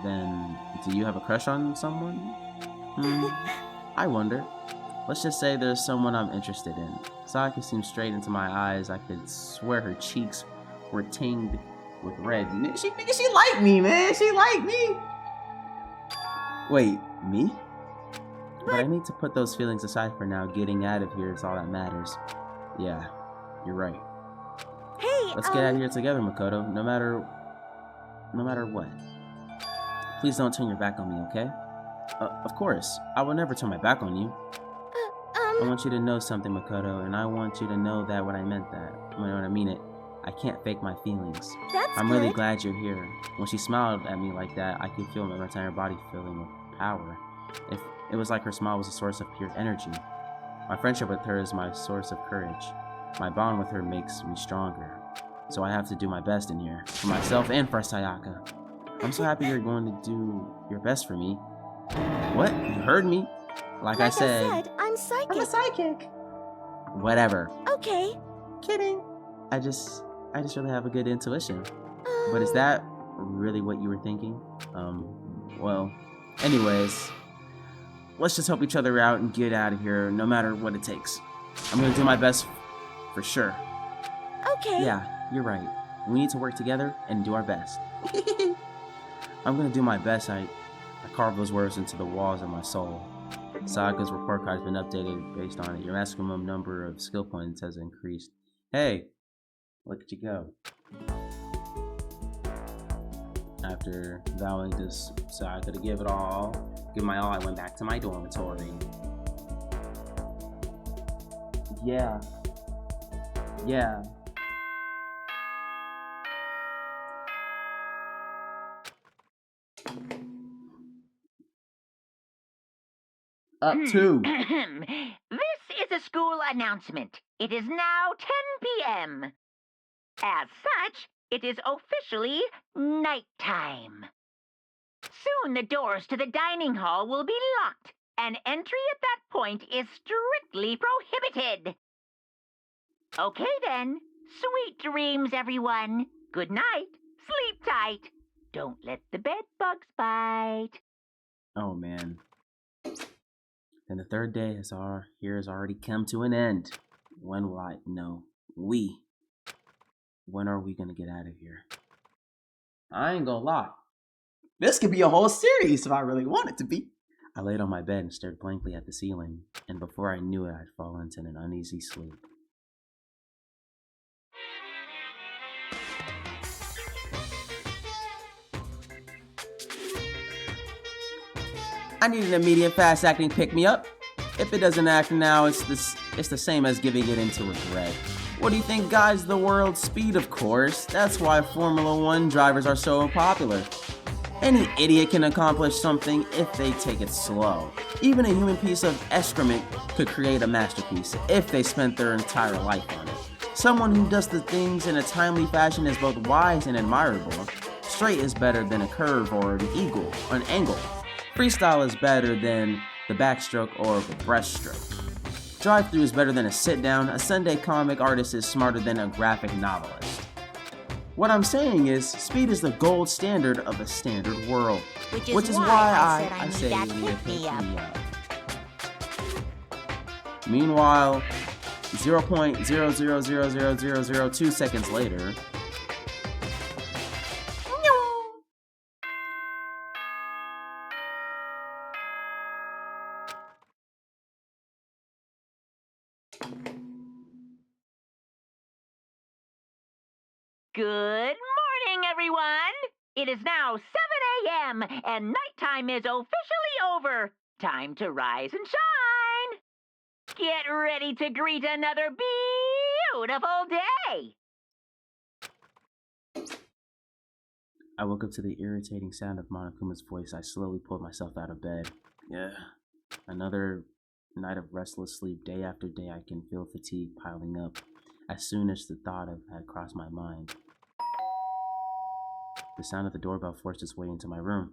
Then, do you have a crush on someone? I wonder. Let's just say there's someone I'm interested in. Sayaka seemed straight into my eyes. I could swear her cheeks were tinged with red. She liked me, man. She liked me. Wait, me? But I need to put those feelings aside for now. Getting out of here is all that matters. Yeah, you're right. Hey, let's get out of here together, Makoto. No matter what. Please don't turn your back on me, okay? Of course. I will never turn my back on you. I want you to know something, Makoto, and I want you to know that when I meant that, when I mean it, I can't fake my feelings. I'm really glad you're here. When she smiled at me like that, I could feel my entire body filling with power. It was like her smile was a source of pure energy. My friendship with her is my source of courage. My bond with her makes me stronger. So I have to do my best in here, for myself and for Sayaka. I'm so happy you're going to do your best for me. What? You heard me? Like I said, I'm psychic. I'm a psychic. Whatever. Okay. Kidding. I just really have a good intuition. But is that really what you were thinking? Well, anyways, let's just help each other out and get out of here, no matter what it takes. I'm gonna do my best for sure. Okay. Yeah, you're right. We need to work together and do our best. I'm gonna do my best. I carve those words into the walls of my soul. Sayaka's report card has been updated based on it. Your maximum number of skill points has increased. Hey, look at you go. After vowing to Sayaka to give my all, I went back to my dormitory. Yeah. Up to. This is a school announcement. It is now 10 p.m. As such, it is officially nighttime. Soon the doors to the dining hall will be locked, and entry at that point is strictly prohibited. Okay then. Sweet dreams, everyone. Good night. Sleep tight. Don't let the bed bugs bite. Oh man. And the third day has already come to an end. When will I? No. When are we gonna get out of here? I ain't gonna lie. This could be a whole series if I really want it to be. I laid on my bed and stared blankly at the ceiling, and before I knew it, I'd fallen into an uneasy sleep. I need an immediate fast-acting pick-me-up. If it doesn't act now, it's the same as giving it into regret. What do you think guides the world's speed, of course? That's why Formula 1 drivers are so popular. Any idiot can accomplish something if they take it slow. Even a human piece of excrement could create a masterpiece if they spent their entire life on it. Someone who does the things in a timely fashion is both wise and admirable. Straight is better than a curve or an angle. Freestyle is better than the backstroke or the breaststroke. Drive-thru is better than a sit-down. A Sunday comic artist is smarter than a graphic novelist. What I'm saying is, speed is the gold standard of a standard world. Which is why I say you need to pick me up. Meanwhile, 0.0000002 seconds later, Good morning, everyone! It is now 7 a.m. and nighttime is officially over. Time to rise and shine! Get ready to greet another beautiful day! I woke up to the irritating sound of Monokuma's voice. I slowly pulled myself out of bed. Yeah, another night of restless sleep. Day after day, I can feel fatigue piling up as soon as the thought had crossed my mind. The sound of the doorbell forced its way into my room.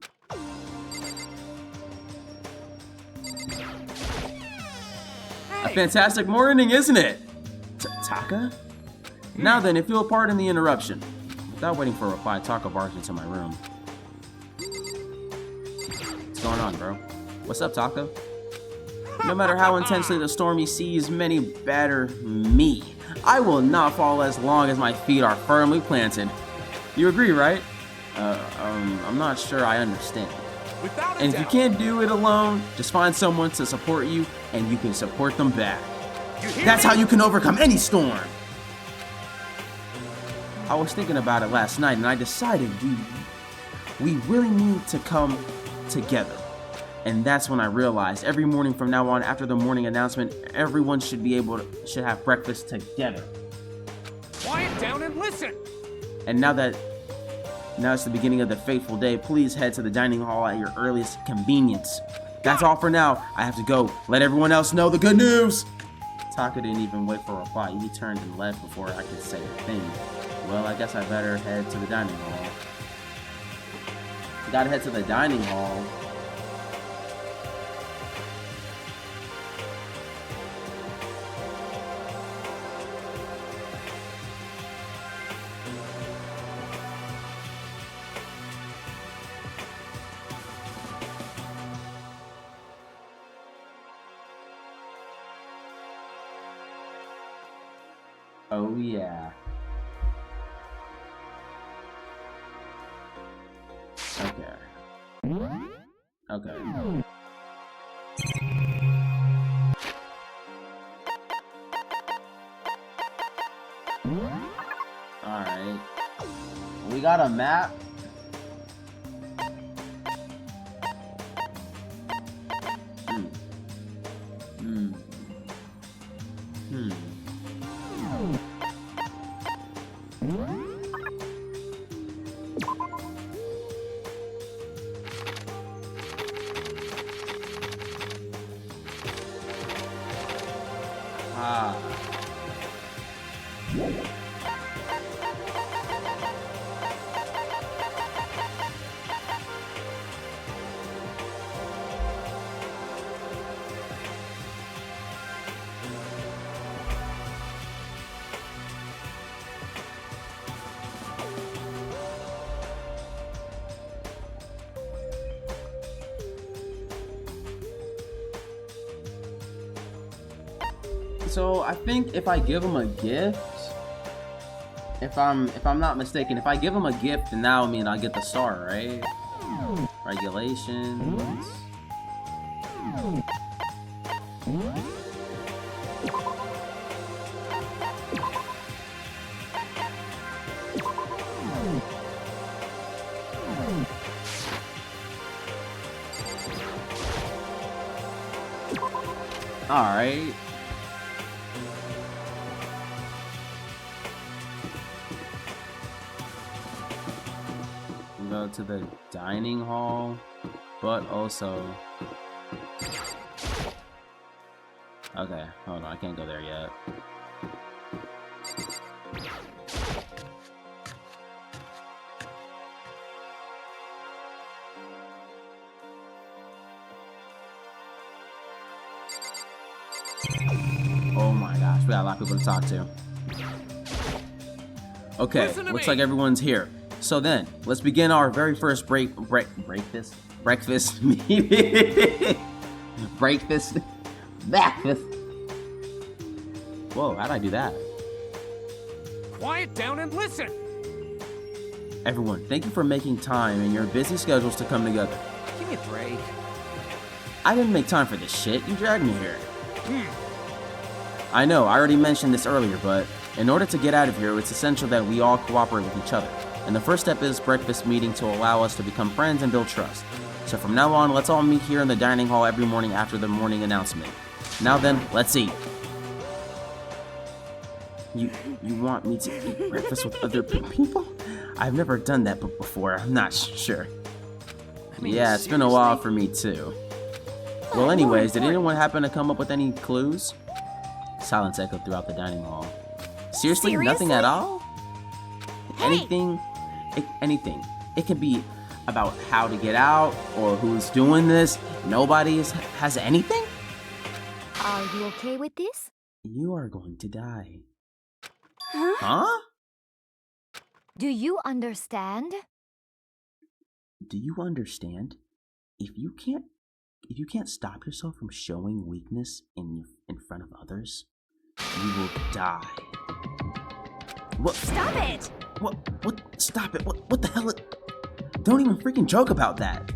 A fantastic morning, isn't it? Taka? Now then, if you'll pardon the interruption. Without waiting for a reply, Taka barged into my room. What's going on, bro? What's up, Taka? No matter how intensely the stormy seas may batter me, I will not fall as long as my feet are firmly planted. You agree, right? I'm not sure I understand. And if you can't do it alone, just find someone to support you, and you can support them back. That's how you can overcome any storm! I was thinking about it last night, and I decided we really need to come together. And that's when I realized every morning from now on, after the morning announcement, everyone should have breakfast together. Quiet down and listen! And now it's the beginning of the fateful day, please head to the dining hall at your earliest convenience. That's all for now. I have to go. Let everyone else know the good news! Taka didn't even wait for a reply. He turned and left before I could say a thing. Well, I guess I better head to the dining hall. Gotta head to the dining hall. Oh yeah. Okay. Alright. We got a map. So I think if I give him a gift, if I'm not mistaken, if I give him a gift, then now I mean I'll get the star, right? Regulations. All right. Go to the dining hall, but also okay, hold on, I can't go there yet. Oh my gosh, we got a lot of people to talk to. Okay, looks like everyone's here. So then, let's begin our very first breakfast meeting. breakfast. Whoa, how'd I do that? Quiet down and listen. Everyone, thank you for making time in your busy schedules to come together. Give me a break. I didn't make time for this shit. You dragged me here. I know, I already mentioned this earlier, but in order to get out of here, it's essential that we all cooperate with each other. And the first step is breakfast meeting to allow us to become friends and build trust. So from now on, let's all meet here in the dining hall every morning after the morning announcement. Now then, let's eat. You want me to eat breakfast with other people? I've never done that before, I'm not sure. Yeah, it's been a while for me too. Well anyways, did anyone happen to come up with any clues? Silence echoed throughout the dining hall. Seriously? Nothing at all? Anything. It can be about how to get out or who's doing this. Nobody has anything? Are you okay with this? You are going to die. Huh? Do you understand? Do you understand? If you can't stop yourself from showing weakness in front of others, you will die. What? Stop it! What? Stop it! What the hell? Don't even freaking joke about that.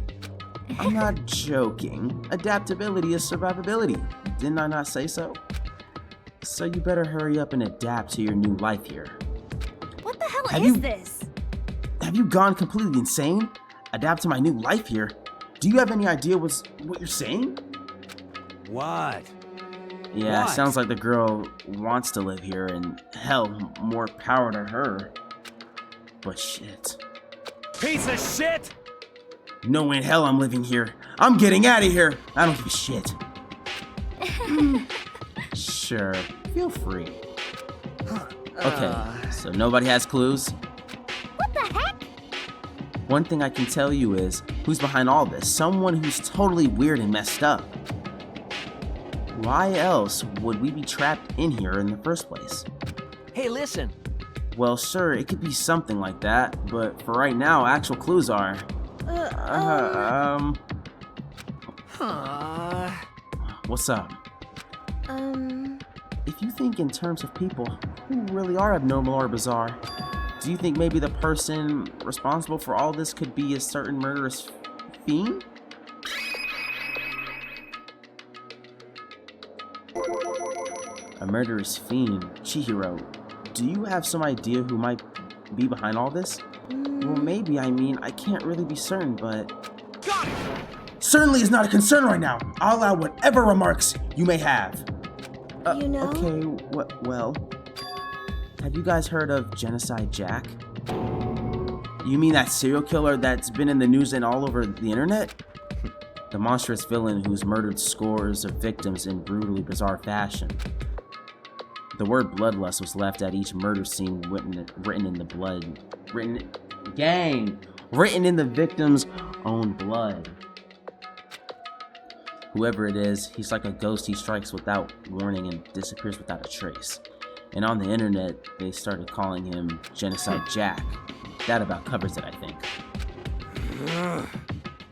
I'm not joking. Adaptability is survivability. Didn't I not say so? So you better hurry up and adapt to your new life here. What the hell is this? Have you gone completely insane? Adapt to my new life here? Do you have any idea what you're saying? What? Yeah, What? Sounds like the girl wants to live here, and hell, more power to her. But shit. Piece of shit! No way in hell I'm living here. I'm getting out of here. I don't give a shit. Sure, feel free. Okay, so nobody has clues? What the heck? One thing I can tell you is, who's behind all this? Someone who's totally weird and messed up. Why else would we be trapped in here in the first place? Hey, listen. Well, sure, it could be something like that, but for right now, actual clues are... What's up? If you think in terms of people who really are abnormal or bizarre, do you think maybe the person responsible for all this could be a certain murderous fiend? A murderous fiend, Chihiro. Do you have some idea who might be behind all this? Well, maybe, I can't really be certain, but... Got it! Certainly is not a concern right now. I'll allow whatever remarks you may have. You know? Okay, well... Have you guys heard of Genocide Jack? You mean that serial killer that's been in the news and all over the internet? The monstrous villain who's murdered scores of victims in brutally bizarre fashion. The word bloodlust was left at each murder scene written in the blood. Written in the victim's own blood. Whoever it is, he's like a ghost. He strikes without warning and disappears without a trace. And on the internet, they started calling him Genocide Jack. That about covers it, I think.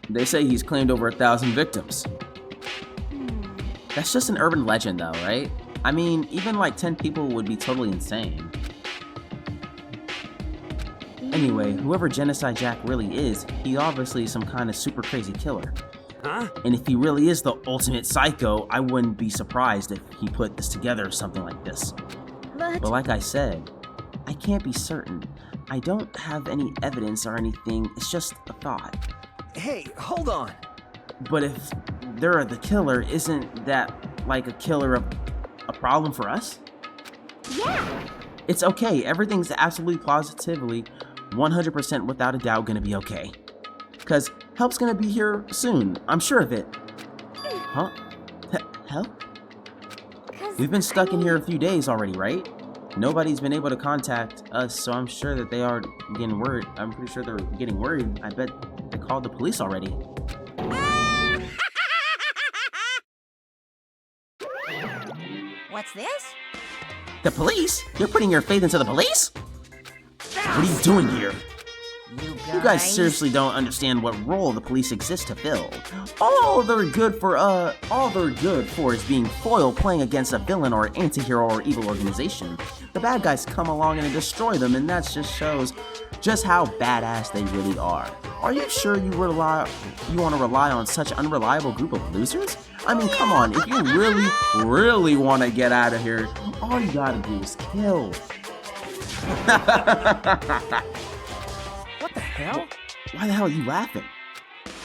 They say he's claimed over 1,000 victims. That's just an urban legend though, right? I mean, even like 10 people would be totally insane. Anyway, whoever Genocide Jack really is, he obviously is some kind of super crazy killer. Huh? And if he really is the ultimate psycho, I wouldn't be surprised if he put this together or something like this. But like I said, I can't be certain. I don't have any evidence or anything, it's just a thought. Hey, hold on. But if they're the killer, isn't that like a killer of a problem for us? Yeah. It's okay, everything's absolutely positively 100% without a doubt gonna be okay. Cause help's gonna be here soon, I'm sure of it. Huh? Help? We've been stuck in here a few days already, right? Nobody's been able to contact us, so I'm sure that they are getting worried. I'm pretty sure they're getting worried. I bet they called the police already. What's this? The police? You're putting your faith into the police? What are you doing here? You guys seriously don't understand what role the police exist to fill. All they're good for is being foil playing against a villain or anti-hero or evil organization. The bad guys come along and destroy them, and that just shows just how badass they really are. Are you sure you want to rely on such an unreliable group of losers? I mean, come on, if you really want to get out of here, all you gotta do is kill. What the hell? Why the hell are you laughing?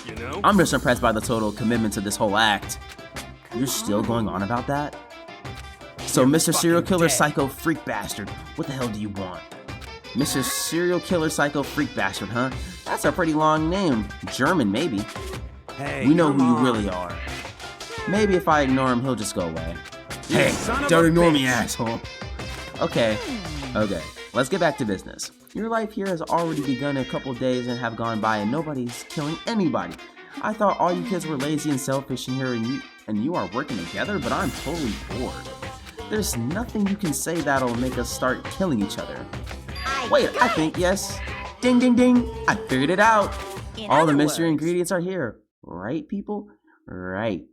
You know? I'm just impressed by the total commitment to this whole act. You're still going on about that? So, Mr. Serial Killer Psycho Freak Bastard, what the hell do you want? Mr. Serial Killer Psycho Freak Bastard, huh? That's a pretty long name. German, maybe. Hey, We know come who you on. really are. Maybe if I ignore him, he'll just go away. You Hey, son of don't a ignore bitch. me, asshole. Okay, let's get back to business. Your life here has already begun a couple days and have gone by, and nobody's killing anybody. I thought all you kids were lazy and selfish in here, and you are working together, but I'm totally bored. There's nothing you can say that'll make us start killing each other. Wait, I think yes. Ding, ding, ding. I figured it out. All the mystery ingredients are here. Right, people? Right.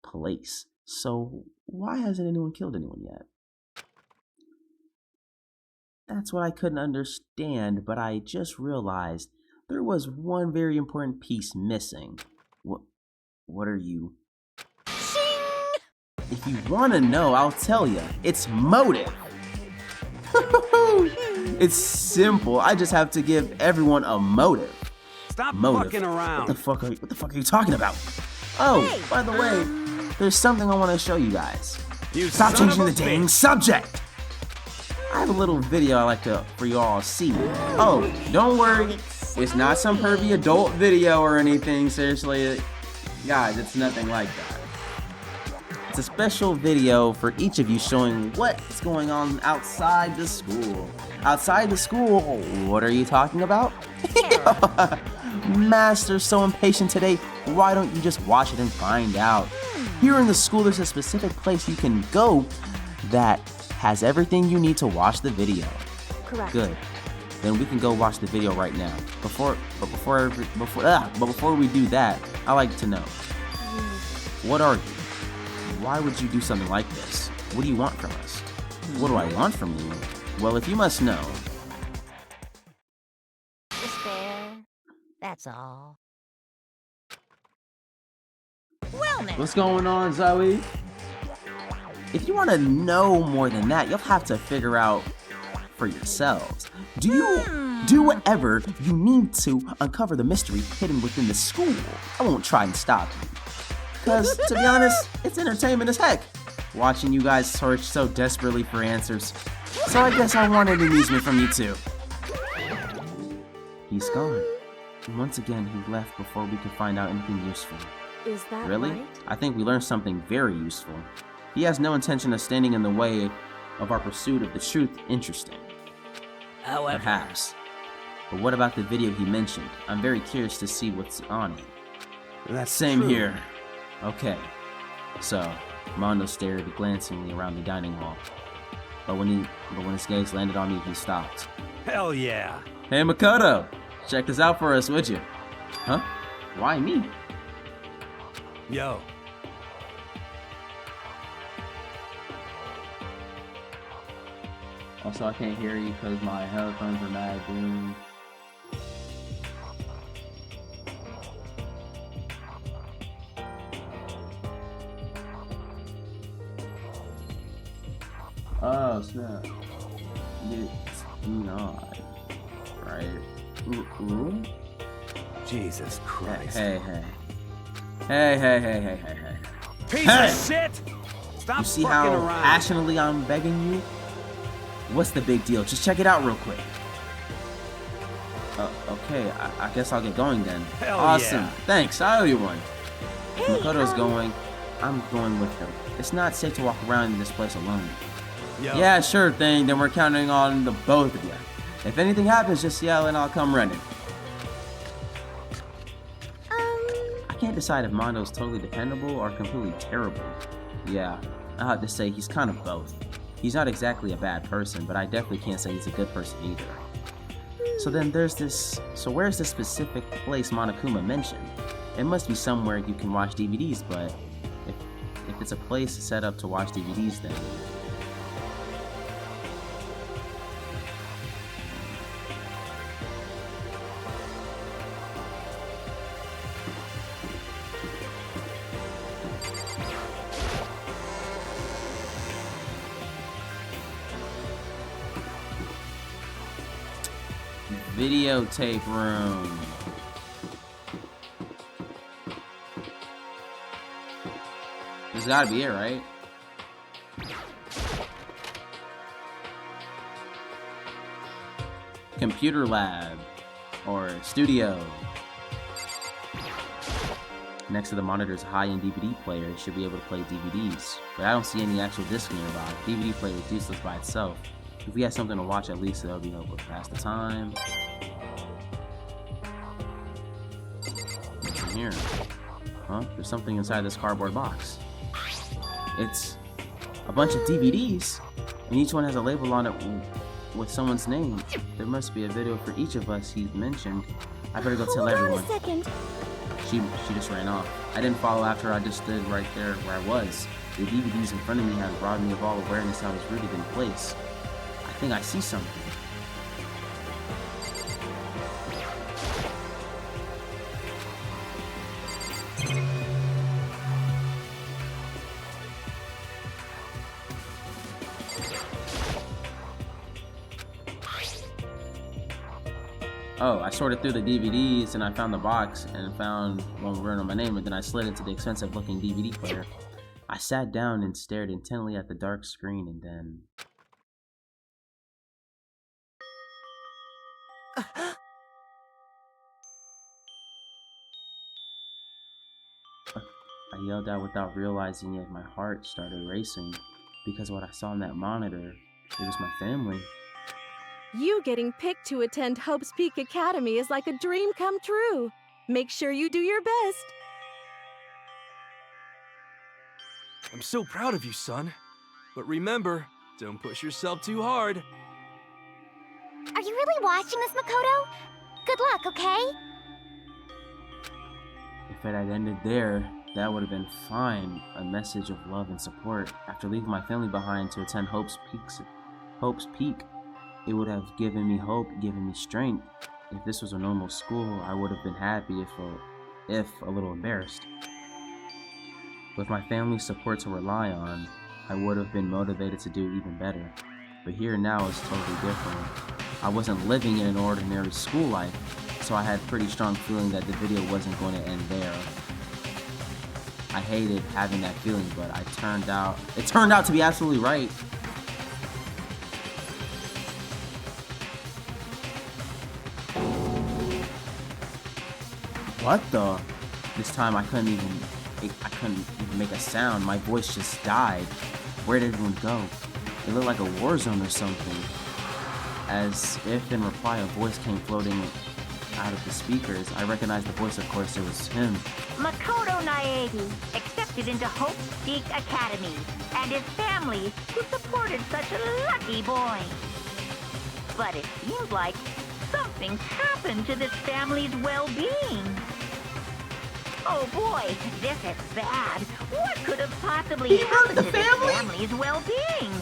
Place. So, why hasn't anyone killed anyone yet? That's what I couldn't understand, but I just realized there was one very important piece missing. What are you? If you want to know, I'll tell you. It's motive. It's simple. I just have to give everyone a motive. Stop motive. fucking around. What the fuck are you talking about? Oh, hey, by the way, there's something I want to show you guys. Stop changing the dang subject. I have a little video I like for you all to see. Oh, don't worry. It's not some pervy adult video or anything. Seriously, guys, it's nothing like that. It's a special video for each of you showing what's going on outside the school. Outside the school? What are you talking about? Master's so impatient today. Why don't you just watch it and find out? Here in the school, there's a specific place you can go that has everything you need to watch the video. Correct. Good. Then we can go watch the video right now. Before we do that, I like to know, what are you? Why would you do something like this? What do you want from us? What do I want from you? Well, if you must know. Despair. That's all. Wellness. What's going on, Zoe? If you want to know more than that, you'll have to figure out for yourselves. Do you do whatever you need to uncover the mystery hidden within the school? I won't try and stop you. Because, to be honest, it's entertainment as heck. Watching you guys search so desperately for answers. So I guess I wanted amusement from you too. He's gone. Once again, he left before we could find out anything useful. Is that really? right? I think we learned something very useful. He has no intention of standing in the way of our pursuit of the truth. Interesting. However. Perhaps. But what about the video he mentioned? I'm very curious to see what's on it. That's Same true. here. Okay. So, Mondo stared glancingly around the dining hall. But when his gaze landed on me, he stopped. Hell yeah. Hey Makoto, check this out for us, would you? Huh? Why me? Yo. Also, I can't hear you because my headphones are mad boom. Oh snap! It's not right. Ooh. Jesus Christ. Hey. Piece of shit! Stop You see fucking how around. passionately I'm begging you? What's the big deal? Just check it out real quick. Okay, I guess I'll get going then. Hell awesome. yeah. Thanks, I owe you one. Hey, If Makoto's going, I'm going with him. It's not safe to walk around in this place alone. Yo. Yeah, sure thing. Then we're counting on the both of you. If anything happens, just yell and I'll come running. I can't decide if Mondo's totally dependable or completely terrible. Yeah, I have to say he's kind of both. He's not exactly a bad person, but I definitely can't say he's a good person either. So then there's this... So where's this specific place Monokuma mentioned? It must be somewhere you can watch DVDs, but... If it's a place set up to watch DVDs, then... Videotape room. This gotta be it, right? Computer lab or studio. Next to the monitor is a high-end DVD player. It should be able to play DVDs, but I don't see any actual disc nearby. DVD player is useless by itself. If we had something to watch, at least that'll be helpful to pass the time. What's in here? Huh? There's something inside this cardboard box. It's a bunch of DVDs, and each one has a label on it with someone's name. There must be a video for each of us he's mentioned. I better go tell Hold on everyone. a second. She just ran off. I didn't follow after her. I just stood right there where I was. The DVDs in front of me had robbed me of all awareness I was rooted in place. I think I see something. Oh, I sorted through the DVDs and I found the box and found one written on my name, and then I slid into the expensive looking DVD player. I sat down and stared intently at the dark screen, and then... I yelled out without realizing it. My heart started racing because what I saw on that monitor, it was my family. You getting picked to attend Hope's Peak Academy is like a dream come true. Make sure you do your best. I'm so proud of you, son. But remember, don't push yourself too hard. Are you really watching this, Makoto? Good luck, okay? If it had ended there, that would have been fine. A message of love and support. After leaving my family behind to attend Hope's Peak, it would have given me hope, given me strength. If this was a normal school, I would have been happy, if a little embarrassed. With my family's support to rely on, I would have been motivated to do even better. But here now is totally different. I wasn't living in an ordinary school life, so I had a pretty strong feeling that the video wasn't going to end there. I hated having that feeling, but it turned out to be absolutely right. What the? This time I couldn't even make a sound. My voice just died. Where did everyone go? It looked like a war zone or something. As if in reply, a voice came floating out of the speakers. I recognized the voice, of course. It was him. Makoto Naegi, accepted into Hope's Peak Academy, and his family, who supported such a lucky boy. But it seems like something's happened to this family's well-being. Oh boy, this is bad. What could have possibly happened to this family's well-being?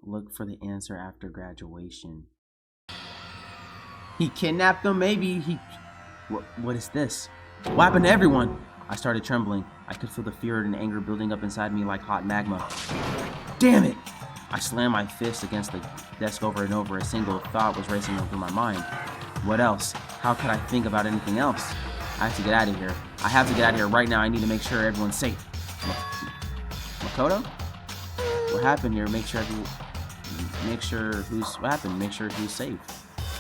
Look for the answer after graduation. He kidnapped them? Maybe he... What is this? What happened to everyone? I started trembling. I could feel the fear and anger building up inside me like hot magma. Damn it! I slammed my fist against the desk over and over. A single thought was racing through my mind. What else? How could I think about anything else? I have to get out of here. I have to get out of here right now. I need to make sure everyone's safe. Makoto? What happened here? Make sure who's safe.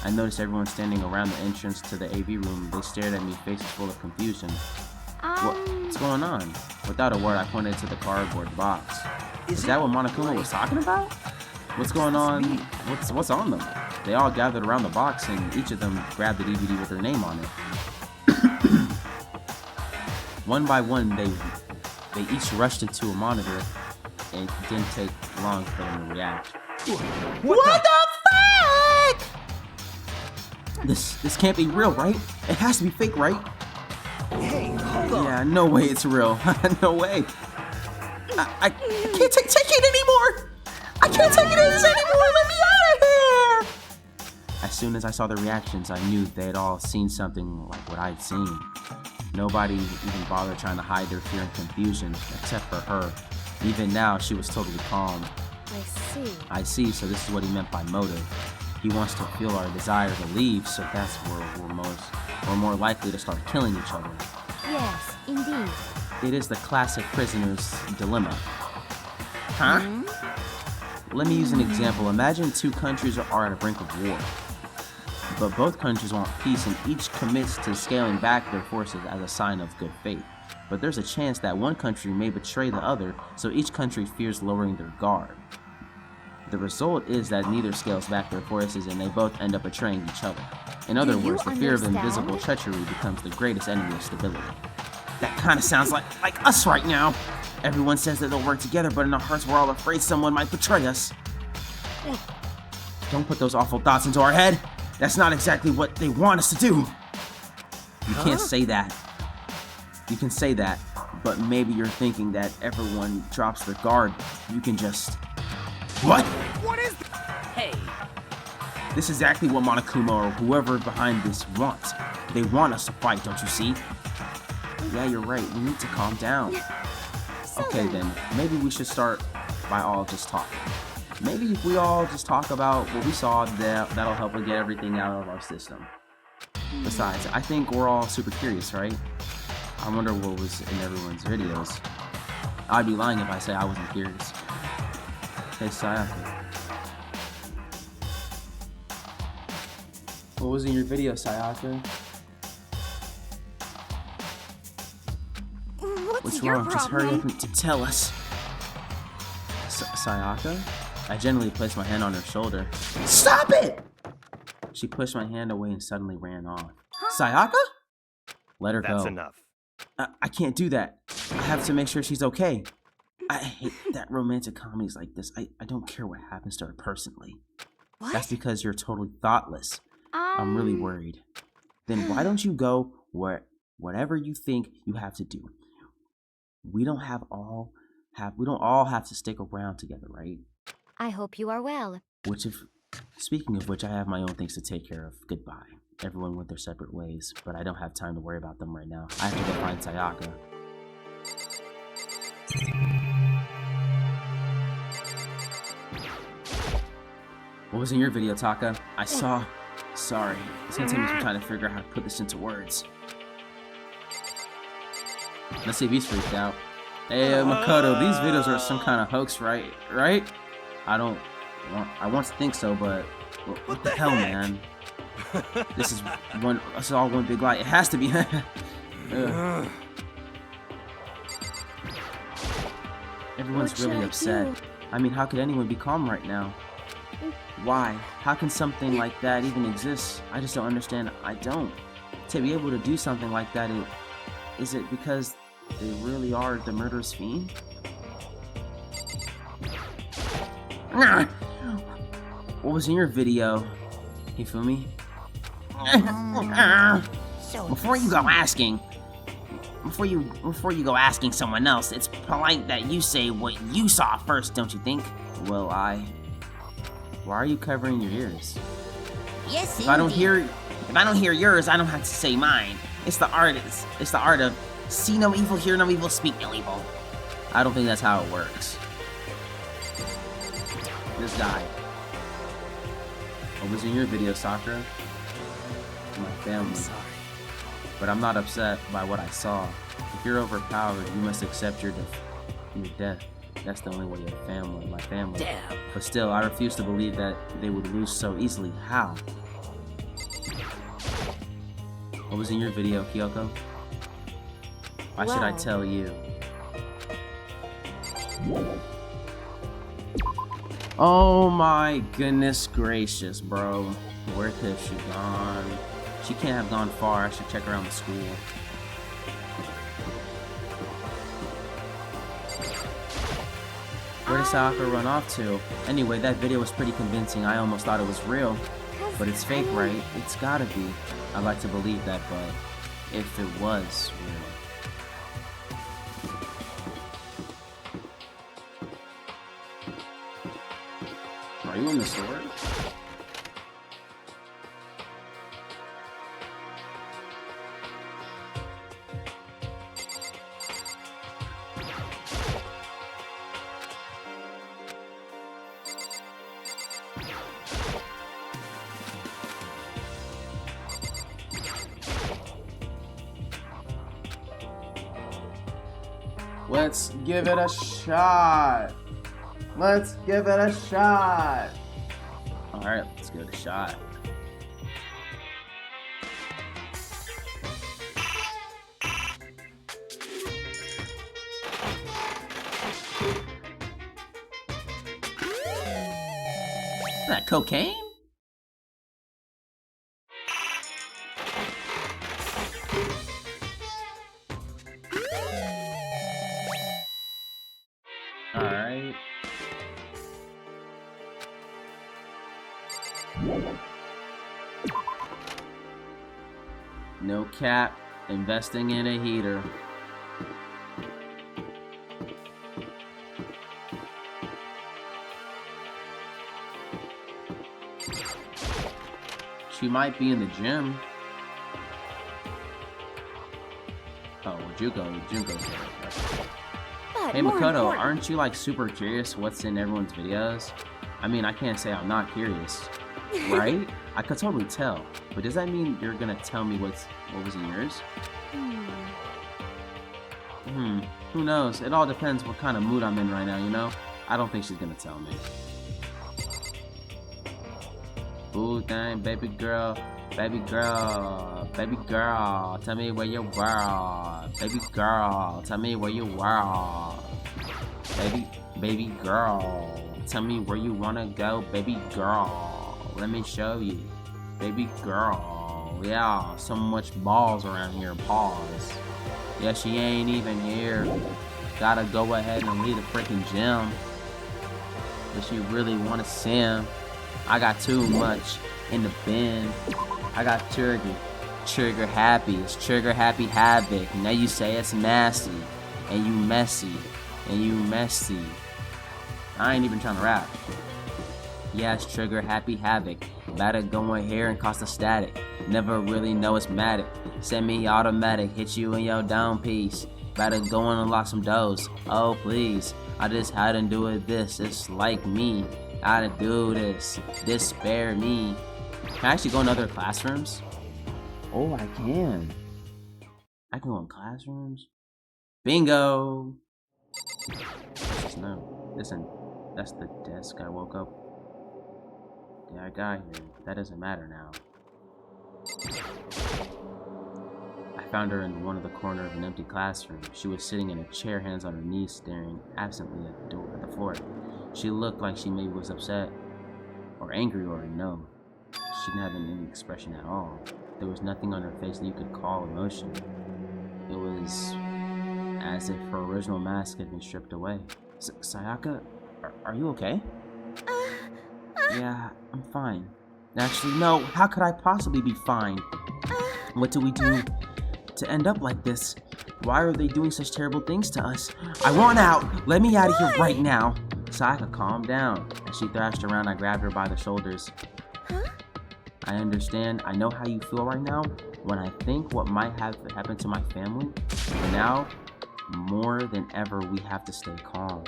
I noticed everyone standing around the entrance to the AV room. They stared at me, faces full of confusion. What's going on? Without a word, I pointed to the cardboard box. Is that what Monokuma was talking about? What's going on? What's on them? They all gathered around the box, and each of them grabbed the DVD with their name on it. One by one, they each rushed into a monitor, and it didn't take long for them to react. What the fuck? This can't be real, right? It has to be fake, right? Hey, hold on. Yeah, no way it's real. No way. I can't take it anymore. I can't take it anymore. Let me out of here. As soon as I saw the reactions, I knew they had all seen something like what I'd seen. Nobody even bothered trying to hide their fear and confusion, except for her. Even now, she was totally calm. I see, so this is what he meant by motive. He wants to feel our desire to leave, so that's where we're more likely to start killing each other. Yes, indeed. It is the classic prisoner's dilemma. Huh? Let me use an example. Imagine two countries are at a brink of war. But both countries want peace, and each commits to scaling back their forces as a sign of good faith. But there's a chance that one country may betray the other, so each country fears lowering their guard. The result is that neither scales back their forces, and they both end up betraying each other. In other words, the fear of invisible treachery becomes the greatest enemy of stability. That kind of sounds like us right now. Everyone says that they'll work together, but in our hearts we're all afraid someone might betray us. Don't put those awful thoughts into our head. That's not exactly what they want us to do. You can't say that. You can say that, but maybe you're thinking that everyone drops their guard. You can just... What? What is that? Hey. This is exactly what Monokuma or whoever behind this wants. They want us to fight, don't you see? Yeah, you're right. We need to calm down. Okay then, maybe we should start by all just talking. Maybe if we all just talk about what we saw, that'll help us get everything out of our system. Besides, I think we're all super curious, right? I wonder what was in everyone's videos. I'd be lying if I say I wasn't curious. Hey, Sayaka. What was in your video, Sayaka? What's your wrong? Just hurry problem? up and tell us. Sayaka? I gently placed my hand on her shoulder. Stop it! She pushed my hand away and suddenly ran off. Sayaka? Let her go. That's enough. I can't do that. I have to make sure she's okay. I hate that romantic comedies like this. I don't care what happens to her personally. What? That's because you're totally thoughtless. I'm really worried. Then why don't you go whatever you think you have to do? We don't all have to stick around together, right? I hope you are well. Speaking of which, I have my own things to take care of. Goodbye. Everyone went their separate ways, but I don't have time to worry about them right now. I have to go find Sayaka. What was in your video, Taka? I saw... Sorry. It's gonna take me some time to figure out how to put this into words. Let's see if he's freaked out. Hey, Makoto, these videos are some kind of hoax, right? Right? I want to think so, but what the hell, man? This is all one big lie. It has to be. Everyone's really upset. I mean, how could anyone be calm right now? Why? How can something like that even exist? I just don't understand. I don't. To be able to do something like that, is it because they really are the murderous fiend? What was in your video, Hifumi? Before you go asking someone else, it's polite that you say what you saw first, don't you think? Well, why are you covering your ears? Yes, If I don't hear yours, I don't have to say mine. It's the art of see no evil, hear no evil, speak no evil. I don't think that's how it works. This guy. What was in your video, Sakura? My family. But I'm not upset by what I saw. If you're overpowered, you must accept your death. That's the only way my family. Damn. But still, I refuse to believe that they would lose so easily. How? What was in your video, Kyoko? Why should I tell you? Oh my goodness gracious, bro. Where could she gone? She can't have gone far. I should check around the school. Where did Sayaka run off to? Anyway, that video was pretty convincing. I almost thought it was real. But it's fake, right? It's gotta be. I'd like to believe that, but if it was real. Are you in the store? Let's give it a shot. Let's give it a shot. Alright, let's give it a shot. Is that cocaine? No cap. Investing in a heater. She might be in the gym. Oh, well, Junko's there. But Hey more Makoto, important- aren't you like super curious what's in everyone's videos? I mean, I can't say I'm not curious, right? I could totally tell. But does that mean you're gonna tell me what was in yours? Who knows? It all depends what kind of mood I'm in right now, you know? I don't think she's gonna tell me. Ooh, dang, baby girl, tell me where you were. Baby girl, tell me where you were. Baby girl, tell me where you wanna go. Baby girl, let me show you. Baby girl, yeah, so much balls around here, pause. Yeah, she ain't even here. Gotta go ahead and leave the freaking gym. Does she really wanna sim? I got too much in the bin. I got trigger happy. It's trigger happy havoc. Now you say it's messy, and you messy, and you messy. I ain't even trying to rap. Yeah, it's trigger happy havoc. Better go in here and cost a static. Never really know it's matic. Semi-automatic, hit you in your down piece. Better go and unlock some doors. Oh please, I just had to do it this. It's like me. Gotta do this. This spare me. Can I actually go in other classrooms? Oh, I can. I can go in classrooms. Bingo! No, listen, that's the desk I woke up. Yeah, I got here. That doesn't matter now. I found her in one of the corner of an empty classroom. She was sitting in a chair, hands on her knees, staring absently at the floor. She looked like she maybe was upset, or angry, or no. She didn't have any expression at all. There was nothing on her face that you could call emotion. It was as if her original mask had been stripped away. Sayaka, are you okay? Yeah, I'm fine. Actually, no, how could I possibly be fine? What do we do to end up like this? Why are they doing such terrible things to us? I want out! Let me out of here right now! Sayaka, calm down. As she thrashed around, I grabbed her by the shoulders. I understand. I know how you feel right now when I think what might have happened to my family. But now, more than ever, we have to stay calm.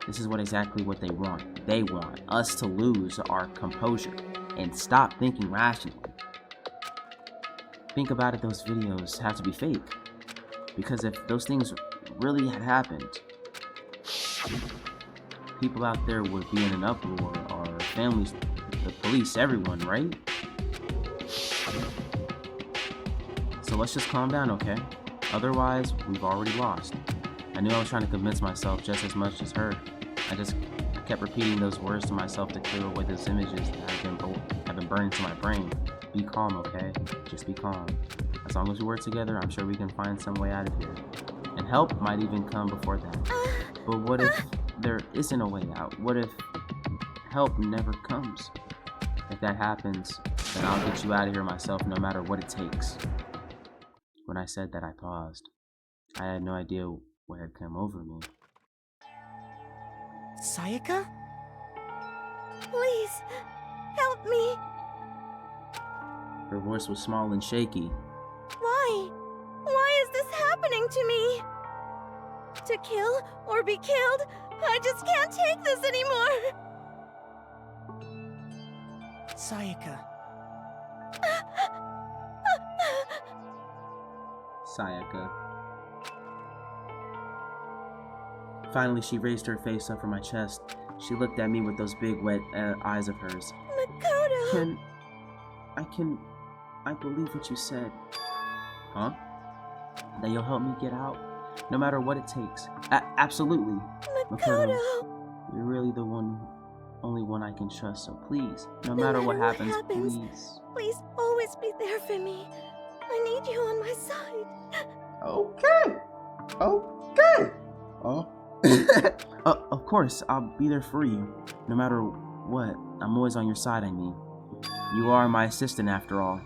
This is exactly what they want. They want us to lose our composure and stop thinking rationally. Think about it, those videos have to be fake. Because if those things really had happened, people out there would be in an uproar, our families, the police, everyone, right? So let's just calm down, okay? Otherwise, we've already lost. I knew I was trying to convince myself just as much as her. I kept repeating those words to myself to clear away those images that have been burned into my brain. Be calm, okay? Just be calm. As long as we work together, I'm sure we can find some way out of here. And help might even come before that. But what if there isn't a way out? What if help never comes? If that happens, then I'll get you out of here myself no matter what it takes. When I said that, I paused. I had no idea what had come over me. Sayaka? Please, help me. Her voice was small and shaky. Why? Why is this happening to me? To kill or be killed? I just can't take this anymore. Sayaka. Sayaka. Finally, she raised her face up from my chest. She looked at me with those big, wet eyes of hers. Makoto! I believe what you said. Huh? That you'll help me get out? No matter what it takes. Absolutely. Makoto! You're really the only one I can trust, so please, no matter what happens, please. Please always be there for me. I need you on my side. Okay. Oh. Of course, I'll be there for you. No matter what, I'm always on your side, I mean. You are my assistant after all.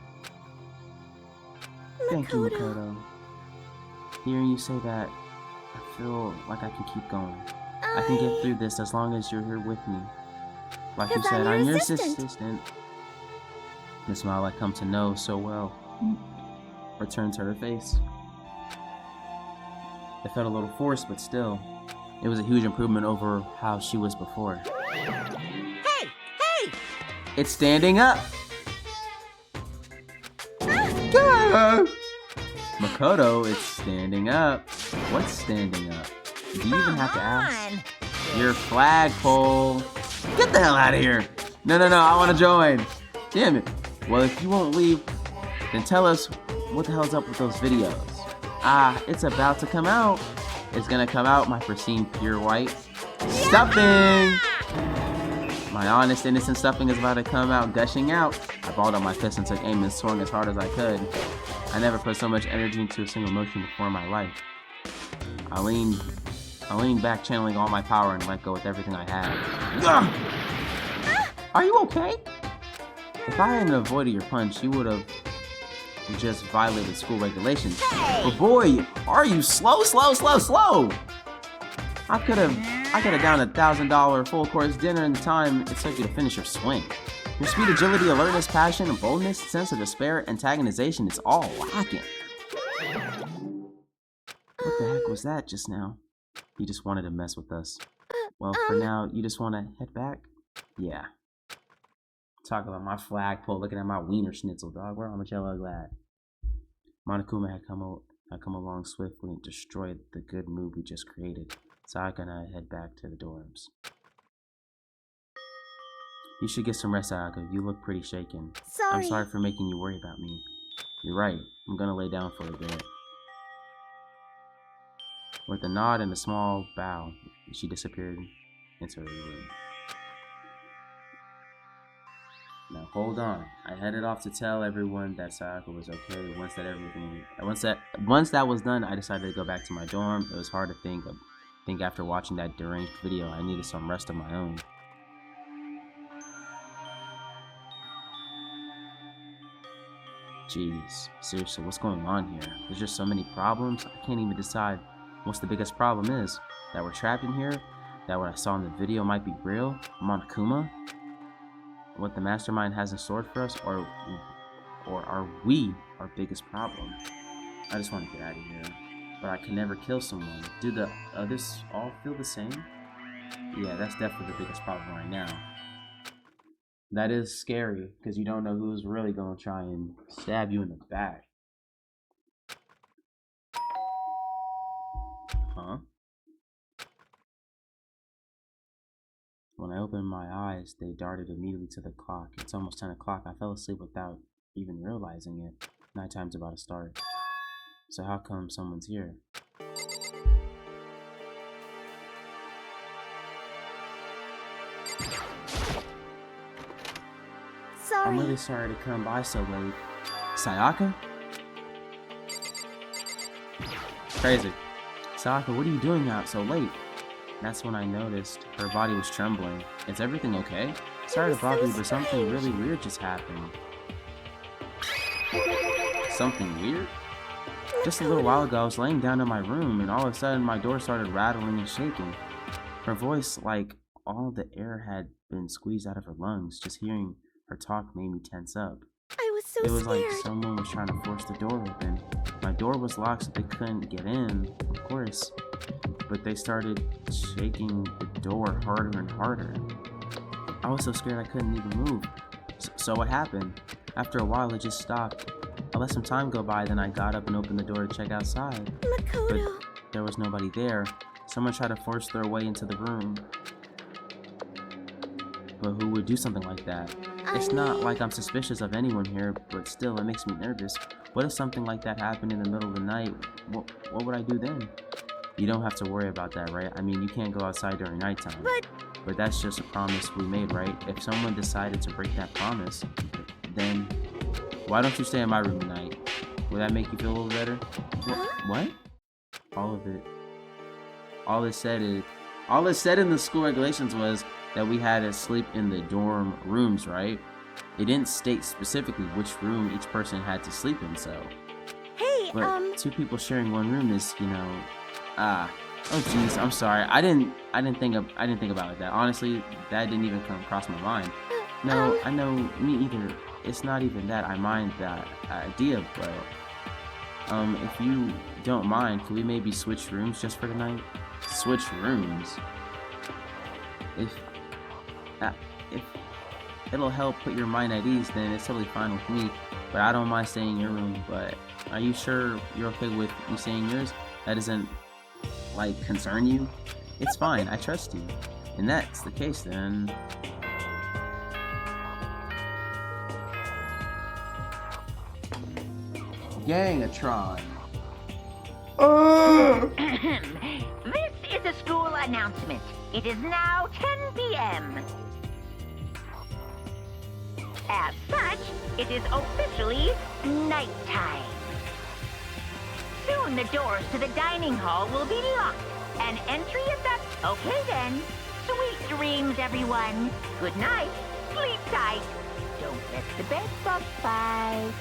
Thank you, Makoto. Hearing you say that, I feel like I can keep going. I can get through this as long as you're here with me. Like you said, I'm your assistant. The smile I come to know so well returned to her face. It felt a little forced, but still, it was a huge improvement over how she was before. Hey! Hey! It's standing up! Makoto, it's standing up. What's standing up? Do you even have to ask? Your flagpole. Get the hell out of here. No, I want to join. Damn it. Well, if you won't leave, then tell us what the hell's up with those videos. It's about to come out. It's gonna come out, my pristine, pure white stuffing. My honest, innocent stuffing is about to come out, gushing out. I balled up my fist and took aim and swung as hard as I could. I never put so much energy into a single motion before in my life. I leaned back, channeling all my power, and let go with everything I had. Are you okay? If I hadn't avoided your punch, you would have just violated school regulations. But boy, are you slow! I could have downed a $1,000 full course dinner in the time it took you to finish your swing. Your speed, agility, alertness, passion, and boldness, sense of despair, antagonization, it's all lacking. What the heck was that just now? You just wanted to mess with us. Well, for now, you just want to head back? Yeah. Talk about my flagpole, looking at my wiener schnitzel, dog. Where am I glad? Monokuma had come along swiftly and destroyed the good mood we just created. Sayaka and I head back to the dorms. You should get some rest, Sayaka. You look pretty shaken. I'm sorry for making you worry about me. You're right. I'm gonna lay down for a bit. With a nod and a small bow, she disappeared into her room. Now hold on. I headed off to tell everyone that Sayaka was okay. Once that was done, I decided to go back to my dorm. It was hard to think after watching that deranged video, I needed some rest of my own. Jeez, seriously, what's going on here? There's just so many problems. I can't even decide what's the biggest problem is. That we're trapped in here? That what I saw in the video might be real? Monokuma? What the mastermind has in store for us? Or are we our biggest problem? I just want to get out of here. But I can never kill someone. Do the others all feel the same? Yeah, that's definitely the biggest problem right now. That is scary, because you don't know who's really going to try and stab you in the back. Huh? When I opened my eyes, they darted immediately to the clock. It's almost 10 o'clock. I fell asleep without even realizing it. Nighttime's about to start. So how come someone's here? I'm really sorry to come by so late. Sayaka? Crazy. Sayaka, what are you doing out so late? That's when I noticed her body was trembling. Is everything okay? Sorry to bother you, but something really weird just happened. Something weird? Just a little while ago, I was laying down in my room, and all of a sudden, my door started rattling and shaking. Her voice, like all the air had been squeezed out of her lungs. Just hearing her talk made me tense up. I was so scared. It was like someone was trying to force the door open. My door was locked, so they couldn't get in, of course. But they started shaking the door harder and harder. I was so scared I couldn't even move. So what happened? After a while, it just stopped. I let some time go by, then I got up and opened the door to check outside. Makoto. But there was nobody there. Someone tried to force their way into the room. But who would do something like that? It's not like I'm suspicious of anyone here, but still, it makes me nervous. What if something like that happened in the middle of the night? What would I do then? You don't have to worry about that, right? I mean, you can't go outside during nighttime. But that's just a promise we made, right? If someone decided to break that promise, then why don't you stay in my room tonight? Will that make you feel a little better? What? All of it. All it said in the school regulations was that we had to sleep in the dorm rooms, right? It didn't state specifically which room each person had to sleep in, so. But two people sharing one room is, you know, oh jeez, I'm sorry. I didn't think about that. Honestly, that didn't even come across my mind. No, I know, me either. It's not even that I mind that idea, but if you don't mind, could we maybe switch rooms just for tonight? Switch rooms? If it'll help put your mind at ease, then it's totally fine with me. But I don't mind staying in your room. But are you sure you're okay with me staying in yours? That doesn't, like, concern you? It's fine, I trust you. And that's the case, then. Gangatron. This is a school announcement. It is now 10 p.m. As such, it is officially nighttime. Soon the doors to the dining hall will be locked, and entry is up. Okay then. Sweet dreams, everyone. Good night. Sleep tight. Don't let the bed bug bite.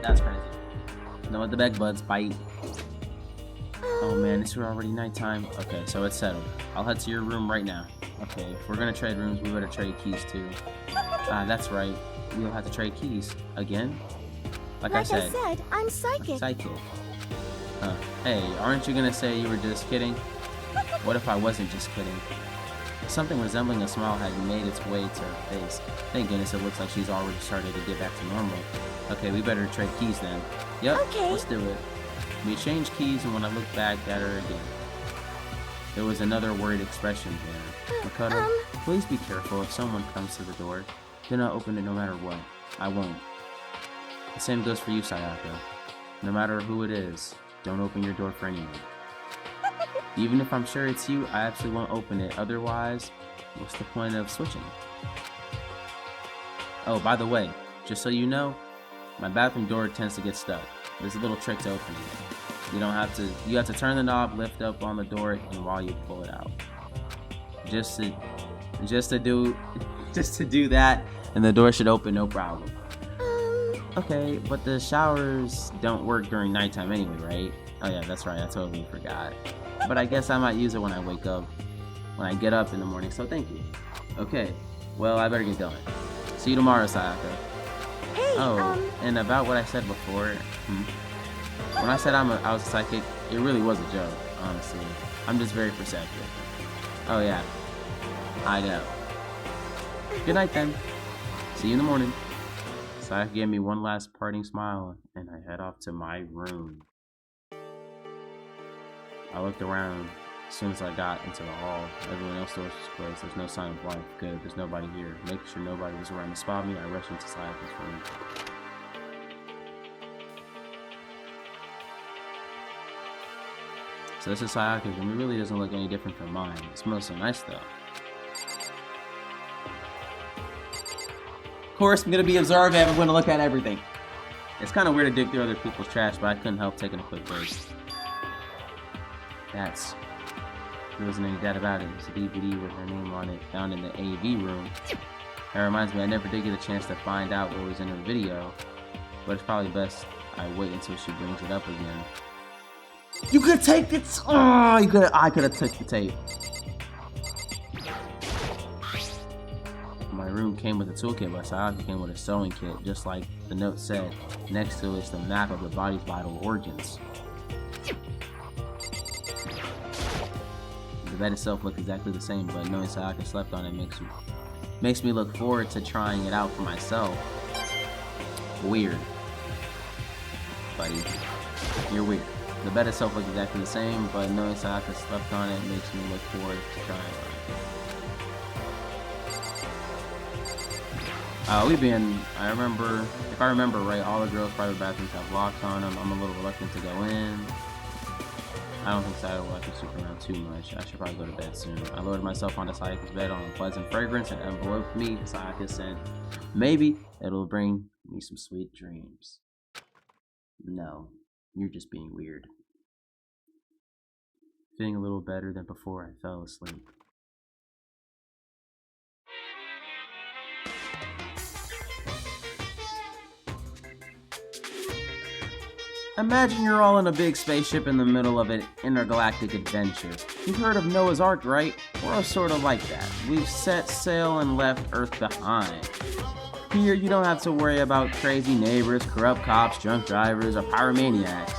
That's crazy. Don't let the bed bugs bite. Oh man, it's already nighttime. Okay, so it's settled. I'll head to your room right now. Okay, if we're gonna trade rooms, we better trade keys too. That's right. We'll have to trade keys. Again? Like I said, I'm psychic. Psychic. Hey, aren't you gonna say you were just kidding? What if I wasn't just kidding? Something resembling a smile had made its way to her face. Thank goodness it looks like she's already started to get back to normal. Okay, we better trade keys then. Yep, okay. Let's do it. We exchanged keys, and when I looked back at her again, there was another worried expression there. Makoto, please be careful if someone comes to the door. Do not open it no matter what. I won't. The same goes for you, Sayaka. No matter who it is, don't open your door for anyone. Even if I'm sure it's you, I absolutely won't open it. Otherwise, what's the point of switching? Oh, by the way, just so you know, my bathroom door tends to get stuck. There's a little trick to opening it. You have to turn the knob, lift up on the door, and while you pull it out. Just to do that, and the door should open, no problem. Okay, but the showers don't work during nighttime anyway, right? Oh yeah, that's right, I totally forgot. But I guess I might use it when I wake up, when I get up in the morning, so thank you. Okay, well, I better get going. See you tomorrow, Sayaka. Hey, and about what I said before, when I said I was a psychic, it really was a joke, honestly. I'm just very perceptive. Oh yeah, I know. Good night then. See you in the morning. Sayaka gave me one last parting smile, and I head off to my room. I looked around. As soon as I got into the hall, everyone else's doors was closed. There's no sign of life. Good, there's nobody here. Making sure nobody was around to spot me, I rushed into Sayaka's room. So this is Sayaka's room. It really doesn't look any different from mine. It smells so nice though. Of course, I'm gonna be observant. I'm gonna look at everything. It's kind of weird to dig through other people's trash, but I couldn't help taking a quick break. There wasn't any doubt about it. It's a DVD with her name on it, found in the AV room. That reminds me, I never did get a chance to find out what was in her video, but it's probably best I wait until she brings it up again. You could take it. Oh, I could have took the tape. My room came with a toolkit, but Sayaka came with a sewing kit, just like the note said. Next to it is the map of the body's vital organs. The bed itself looked exactly the same, but knowing Sayaka slept on it makes me look forward to trying it out for myself. Weird. Buddy. You're weird. The bed itself looked exactly the same, but knowing Sayaka slept on it makes me look forward to trying it out. If I remember right, all the girls' private bathrooms have locks on them. I'm a little reluctant to go in. I don't think Sayaka will like to sleep around too much. I should probably go to bed soon. I loaded myself onto Sayaka's bed on a pleasant fragrance and enveloped me. Sayaka said, maybe it'll bring me some sweet dreams. No, you're just being weird. feeling a little better than before I fell asleep. Imagine you're all in a big spaceship in the middle of an intergalactic adventure. You've heard of Noah's Ark, right? We're sort of like that. We've set sail and left Earth behind. Here, you don't have to worry about crazy neighbors, corrupt cops, drunk drivers, or pyromaniacs.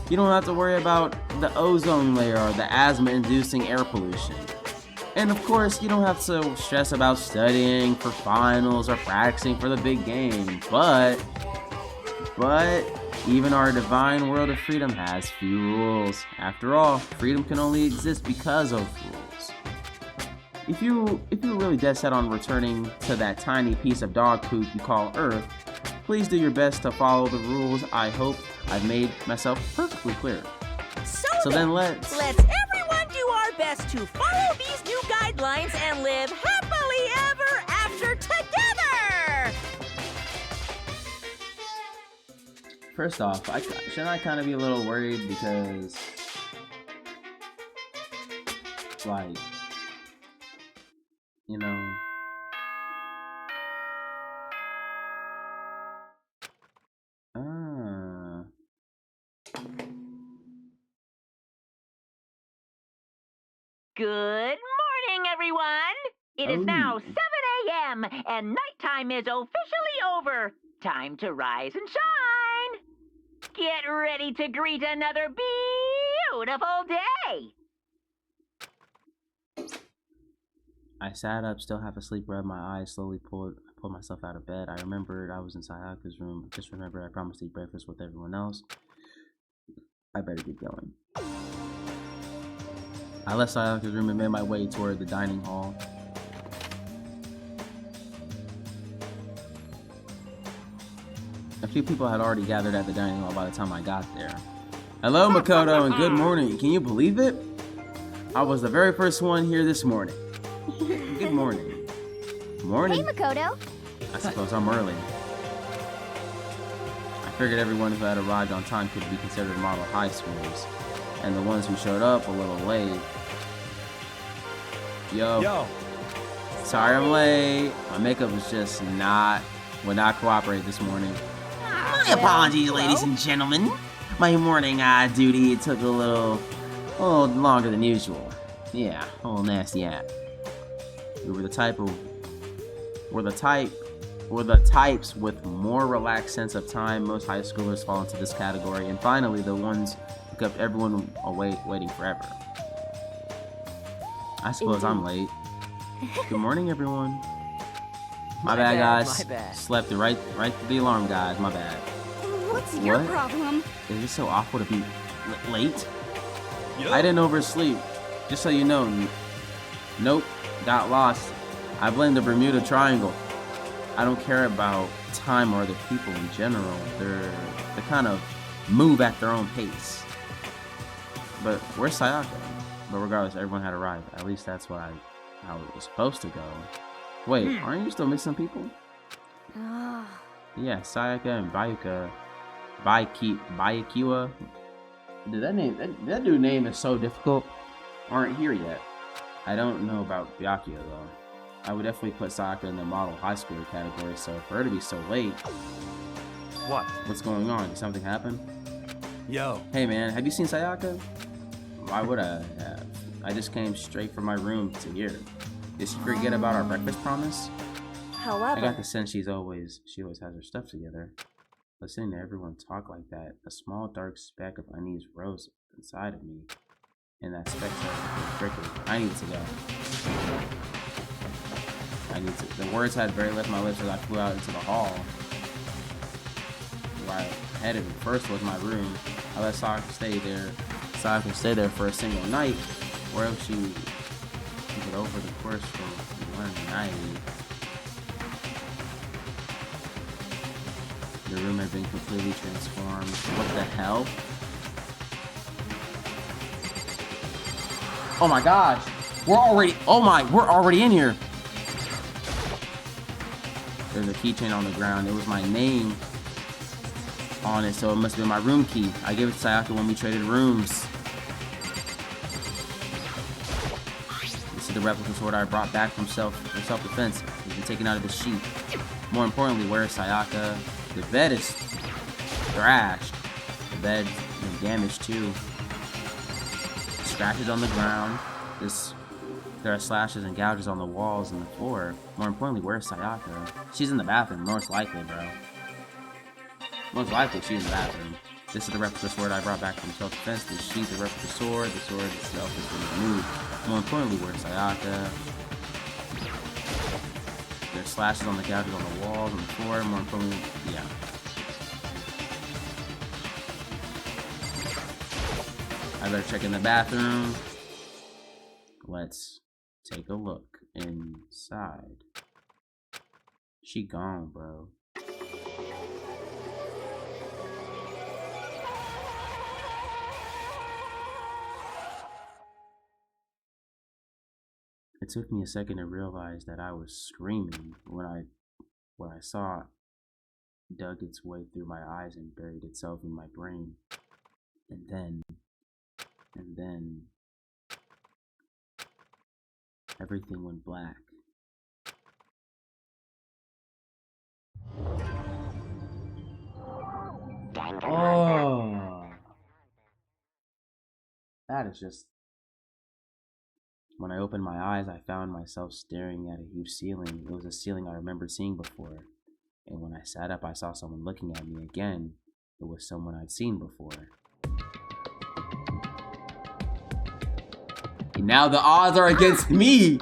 You don't have to worry about the ozone layer or the asthma-inducing air pollution. And of course, you don't have to stress about studying for finals or practicing for the big game. But even our divine world of freedom has few rules. After all, freedom can only exist because of rules. If you're really dead set on returning to that tiny piece of dog poop you call Earth, please do your best to follow the rules. I hope I've made myself perfectly clear. So then let's everyone do our best to follow these new guidelines and live happily ever after together! First off, shouldn't I kind of be a little worried because, like, you know, Good morning, everyone! It is now 7 a.m. and nighttime is officially over. Time to rise and shine! Get ready to greet another beautiful day! I sat up, still half asleep, rubbed my eyes, slowly pulled myself out of bed. I remembered I was in Sayaka's room. Just remembered I promised to eat breakfast with everyone else. I better get going. I left Sayaka's room and made my way toward the dining hall. A few people had already gathered at the dining hall by the time I got there. Hello, Makoto, and good morning. Can you believe it? I was the very first one here this morning. Good morning. Morning. Hey, Makoto. I suppose I'm early. I figured everyone who had arrived on time could be considered model high schoolers, and the ones who showed up a little late. Yo. Sorry I'm late. My makeup was just would not cooperate this morning. My apologies, ladies and gentlemen. My morning duty took a little longer than usual. Yeah, a little nasty app. We're the types with more relaxed sense of time. Most high schoolers fall into this category, and finally, the ones who kept everyone waiting forever. I suppose I'm late. Good morning, everyone. My bad, guys. My bad. Slept right through the alarm, guys. My bad. What's your problem? Is it so awful to be late? Yo. I didn't oversleep. Just so you know. Nope. Got lost. I blame the Bermuda Triangle. I don't care about time or other people in general. They kind of move at their own pace. But where's Sayaka? But regardless, everyone had arrived. At least that's how it was supposed to go. Wait, aren't you still missing people? Yeah, Sayaka and Byakuya. Dude, that dude's name is so difficult. Aren't here yet. I don't know about Byakuya though. I would definitely put Sayaka in the model high schooler category, so for her to be so late. What? What's going on? Did something happen? Yo. Hey man, have you seen Sayaka? Why would I have? I just came straight from my room to here. Did she forget about our breakfast promise? However, I got the sense she always has her stuff together. Listening to everyone talk like that, a small dark speck of unease rose inside of me. And that speck started prickling. I need to go. The words had barely left my lips as I flew out into the hall. Where I headed first was my room. I let Sayaka stay there. Sayaka stay there for a single night. Where else she could over the course from one night. The room had been completely transformed. What the hell? Oh my gosh! We're already in here! There's a keychain on the ground. It was my name on it, so it must have been my room key. I gave it to Sayaka when we traded rooms. the replica sword I brought back from self-defense. It's been taken out of the sheath. More importantly, where is Sayaka? The bed is thrashed. The bed's been damaged too. Scratches on the ground. There are slashes and gouges on the walls and the floor. More importantly, where's Sayaka? She's in the bathroom, most likely, bro. Most likely she's in the bathroom. This is the replica sword I brought back from self-defense. The sheath, the replica sword. The sword itself has been removed. More importantly, where's Sayaka? There's slashes on the gouges on the walls and the floor. More importantly, yeah. I better check in the bathroom. Let's take a look inside. She gone, bro. It took me a second to realize that I was screaming when I saw it dug its way through my eyes and buried itself in my brain. And then everything went black. Oh, that is just... When I opened my eyes, I found myself staring at a huge ceiling. It was a ceiling I remembered seeing before. And when I sat up, I saw someone looking at me again. It was someone I'd seen before. And now the odds are against me!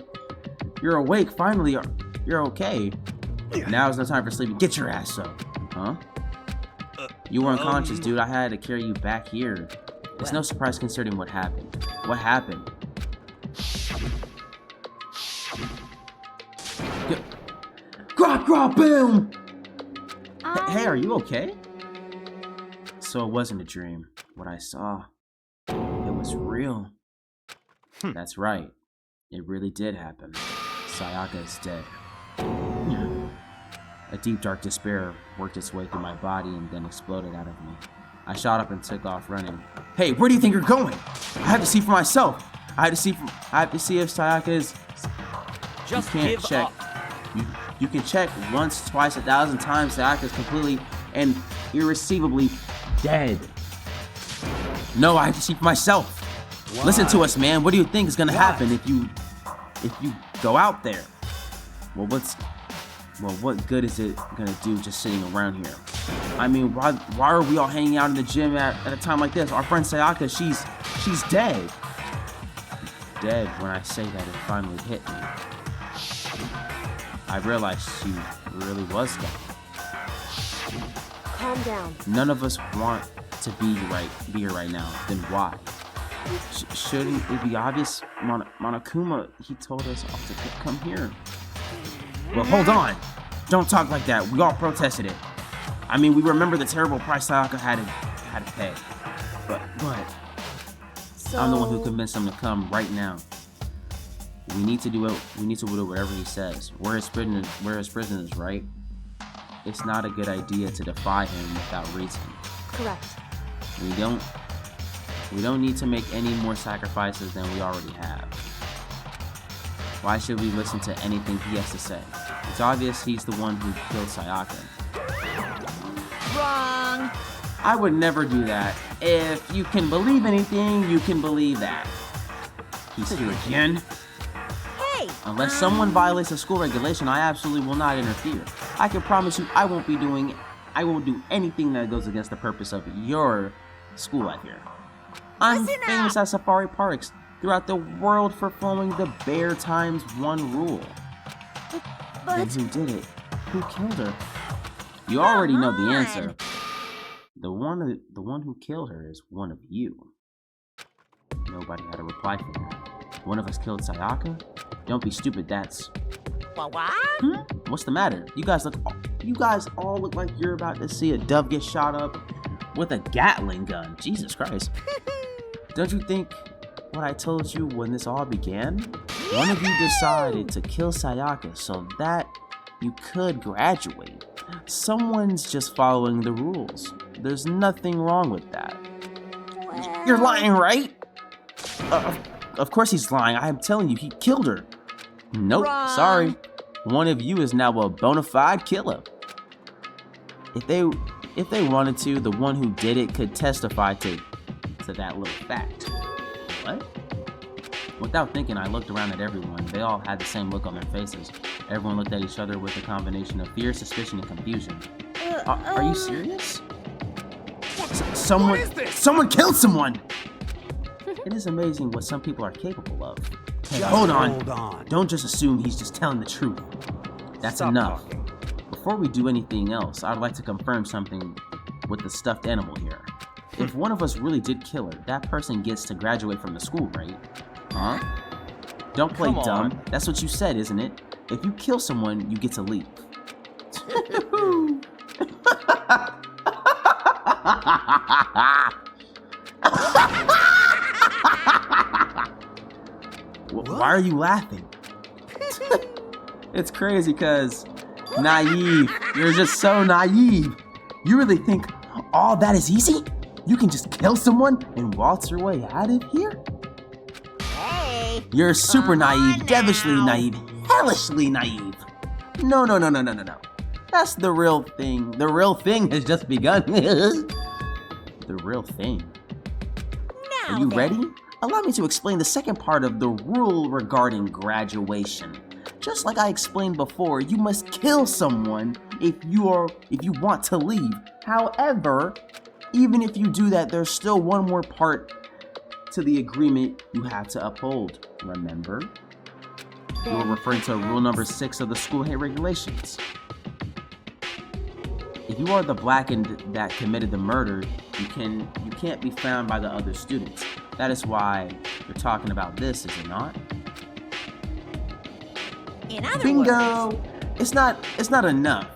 You're awake, finally. You're okay. Now is no time for sleeping. Get your ass up. Huh? You were unconscious, dude. I had to carry you back here. It's no surprise considering what happened. What happened? Grop, boom! Hey, are you okay? So it wasn't a dream. What I saw, it was real. That's right. It really did happen. Sayaka is dead. A deep, dark despair worked its way through my body and then exploded out of me. I shot up and took off running. Hey, where do you think you're going? I have to see for myself. I have to see if Sayaka is... Just you can't give check. up. You can check once, twice, 1,000 times. Sayaka is completely and irretrievably dead. No, I have to see for myself. Why? Listen to us, man. What do you think is gonna happen if you go out there? Well, what good is it gonna do just sitting around here? I mean, why are we all hanging out in the gym at a time like this? Our friend Sayaka, she's dead. Dead. When I say that, it finally hit me. I realized she really was dead. Calm down. None of us want to be here right now. Then why? Shouldn't it be obvious? Monokuma, he told us all to come here. Well, hold on. Don't talk like that. We all protested it. I mean, we remember the terrible price Sayaka had to pay. But so... I'm the one who convinced him to come right now. We need to do it. We need to do whatever he says. We're his prisoners, right? It's not a good idea to defy him without reason. Correct. We don't need to make any more sacrifices than we already have. Why should we listen to anything he has to say? It's obvious he's the one who killed Sayaka. Wrong. I would never do that. If you can believe anything, you can believe that. He's here again. Hey! Unless someone violates a school regulation, I absolutely will not interfere. I can promise you I won't do anything that goes against the purpose of your school out here. I'm famous at safari parks throughout the world for following the bare times one rule. But then who did it? Who killed her? You already know the answer. The one who killed her is one of you. Nobody had a reply for that. One of us killed Sayaka? Don't be stupid, that's... What? What's the matter? You guys all look like you're about to see a dove get shot up with a Gatling gun. Jesus Christ. Don't you think what I told you when this all began? One of you decided to kill Sayaka so that you could graduate. Someone's just following the rules. There's nothing wrong with that. You're lying, right? Of course he's lying. I am telling you, he killed her. Nope, Wrong. sorry. One of you is now a bona fide killer. If they wanted to, the one who did it could testify to that little fact. What? Without thinking, I looked around at everyone. They all had the same look on their faces. Everyone looked at each other with a combination of fear, suspicion, and confusion. Are you serious? Someone killed someone! It is amazing what some people are capable of. Hey, hold on. Don't just assume he's just telling the truth. That's enough. Talking. Before we do anything else, I'd like to confirm something with the stuffed animal here. If one of us really did kill her, that person gets to graduate from the school, right? Huh? Don't play dumb. That's what you said, isn't it? If you kill someone, you get to leave. Why are you laughing? It's crazy because naive. You're just so naive. You really think all that is easy? You can just kill someone and waltz your way out of here? Hey! You're super naive, devilishly naive, hellishly naive. No. That's the real thing. The real thing has just begun. The real thing. Now Are you ready? Allow me to explain the second part of the rule regarding graduation. Just like I explained before, you must kill someone if you want to leave. However, even if you do that, there's still one more part to the agreement you have to uphold. Remember? You're referring to rule number 6 of the school hate regulations. If you are the blackened that committed the murder, you can't be found by the other students. That is why you're talking about this, is it not? In other Bingo! words, It's not enough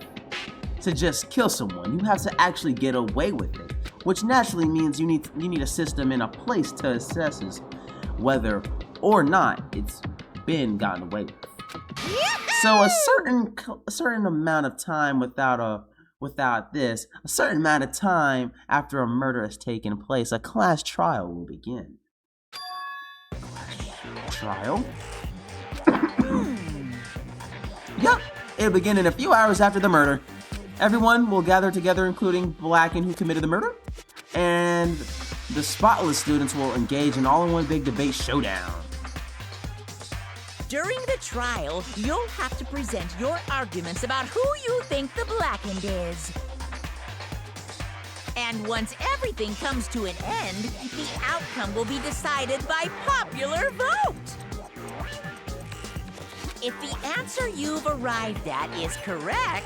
to just kill someone. You have to actually get away with it, which naturally means you need a system in a place to assess whether or not it's been gotten away with. So a certain amount of time without this, a certain amount of time after a murder has taken place, a class trial will begin. Trial? Yup, it'll begin in a few hours after the murder. Everyone will gather together, including Blacken, who committed the murder, and the spotless students will engage in all-in-one big debate showdown. during the trial, you'll have to present your arguments about who you think the blackened is. And once everything comes to an end, the outcome will be decided by popular vote. If the answer you've arrived at is correct,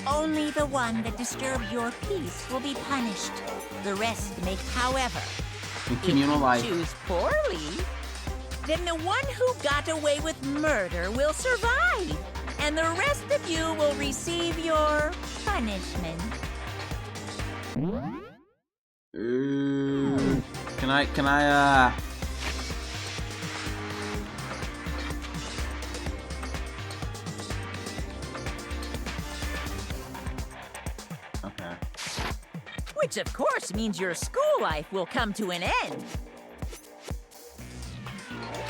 only the one that disturbed your peace will be punished. The rest make, however. In communal life. If you choose poorly, then the one who got away with murder will survive, and the rest of you will receive your punishment. Can I Okay. Which of course means your school life will come to an end.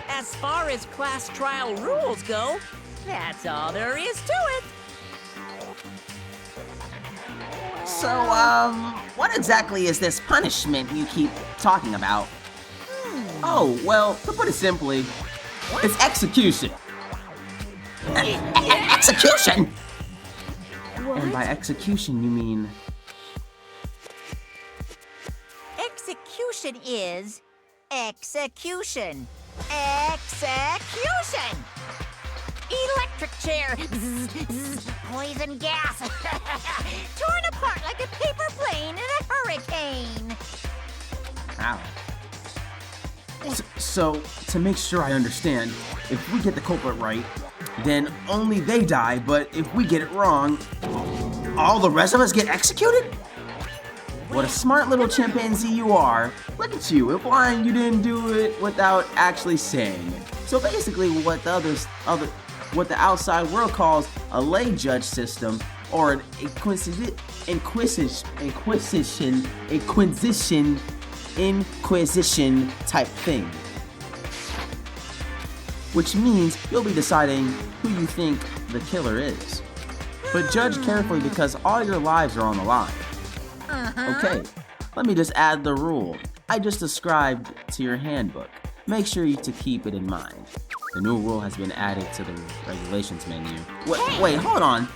As far as class trial rules go, that's all there is to it. So, what exactly is this punishment you keep talking about? Oh, well, to put it simply, it's execution. Execution? And by execution, you mean... Execution is execution. Execution! Electric chair. Bzz, bzz, poison gas. Torn apart like a paper plane in a hurricane. Ow. So, to make sure I understand, if we get the culprit right, then only they die, but if we get it wrong, all the rest of us get executed? What a smart little chimpanzee you are. Look at you, implying you didn't do it without actually saying it. So basically what what the outside world calls a lay judge system, or an inquisition type thing. which means you'll be deciding who you think the killer is. But judge carefully because all your lives are on the line. Okay, let me just add the rule I just described to your handbook. Make sure you to keep it in mind. The new rule has been added to the regulations menu. Wait, hold on.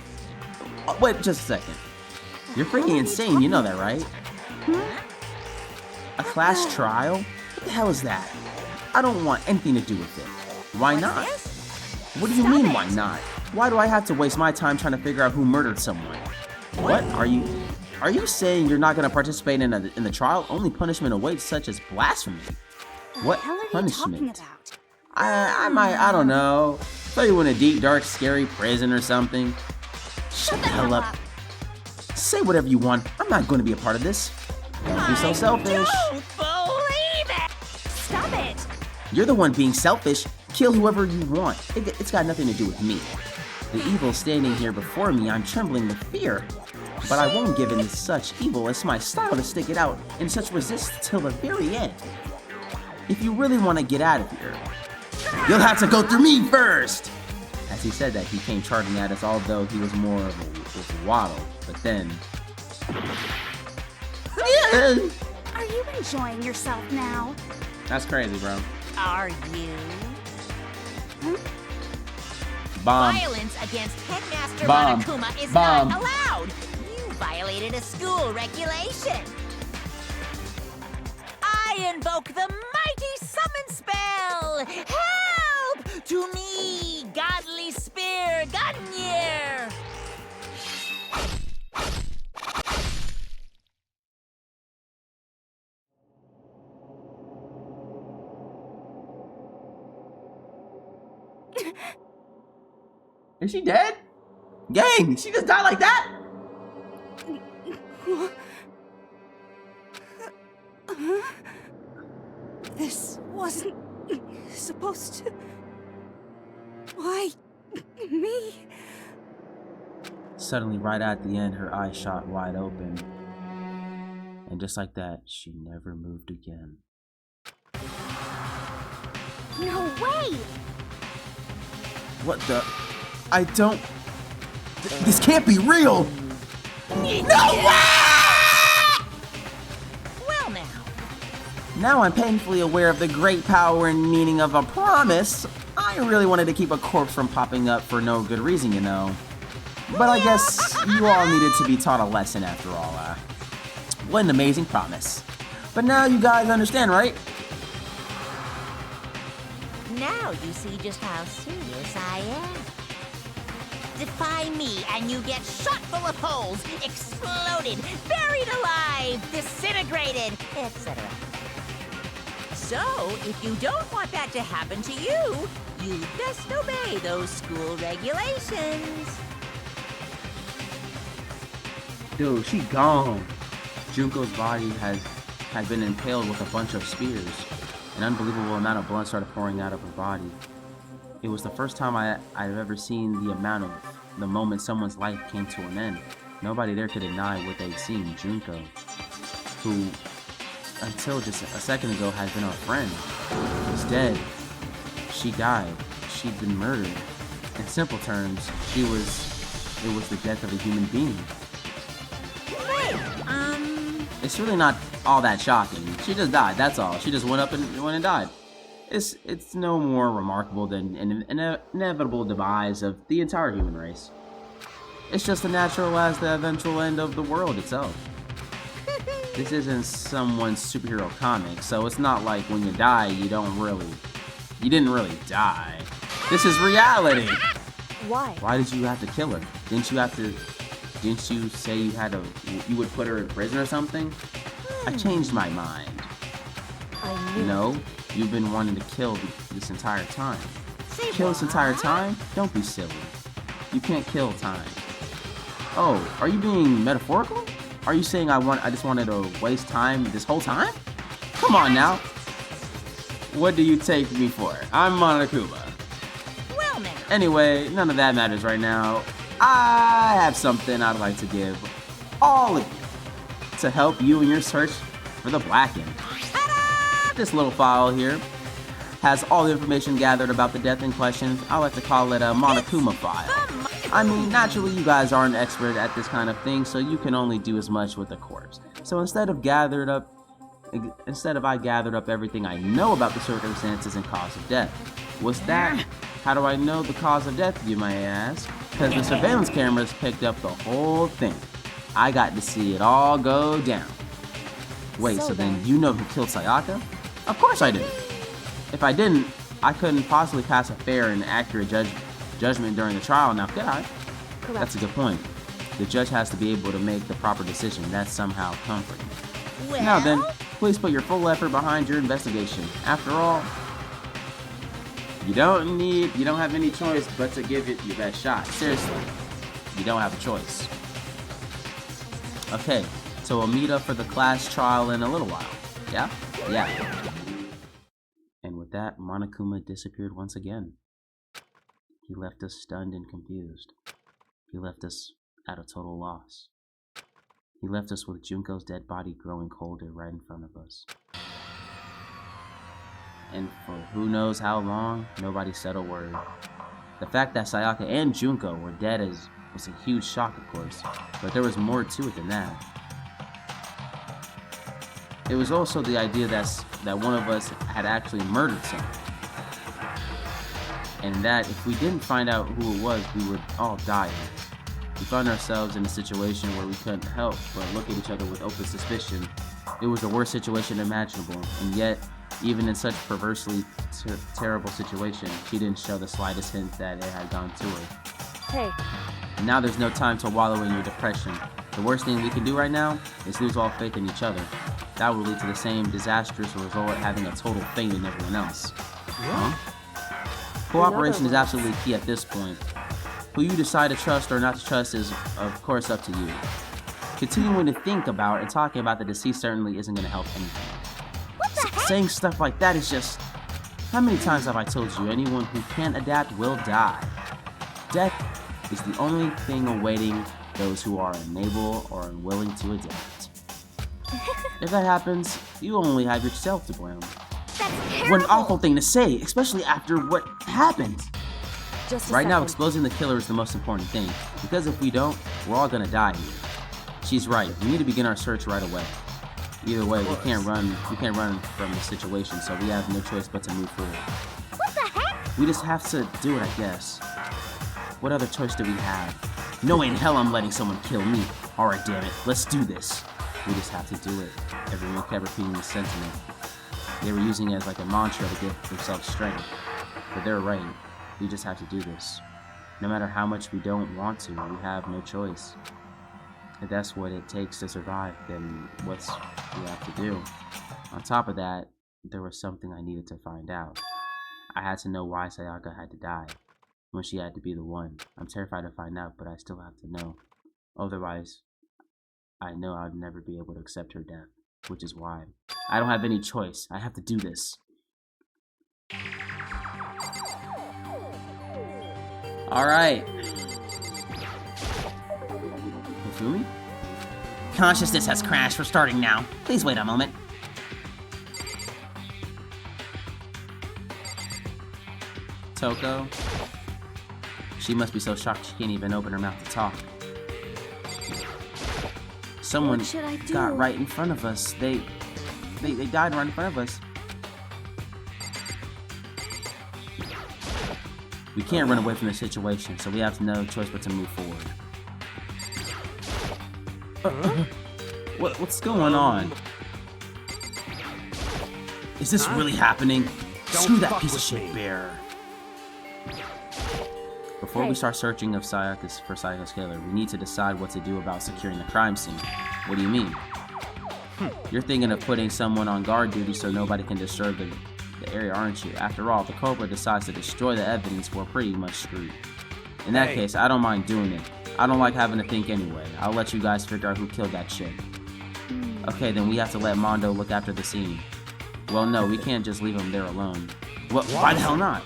Wait just a second. You're freaking insane, you know that, right? A class trial? What the hell is that? I don't want anything to do with it. Why not? What do you mean, why not? Why do I have to waste my time trying to figure out who murdered someone? What? Are you saying you're not going to participate in the trial? Only punishment awaits, such as blasphemy. What punishment? I don't know. Throw you in a deep, dark, scary prison or something. Shut the hell up. Say whatever you want. I'm not going to be a part of this. Don't be so selfish. Don't believe it! Stop it! You're the one being selfish. Kill whoever you want. It's got nothing to do with me. The evil standing here before me, I'm trembling with fear. But I won't give in to such evil. It's my style to stick it out and such resist till the very end. If you really want to get out of here, you'll have to go through me first! As he said that, he came charging at us, although he was more of a waddle. But then... Are you enjoying yourself now? That's crazy, bro. Are you? Bomb. Violence against Headmaster Bomb. Monokuma is Bomb. not allowed. You violated a school regulation. I invoke the mighty summon spell. Help to me, godly spear, Gunyear. Is she dead? Gang, she just died like that? This wasn't supposed to... Why me? Suddenly, right at the end, her eyes shot wide open. And just like that, she never moved again. No way! What the? I don't... This can't be real! No way! Well now. Now I'm painfully aware of the great power and meaning of a promise. I really wanted to keep a corpse from popping up for no good reason, you know. But I guess you all needed to be taught a lesson after all. What an amazing promise. But now you guys understand, right? Now you see just how serious I am. Defy me and you get shot full of holes, exploded, buried alive, disintegrated, etc. So, if you don't want that to happen to you, you best obey those school regulations. Dude, she gone. Junko's body had been impaled with a bunch of spears. An unbelievable amount of blood started pouring out of her body. It was the first time I've ever seen the moment someone's life came to an end. Nobody there could deny what they'd seen. Junko, who until just a second ago had been our friend, was dead. She died. She'd been murdered. In simple terms, it was the death of a human being. It's really not all that shocking. She just died, that's all. She just went and died. It's no more remarkable than an inevitable demise of the entire human race. It's just as natural as the eventual end of the world itself. This isn't someone's superhero comic, so it's not like when you die, you didn't really die. This is reality. Why? Why did you have to kill her? Didn't you say you would put her in prison or something? I changed my mind. I knew. No, you've been wanting to kill this entire time. Kill this entire time? Don't be silly. You can't kill time. Oh, are you being metaphorical? Are you saying I just wanted to waste time this whole time? Come on now. What do you take me for? I'm Monokuma. Well now. Anyway, none of that matters right now. I have something I'd like to give all of you to help you in your search for the Blackened. This little file here. has all the information gathered about the death in question. I like to call it a MONOKUMA file. I mean, naturally you guys aren't expert at this kind of thing, so you can only do as much with the corpse. So instead of I gathered up everything I know about the circumstances and cause of death. What's that? How do I know the cause of death, you might ask? Because the surveillance cameras picked up the whole thing. I got to see it all go down. Wait, so then you know who killed Sayaka? Of course I do. If I didn't, I couldn't possibly pass a fair and accurate judgment during the trial, now could I? Correct. That's a good point. The judge has to be able to make the proper decision. That's somehow comforting. Well, Now then, please put your full effort behind your investigation. After all, you don't have any choice but to give it your best shot. Seriously, you don't have a choice. Okay, so we'll meet up for the class trial in a little while. Yeah? Yeah. And with that, Monokuma disappeared once again. He left us stunned and confused. He left us at a total loss. He left us with Junko's dead body growing colder right in front of us. And for who knows how long, nobody said a word. The fact that Sayaka and Junko were dead was a huge shock, of course, but there was more to it than that. It was also the idea that one of us had actually murdered someone. And that if we didn't find out who it was, we would all die. We found ourselves in a situation where we couldn't help but look at each other with open suspicion. It was the worst situation imaginable, and yet, even in such perversely terrible situation, she didn't show the slightest hint that it had gone to her. Hey. And now there's no time to wallow in your depression. The worst thing we can do right now is lose all faith in each other. That will lead to the same disastrous result, having a total faith in everyone else. Huh? Cooperation is absolutely key at this point. Who you decide to trust or not to trust is, of course, up to you. Continuing to think about and talking about the deceased certainly isn't going to help anything. Saying stuff like that is just... How many times have I told you, anyone who can't adapt will die? Death is the only thing awaiting those who are unable or unwilling to adapt. If that happens, you only have yourself to blame. What an awful thing to say, especially after what happened. Right now, exposing the killer is the most important thing, because if we don't, we're all gonna die here. She's right. We need to begin our search right away. Either way, we can't run from the situation, so we have no choice but to move forward. What the heck? We just have to do it, I guess. What other choice do we have? No way in hell I'm letting someone kill me. Alright, damn it, let's do this. We just have to do it. Everyone kept repeating the sentiment. They were using it as like a mantra to give themselves strength. But they're right. We just have to do this. No matter how much we don't want to, we have no choice. If that's what it takes to survive, then what's we have to do? On top of that, there was something I needed to find out. I had to know why Sayaka had to die, when she had to be the one. I'm terrified to find out, but I still have to know. Otherwise, I know I'd never be able to accept her death, which is why I don't have any choice. I have to do this. Alright. Hifumi? Consciousness has crashed. We're starting now. Please wait a moment. Toko? She must be so shocked she can't even open her mouth to talk. Someone got right in front of us. They died right in front of us. We can't run away from the situation, so we have no choice but to move forward. What's going on? Is this really happening? Screw that piece of shit bear. Before we start searching for Sayaka's killer, we need to decide what to do about securing the crime scene. What do you mean? You're thinking of putting someone on guard duty so nobody can disturb the area, aren't you? After all, if the culprit decides to destroy the evidence, we're pretty much screwed. In that case, I don't mind doing it. I don't like having to think anyway. I'll let you guys figure out who killed that chick. Okay, then we have to let Mondo look after the scene. Well, no, we can't just leave him there alone. Why the hell not?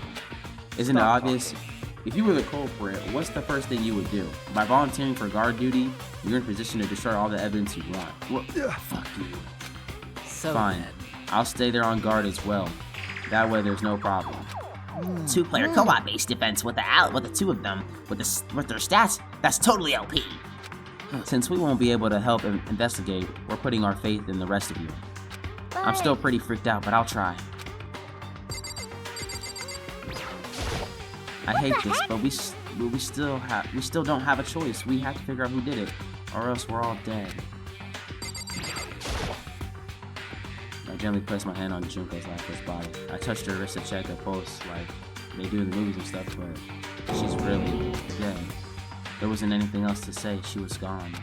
Isn't it obvious? If you were the culprit, what's the first thing you would do? By volunteering for guard duty, you're in position to destroy all the evidence you want. Fuck you. Fine. I'll stay there on guard as well. That way there's no problem. Two-player co-op based defense with the two of them with their stats. That's totally OP. Since we won't be able to help investigate, we're putting our faith in the rest of you. I'm still pretty freaked out, but I'll try. I hate this, but we still don't have a choice. We have to figure out who did it, or else we're all dead. I gently pressed my hand on Junko's lifeless body. I touched her wrist to check her pulse, like they do in the movies and stuff, but she's really dead. There wasn't anything else to say. She was gone.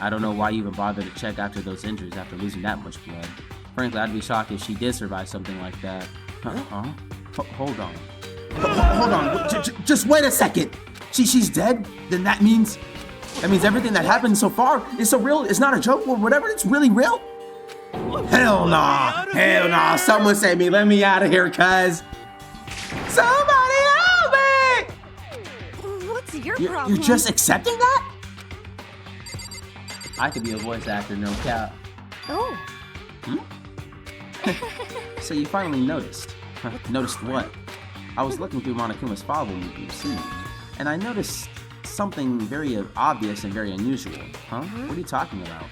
I don't know why you even bothered to check after those injuries after losing that much blood. Frankly, I'd be shocked if she did survive something like that. Hold on. Hold on. Just wait a second. She's dead? Then that means everything that happened so far is so real. It's not a joke or whatever. It's really real. Hell nah. Hell nah. Someone save me. Let me out of here, cuz. Somebody help me! What's your problem? You're just accepting that? I could be a voice actor, no cap. Oh. So you finally noticed. Noticed what? I was looking through Monokuma's file when you see me, and I noticed something very obvious and very unusual. Huh? What are you talking about?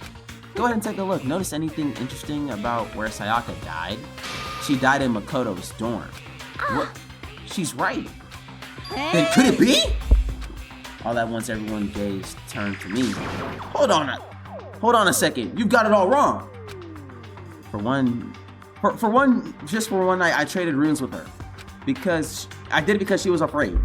Go ahead and take a look. Notice anything interesting about where Sayaka died? She died in Makoto's dorm. What? She's right. Then could it be? All at once, everyone's gaze turned to me. Hold on a second. You got it all wrong. For one night, I traded runes with her. Because she was afraid.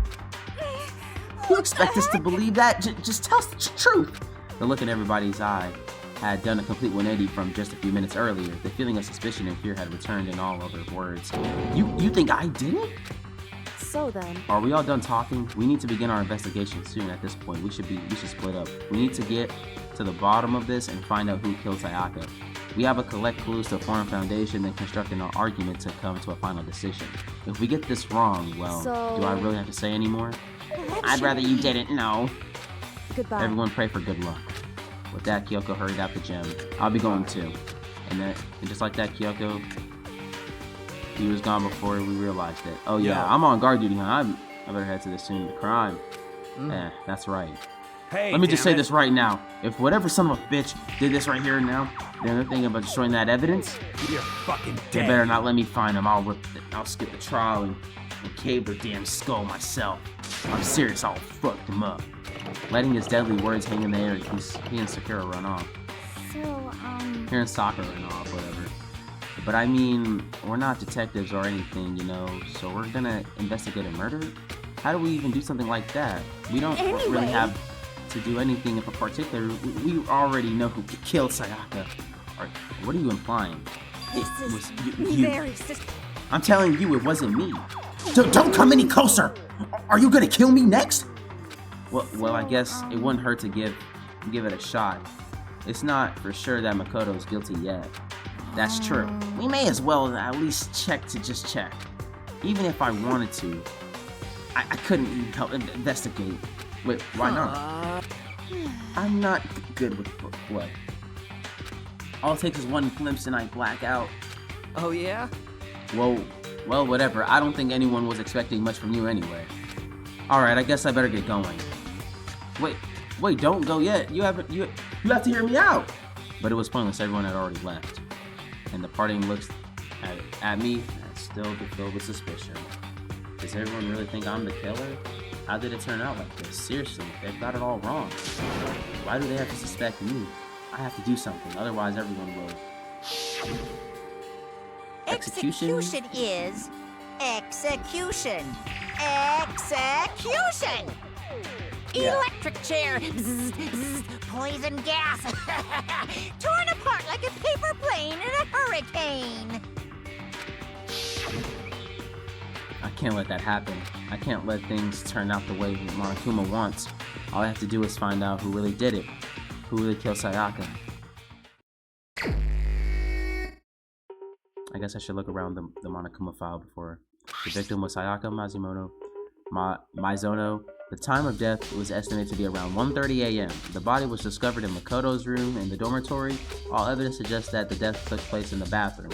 You expect us to believe that? Just tell us the truth. The look in everybody's eye had done a complete 180 from just a few minutes earlier. The feeling of suspicion and fear had returned in all of her words. You think I did it? So then, are we all done talking? We need to begin our investigation soon. At this point, we should split up. We need to get to the bottom of this and find out who killed Sayaka. We have to collect clues to form a foundation, then construct an argument to come to a final decision. If we get this wrong, well, do I really have to say any more? I'd rather you didn't know. Goodbye. Everyone pray for good luck. With that, Kyoko hurried out the gym. I'll be going too. And just like that, Kyoko, he was gone before we realized it. Oh yeah, I'm on guard duty, huh? I better head to the scene of the crime. Yeah, that's right. Hey, let me just say this right now. If whatever son of a bitch did this right here and now, then they're thinking about destroying that evidence, you're fucking dead. They better not let me find him. I'll skip the trial and cave their damn skull myself. I'm serious, I'll fuck them up. Letting his deadly words hang in the air, he and Sakura run off. So, He and Sakura run off, whatever. But I mean, we're not detectives or anything, you know, so we're gonna investigate a murder? How do we even do something like that? We don't really have to do anything in particular. We already know who killed Sayaka. Or, what are you implying? This is very I'm telling you, it wasn't me. Don't come any closer. Are you gonna kill me next? Well, I guess it wouldn't hurt to give it a shot. It's not for sure that Makoto's guilty yet. That's true. We may as well at least check. Even if I wanted to, I couldn't even help investigate. Wait, why not? I'm not good with what? All it takes is one glimpse and I black out. Oh yeah? Well, whatever. I don't think anyone was expecting much from you anyway. Alright, I guess I better get going. Wait, don't go yet. You have to hear me out. But it was pointless. Everyone had already left. And the parting looks at me and still filled with suspicion. Does everyone really think I'm the killer? How did it turn out like this? Seriously, they've got it all wrong. Why do they have to suspect me? I have to do something, otherwise everyone will. Execution is execution. Execution! Yeah. Electric chair. Bzz, bzz, poison gas. Torn apart like a paper plane in a hurricane. I can't let that happen. I can't let things turn out the way Monokuma wants. All I have to do is find out who really did it. Who really killed Sayaka. I guess I should look around the Monokuma file before. The victim was Sayaka Mizono. The time of death was estimated to be around 1:30 a.m. The body was discovered in Makoto's room in the dormitory. All evidence suggests that the death took place in the bathroom.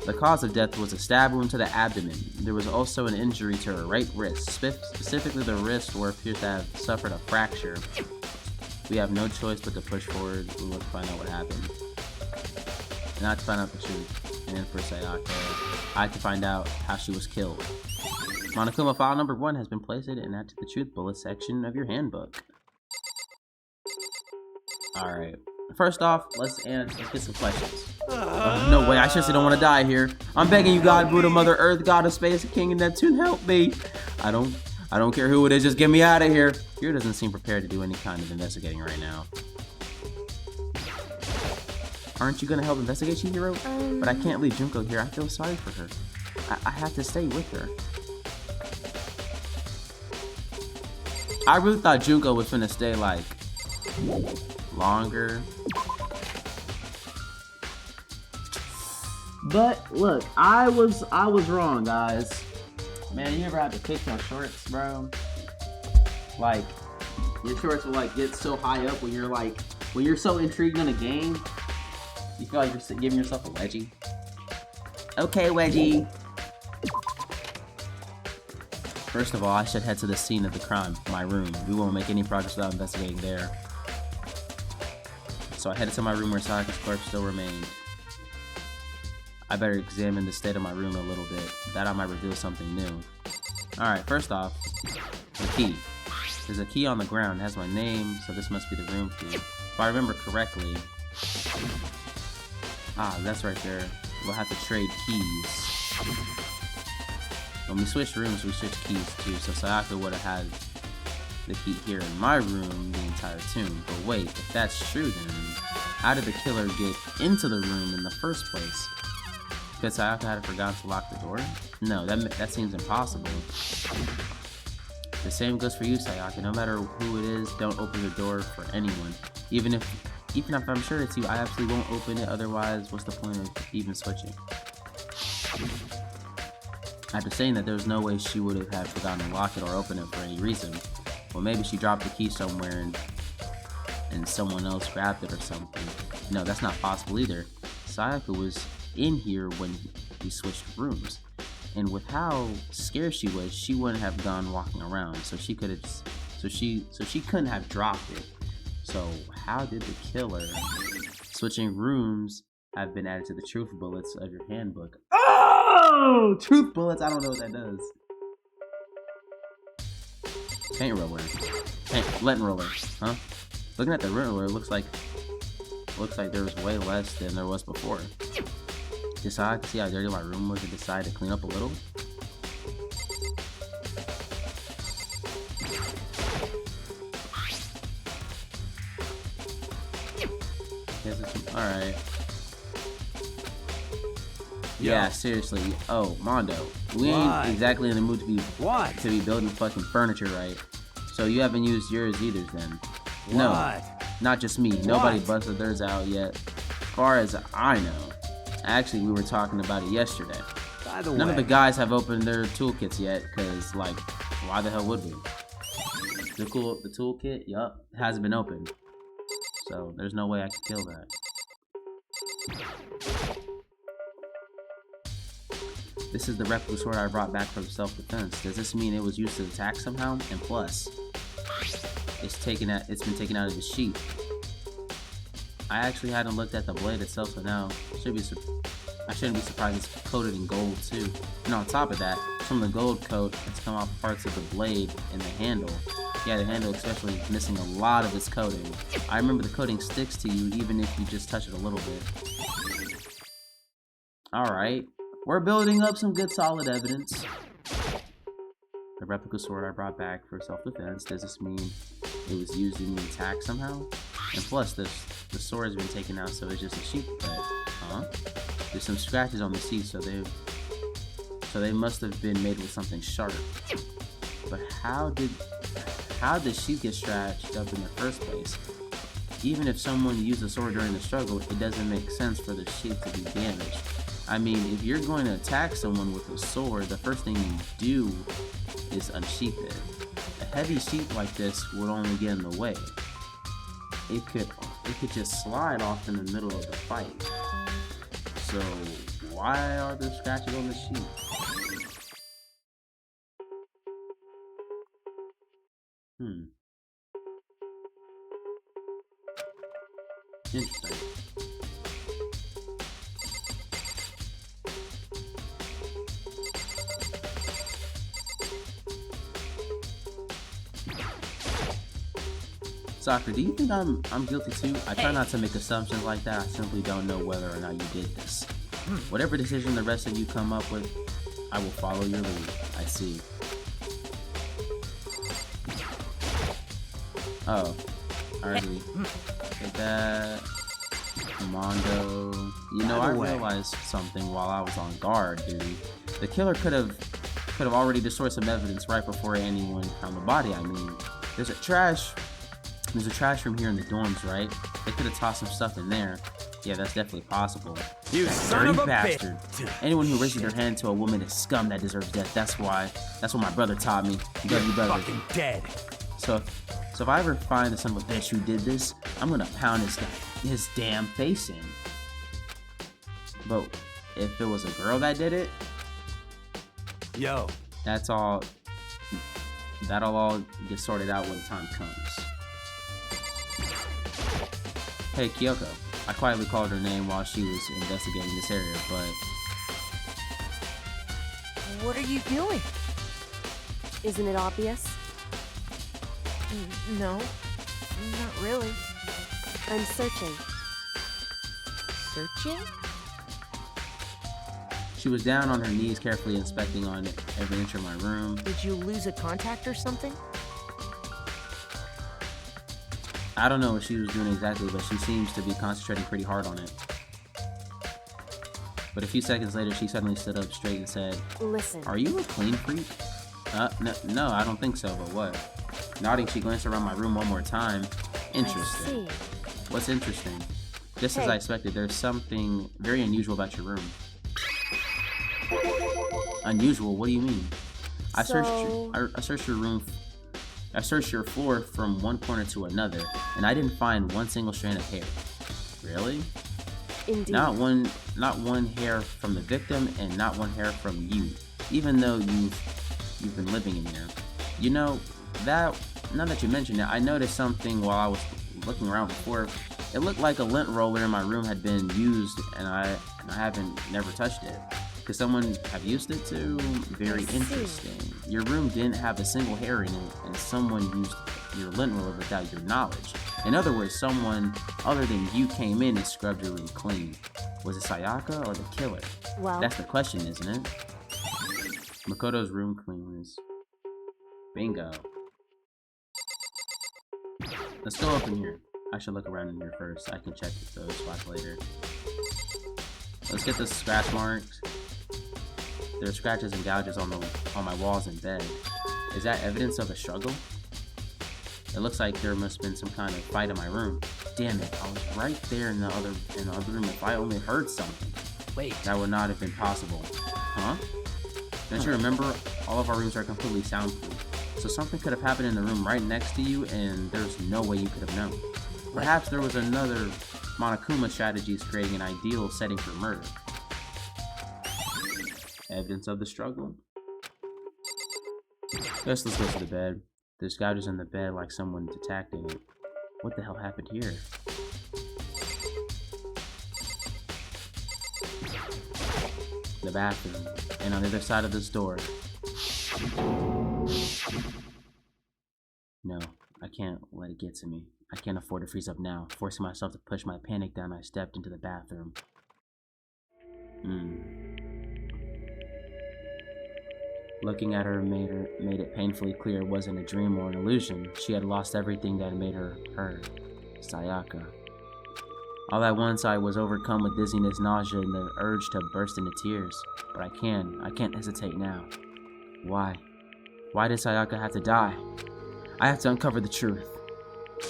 The cause of death was a stab wound to the abdomen. There was also an injury to her right wrist, specifically the wrist where it appears to have suffered a fracture. We have no choice but to push forward. We want to find out what happened. Not to find out the truth. And for Sayaka, I had to find out how she was killed. Monokuma file number 1 has been placed and added to the truth bullet section of your handbook. Alright. First off, let's get some questions. No way, I seriously don't want to die here. I'm begging you, God, Buddha, Mother Earth, God of Space, King of Neptune, help me. I don't care who it is, just get me out of here. Hiro doesn't seem prepared to do any kind of investigating right now. Aren't you gonna help investigate, Hiro? But I can't leave Junko here. I feel sorry for her. I have to stay with her. I really thought Junko was finna stay, like, longer. But, look, I was wrong, guys. Man, you ever have to pick your shorts, bro? Like, your shorts will, like, get so high up when you're so intrigued in a game. You feel like you're giving yourself a wedgie. Okay, wedgie. First of all, I should head to the scene of the crime, my room. We won't make any progress without investigating there. So I headed to my room where Sayaka's corpse still remained. I better examine the state of my room a little bit. That I might reveal something new. Alright, first off, the key. There's a key on the ground. It has my name, so this must be the room key. If I remember correctly... Ah, that's right there. We'll have to trade keys. When we switched rooms, we switched keys too, so Sayaka would have had the key here in my room the entire tomb. But wait, if that's true then, how did the killer get into the room in the first place? Because Sayaka had forgotten to lock the door? No, that seems impossible. The same goes for you, Sayaka. No matter who it is, don't open the door for anyone. Even if I'm sure it's you, I absolutely won't open it. Otherwise, what's the point of even switching? After saying that, there was no way she would have had forgotten to lock it or open it for any reason. Well, maybe she dropped the key somewhere and someone else grabbed it or something. No, that's not possible either. Sayaka was in here when we switched rooms, and with how scared she was, she wouldn't have gone walking around. So she couldn't have dropped it. So how did the killer? Switching rooms have been added to the truth bullets of your handbook. Oh, truth bullets! I don't know what that does. Paint roller, lint roller, huh? Looking at the lint roller, it looks like there was way less than there was before. Decide to see how dirty my room was and decide to clean up a little. Alright. Yeah, seriously. Oh, Mondo. We ain't exactly in the mood to be building fucking furniture, right? So you haven't used yours either then? No. Not just me. Nobody busted theirs out yet. As far as I know. Actually, we were talking about it yesterday. By the way, none of the guys have opened their toolkits yet, because, like, why the hell would we? The toolkit, yup, hasn't been opened. So, there's no way I could kill that. This is the replica sword I brought back from self-defense. Does this mean it was used to attack somehow? And plus, it's been taken out of the sheath. I actually hadn't looked at the blade itself, so now I shouldn't be surprised it's coated in gold too. And on top of that, from the gold coat, it's come off parts of the blade and the handle. Yeah, the handle especially is missing a lot of its coating. I remember the coating sticks to you even if you just touch it a little bit. Alright, we're building up some good solid evidence. The replica sword I brought back for self-defense, does this mean it was used in the attack somehow? And plus, the sword has been taken out, so it's just a sheath cut. Huh? There's some scratches on the sheath, so they must have been made with something sharp. But how did the sheath get scratched up in the first place? Even if someone used the sword during the struggle, it doesn't make sense for the sheath to be damaged. I mean, if you're going to attack someone with a sword, the first thing you do is unsheath it. A heavy sheath like this would only get in the way. It could just slide off in the middle of the fight. So Why are there scratches on the sheet? Interesting. Soccer, do you think I'm guilty too? I try not to make assumptions like that. I simply don't know whether or not you did this. Whatever decision the rest of you come up with, I will follow your lead. I see. Oh, I already did that. Mondo. You know, I realized something while I was on guard, dude. The killer could have already destroyed some evidence right before anyone found the body. I mean, there's a trash room here in the dorms, right? They could have tossed some stuff in there. Yeah, that's definitely possible. You son of a bastard! Anyone who raises their hand to a woman is scum that deserves death. That's what my brother taught me. You're fucking dead. So if I ever find the son of a bitch who did this, I'm gonna pound his damn face in. But if it was a girl that did it, yo, that'll all get sorted out when time comes. Hey, Kyoko. I quietly called her name while she was investigating this area, but... What are you doing? Isn't it obvious? No, not really. I'm searching. Searching? She was down on her knees, carefully inspecting on every inch of my room. Did you lose a contact or something? I don't know what she was doing exactly, but she seems to be concentrating pretty hard on it. But a few seconds later, she suddenly stood up straight and said, "Listen. Are you a clean freak?" No, I don't think so, but what? Nodding, she glanced around my room one more time. Interesting. What's interesting? Just as I expected, there's something very unusual about your room. Unusual? What do you mean? I searched your room. I searched your floor from one corner to another, and I didn't find one single strand of hair. Really? Indeed. Not one hair from the victim, and not one hair from you. Even though you've been living in here. You know, now that you mention it, I noticed something while I was looking around before. It looked like a lint roller in my room had been used, and I haven't never touched it. Could someone have used it too? Very interesting. Your room didn't have a single hair in it, and someone used your lint roller without your knowledge. In other words, someone other than you came in and scrubbed your room clean. Was it Sayaka or the killer? Well, that's the question, isn't it? Makoto's room cleanliness. Bingo. Let's go up in here. I should look around in here first. I can check those spots later. Let's get the scratch marks. There are scratches and gouges on my walls and bed. Is that evidence of a struggle? It looks like there must have been some kind of fight in my room. Damn it, I was right there in the other room. If I only heard something. Wait. That would not have been possible. Huh? Don't you remember? All of our rooms are completely soundproof. So something could have happened in the room right next to you, and there's no way you could have known. Perhaps there was another Monokuma strategies creating an ideal setting for murder. Evidence of the struggle. Let's go to the bed. There's gouges in the bed like someone's attacked in it. What the hell happened here? The bathroom. And on the other side of this door. No, I can't let it get to me. I can't afford to freeze up now. Forcing myself to push my panic down, I stepped into the bathroom. Looking at her made it painfully clear it wasn't a dream or an illusion. She had lost everything that made her her. Sayaka. All at once I was overcome with dizziness, nausea, and the urge to burst into tears. But I can't hesitate now. Why? Why did Sayaka have to die? I have to uncover the truth.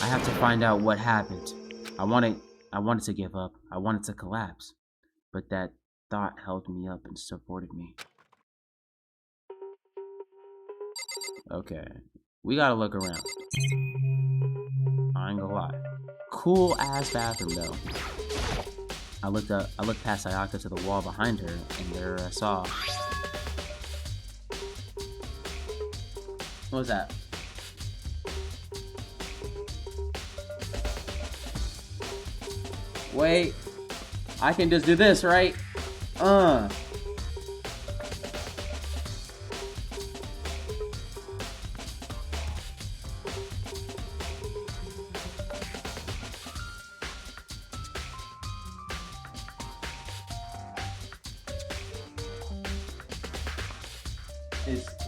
I have to find out what happened. I wanted to give up. I wanted to collapse. But that thought held me up and supported me. Okay. We gotta look around. I ain't gonna lie. Cool ass bathroom though. I looked past Sayaka to the wall behind her, and there I saw. What was that? Wait, I can just do this, right?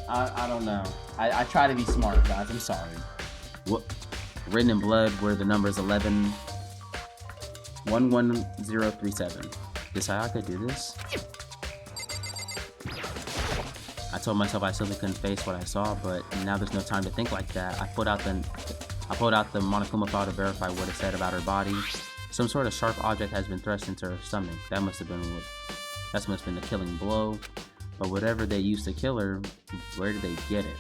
I don't know. I try to be smart, guys. I'm sorry. What? Written in blood were the numbers 11037. Did Sayaka do this? I told myself I simply couldn't face what I saw, but now there's no time to think like that. I pulled out the Monokuma file to verify what it said about her body. Some sort of sharp object has been thrust into her stomach. That must have been the killing blow. But whatever they used to kill her, where did they get it?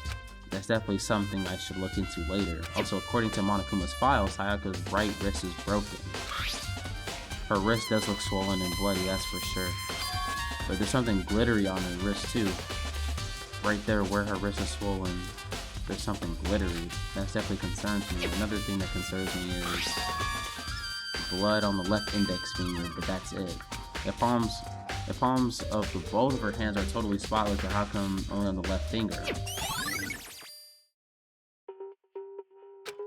That's definitely something I should look into later. Also, according to Monokuma's file, Sayaka's right wrist is broken. Her wrist does look swollen and bloody, that's for sure. But there's something glittery on her wrist too. Right there where her wrist is swollen, there's something glittery. That definitely concerns me. Another thing that concerns me is blood on the left index finger, but that's it. The palms of both of her hands are totally spotless, but how come only on the left finger?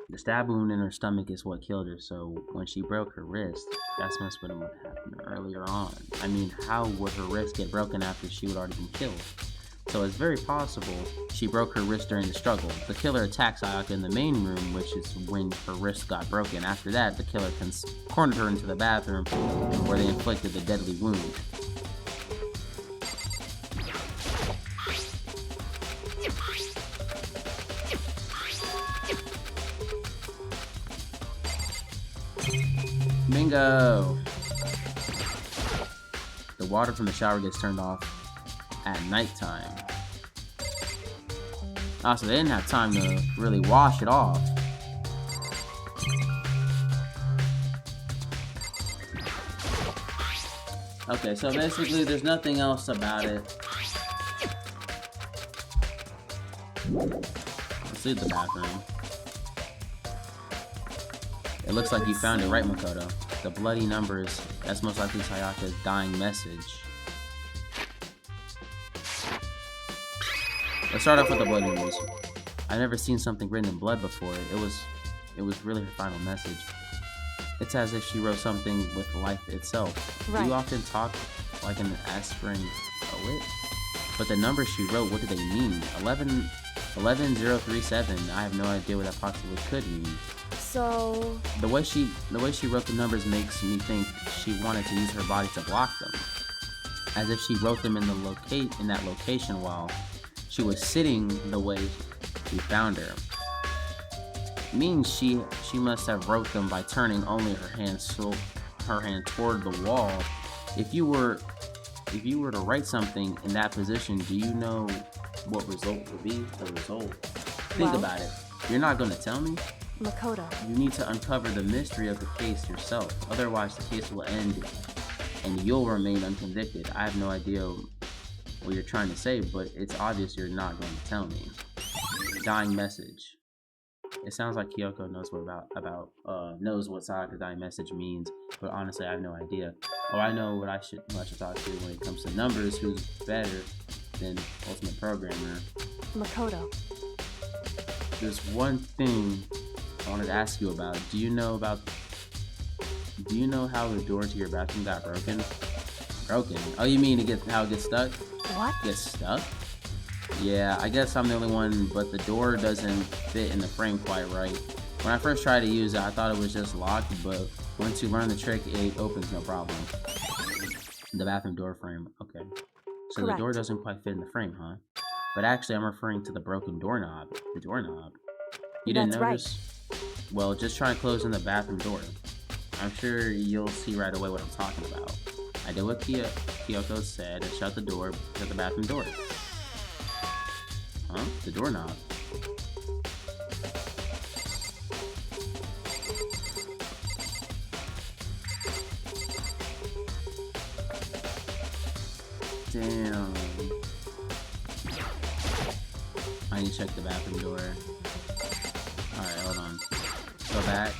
The stab wound in her stomach is what killed her, so when she broke her wrist, that must have been what happened earlier on. I mean, how would her wrist get broken after she would already been killed? So it's very possible she broke her wrist during the struggle. The killer attacked Sayaka in the main room, which is when her wrist got broken. After that, the killer cornered her into the bathroom, where they inflicted the deadly wound. Bingo! The water from the shower gets turned off at nighttime. Also, they didn't have time to really wash it off. Okay, so basically there's nothing else about it. Let's leave the bathroom. It looks like you found it, right, Makoto? The bloody numbers, that's most likely Sayaka's dying message. Let's start off with the blood numbers. I've never seen something written in blood before. It was really her final message. It's as if she wrote something with life itself. Right. You often talk like an aspiring poet, but the numbers she wrote, what do they mean? 11037. I have no idea what that possibly could mean. So the way she wrote the numbers makes me think she wanted to use her body to block them, as if she wrote them in that location while she was sitting the way we found her. Means she must have wrote them by turning only her hand toward the wall. If you were to write something in that position, do you know what result would be? The result. Think about it. You're not going to tell me? Makoto. You need to uncover the mystery of the case yourself. Otherwise, the case will end and you'll remain unconvicted. I have no idea what you're trying to say, but it's obvious you're not going to tell me. Dying message. It sounds like Kyoko knows knows what Sayaka's dying message means, but honestly, I have no idea. Oh, I know who I should talk to when it comes to numbers. Who's better than Ultimate Programmer? Makoto. There's one thing I wanted to ask you about. Do you know how the door to your bathroom got broken? Broken? Oh, you mean how it gets stuck? What? Gets stuck? Yeah, I guess I'm the only one, but the door doesn't fit in the frame quite right. When I first tried to use it, I thought it was just locked, but once you learn the trick, it opens no problem. The bathroom door frame, okay. So Correct. The door doesn't quite fit in the frame, huh? But actually, I'm referring to the broken doorknob. The doorknob. You didn't notice? Right. Well, just try and close in the bathroom door. I'm sure you'll see right away what I'm talking about. I did what Kyoko said and shut the door to the bathroom door. Huh? The doorknob. Damn. I need to check the bathroom door. Alright, hold on. Go back.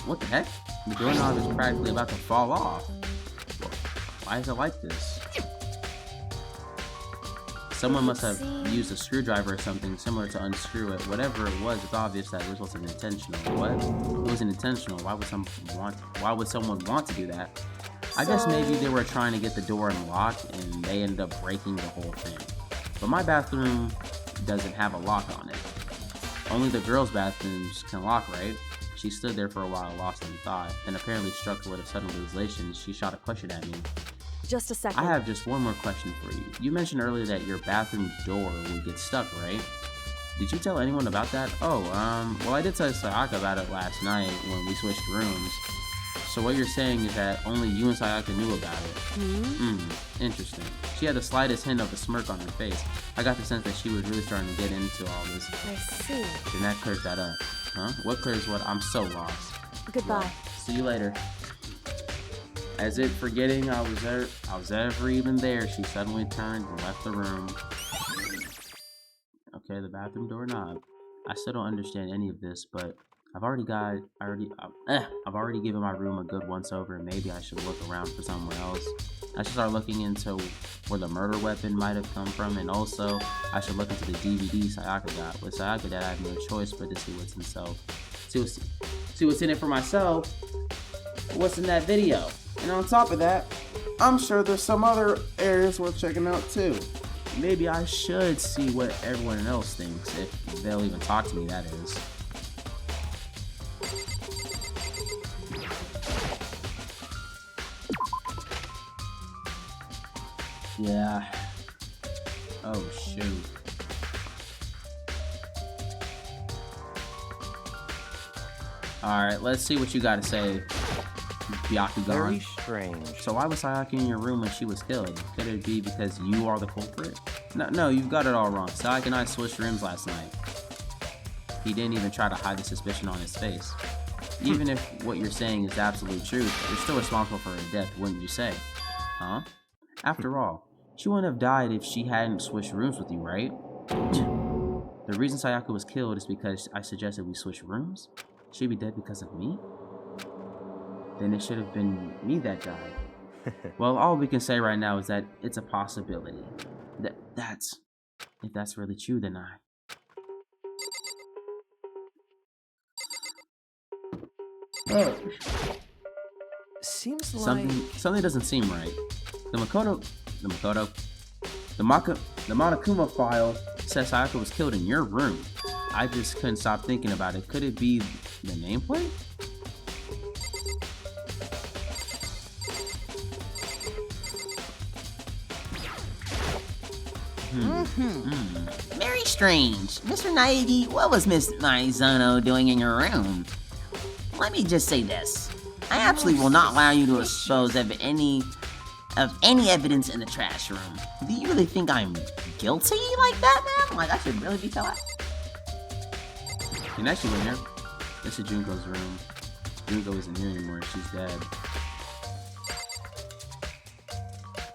What the heck? The doorknob is practically about to fall off. Why is it like this? Someone must have used a screwdriver or something similar to unscrew it. Whatever it was, it's obvious that it wasn't intentional. What? It wasn't intentional. Why would someone want to do that? I guess maybe they were trying to get the door unlocked and they ended up breaking the whole thing. But my bathroom doesn't have a lock on it. Only the girls' bathrooms can lock, right? She stood there for a while, lost in thought, and apparently struck with a sudden realization. She shot a question at me. Just a second. I have just one more question for you. You mentioned earlier that your bathroom door would get stuck, right? Did you tell anyone about that? Oh, well, I did tell Sayaka about it last night when we switched rooms. So what you're saying is that only you and Sayaka knew about it. Interesting. She had the slightest hint of a smirk on her face. I got the sense that she was really starting to get into all this. I see. Then that clears that up. Huh? What clears what? I'm so lost. Goodbye. Well, see you later. As if forgetting I was ever even there, she suddenly turned and left the room. Okay, the bathroom doorknob. I still don't understand any of this, but I've already given my room a good once over. Maybe I should look around for somewhere else. I should start looking into where the murder weapon might have come from, and also I should look into the DVD Sayaka got. With Sayaka that I have no choice but to see what's himself. See what's in it for myself. What's in that video? And on top of that, I'm sure there's some other areas worth checking out too. Maybe I should see what everyone else thinks, if they'll even talk to me, that is. Yeah. Oh, shoot. Alright, let's see what you gotta say, Byakugan. Very strange. So why was Sayaka in your room when she was killed? Could it be because you are the culprit? No, you've got it all wrong. Sayaka and I switched rooms last night. He didn't even try to hide the suspicion on his face. Even if what you're saying is absolute truth, you're still responsible for her death, wouldn't you say? Huh? After all, she wouldn't have died if she hadn't switched rooms with you, right? The reason Sayaka was killed is because I suggested we switch rooms? She'd be dead because of me? Then it should have been me that died. Well, all we can say right now is that it's a possibility. If that's really true, then Seems like something doesn't seem right. The Monokuma file says Sayaka was killed in your room. I just couldn't stop thinking about it. Could it be the nameplate? Very strange. Mr. Naegi, what was Miss Maizono doing in your room? Let me just say this. I absolutely will not allow you to dispose of any evidence in the trash room. Do you really think I'm guilty like that, man? Like, I should really be telling. Can actually go in here. This is Junko's room. Junko isn't here anymore. She's dead.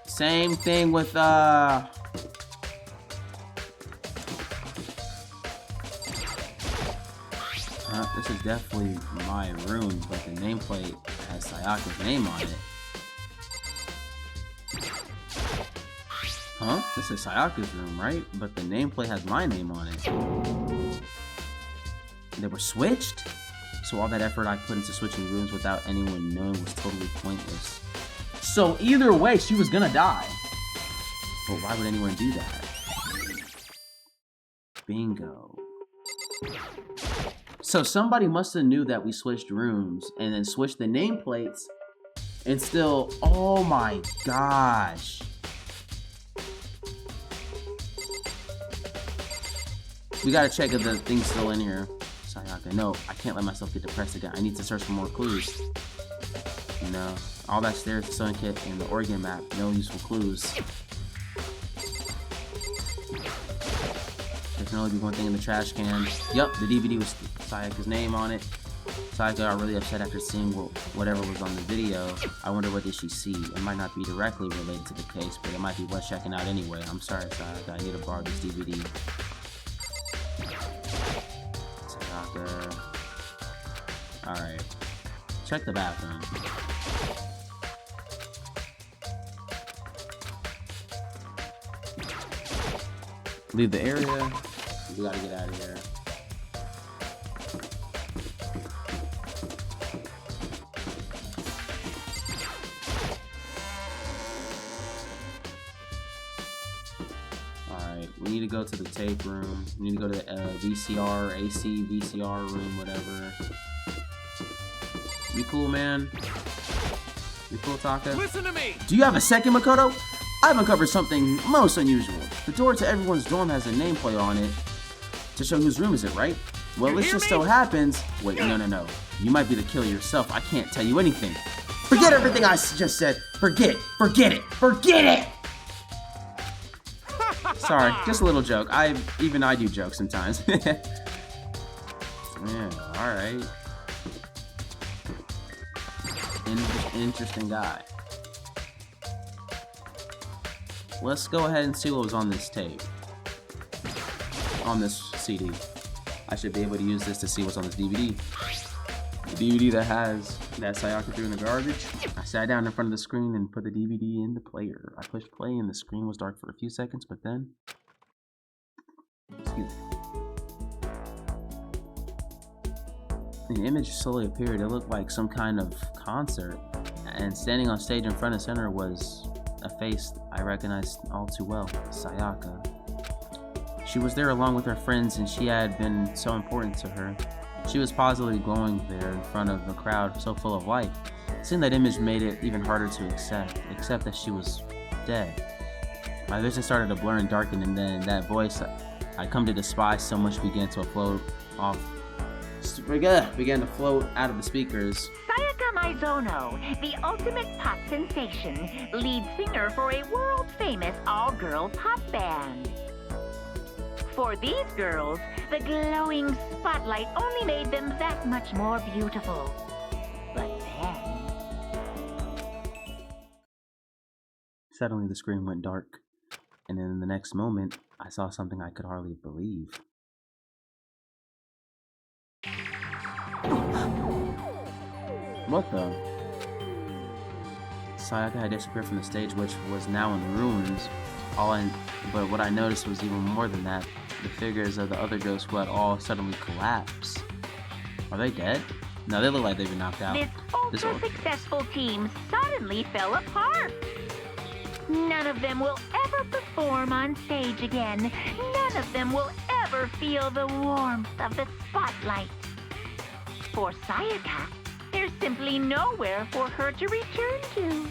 Same thing with this is definitely my room, but the nameplate has Sayaka's name on it. Huh? This is Sayaka's room, right? But the nameplate has my name on it. They were switched? So all that effort I put into switching rooms without anyone knowing was totally pointless. So either way, she was gonna die. But why would anyone do that? Bingo. So somebody must have knew that we switched rooms and then switched the nameplates and still, oh my gosh. We gotta check if the thing's still in here. Sayaka, no, I can't let myself get depressed again. I need to search for more clues. No, all that stairs, the sewing kit, and the organ map, no useful clues. There can only be one thing in the trash can. Yup, the DVD with Sayaka's name on it. Sayaka got really upset after seeing whatever was on the video. I wonder what did she see. It might not be directly related to the case, but it might be worth checking out anyway. I'm sorry, Sayaka. I need to borrow this DVD. Sayaka. Alright. Check the bathroom. Leave the area. We gotta get out of here. Alright, we need to go to the tape room. We need to go to the VCR, AC, VCR room, whatever. You cool, man? You cool, Taka? Listen to me! Do you have a second, Makoto? I've uncovered something most unusual. The door to everyone's dorm has a nameplate on it to show whose room is it, right? Well, it just so happens... Wait, no. You might be the killer yourself. I can't tell you anything. Forget everything I just said. Forget it! Sorry, just a little joke. Even I do jokes sometimes. Yeah, alright. Interesting guy. Let's go ahead and see what was on this tape. On this CD. I should be able to use this to see what's on this DVD. The DVD that has that Sayaka threw in the garbage. I sat down in front of the screen and put the DVD in the player. I pushed play and the screen was dark for a few seconds, but then... Excuse me. The image slowly appeared. It looked like some kind of concert. And standing on stage in front of center was a face I recognized all too well, Sayaka. She was there along with her friends and she had been so important to her. She was positively glowing there in front of a crowd so full of life. Seeing that image made it even harder to accept that she was dead. My vision started to blur and darken, and then that voice I'd come to despise so much began to float out of the speakers. Sayaka Maizono, the ultimate pop sensation, lead singer for a world-famous all-girl pop band. For these girls, the glowing spotlight only made them that much more beautiful. But then... Suddenly the screen went dark, and in the next moment, I saw something I could hardly believe. What the? Sayaka had disappeared from the stage, which was now in ruins. But what I noticed was even more than that. The figures of the other ghosts who had all suddenly collapsed. Are they dead? No, they look like they've been knocked out. This ultra-successful team suddenly fell apart. None of them will ever perform on stage again. None of them will ever feel the warmth of the spotlight. For Sayaka, there's simply nowhere for her to return to.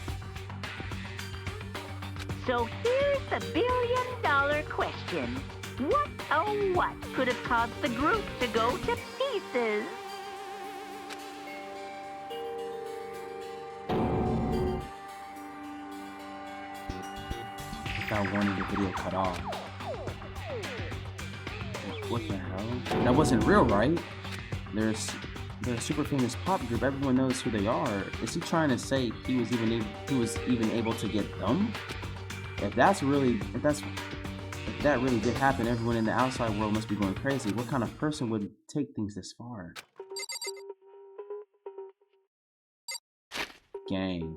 So here's the billion-dollar question. What, oh what, could have caused the group to go to pieces? Without warning, the video cut off. What the hell? That wasn't real, right? They're a super famous pop group. Everyone knows who they are. Is he trying to say he was even able to get them? If that really did happen, everyone in the outside world must be going crazy. What kind of person would take things this far? Gang.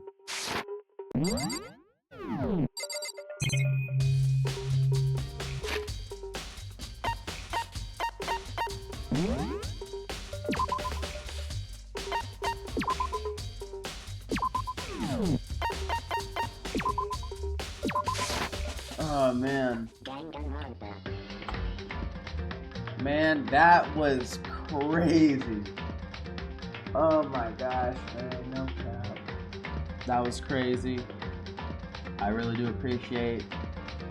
Oh man. Man, that was crazy. Oh my gosh, man, no cap. That was crazy. I really do appreciate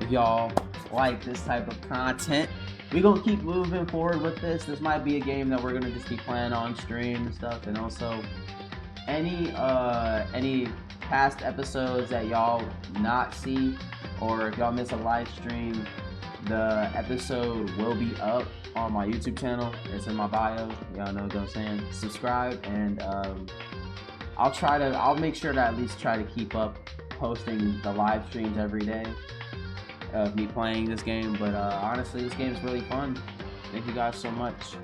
if y'all like this type of content. We're gonna keep moving forward with this. This might be a game that we're gonna just be playing on stream and stuff, and also any past episodes that y'all not see, or if y'all miss a live stream, The episode will be up on my YouTube channel. It's in my bio. Y'all know what I'm saying. Subscribe, and I'll make sure to at least try to keep up posting the live streams every day of me playing this game. But honestly, this game is really fun. Thank you guys so much,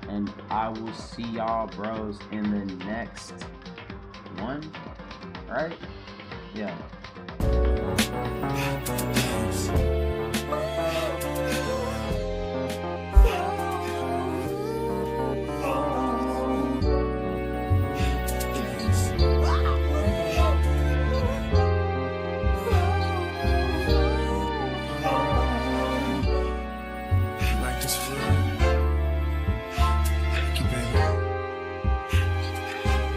and I will see y'all bros in the next one. All right? Yeah.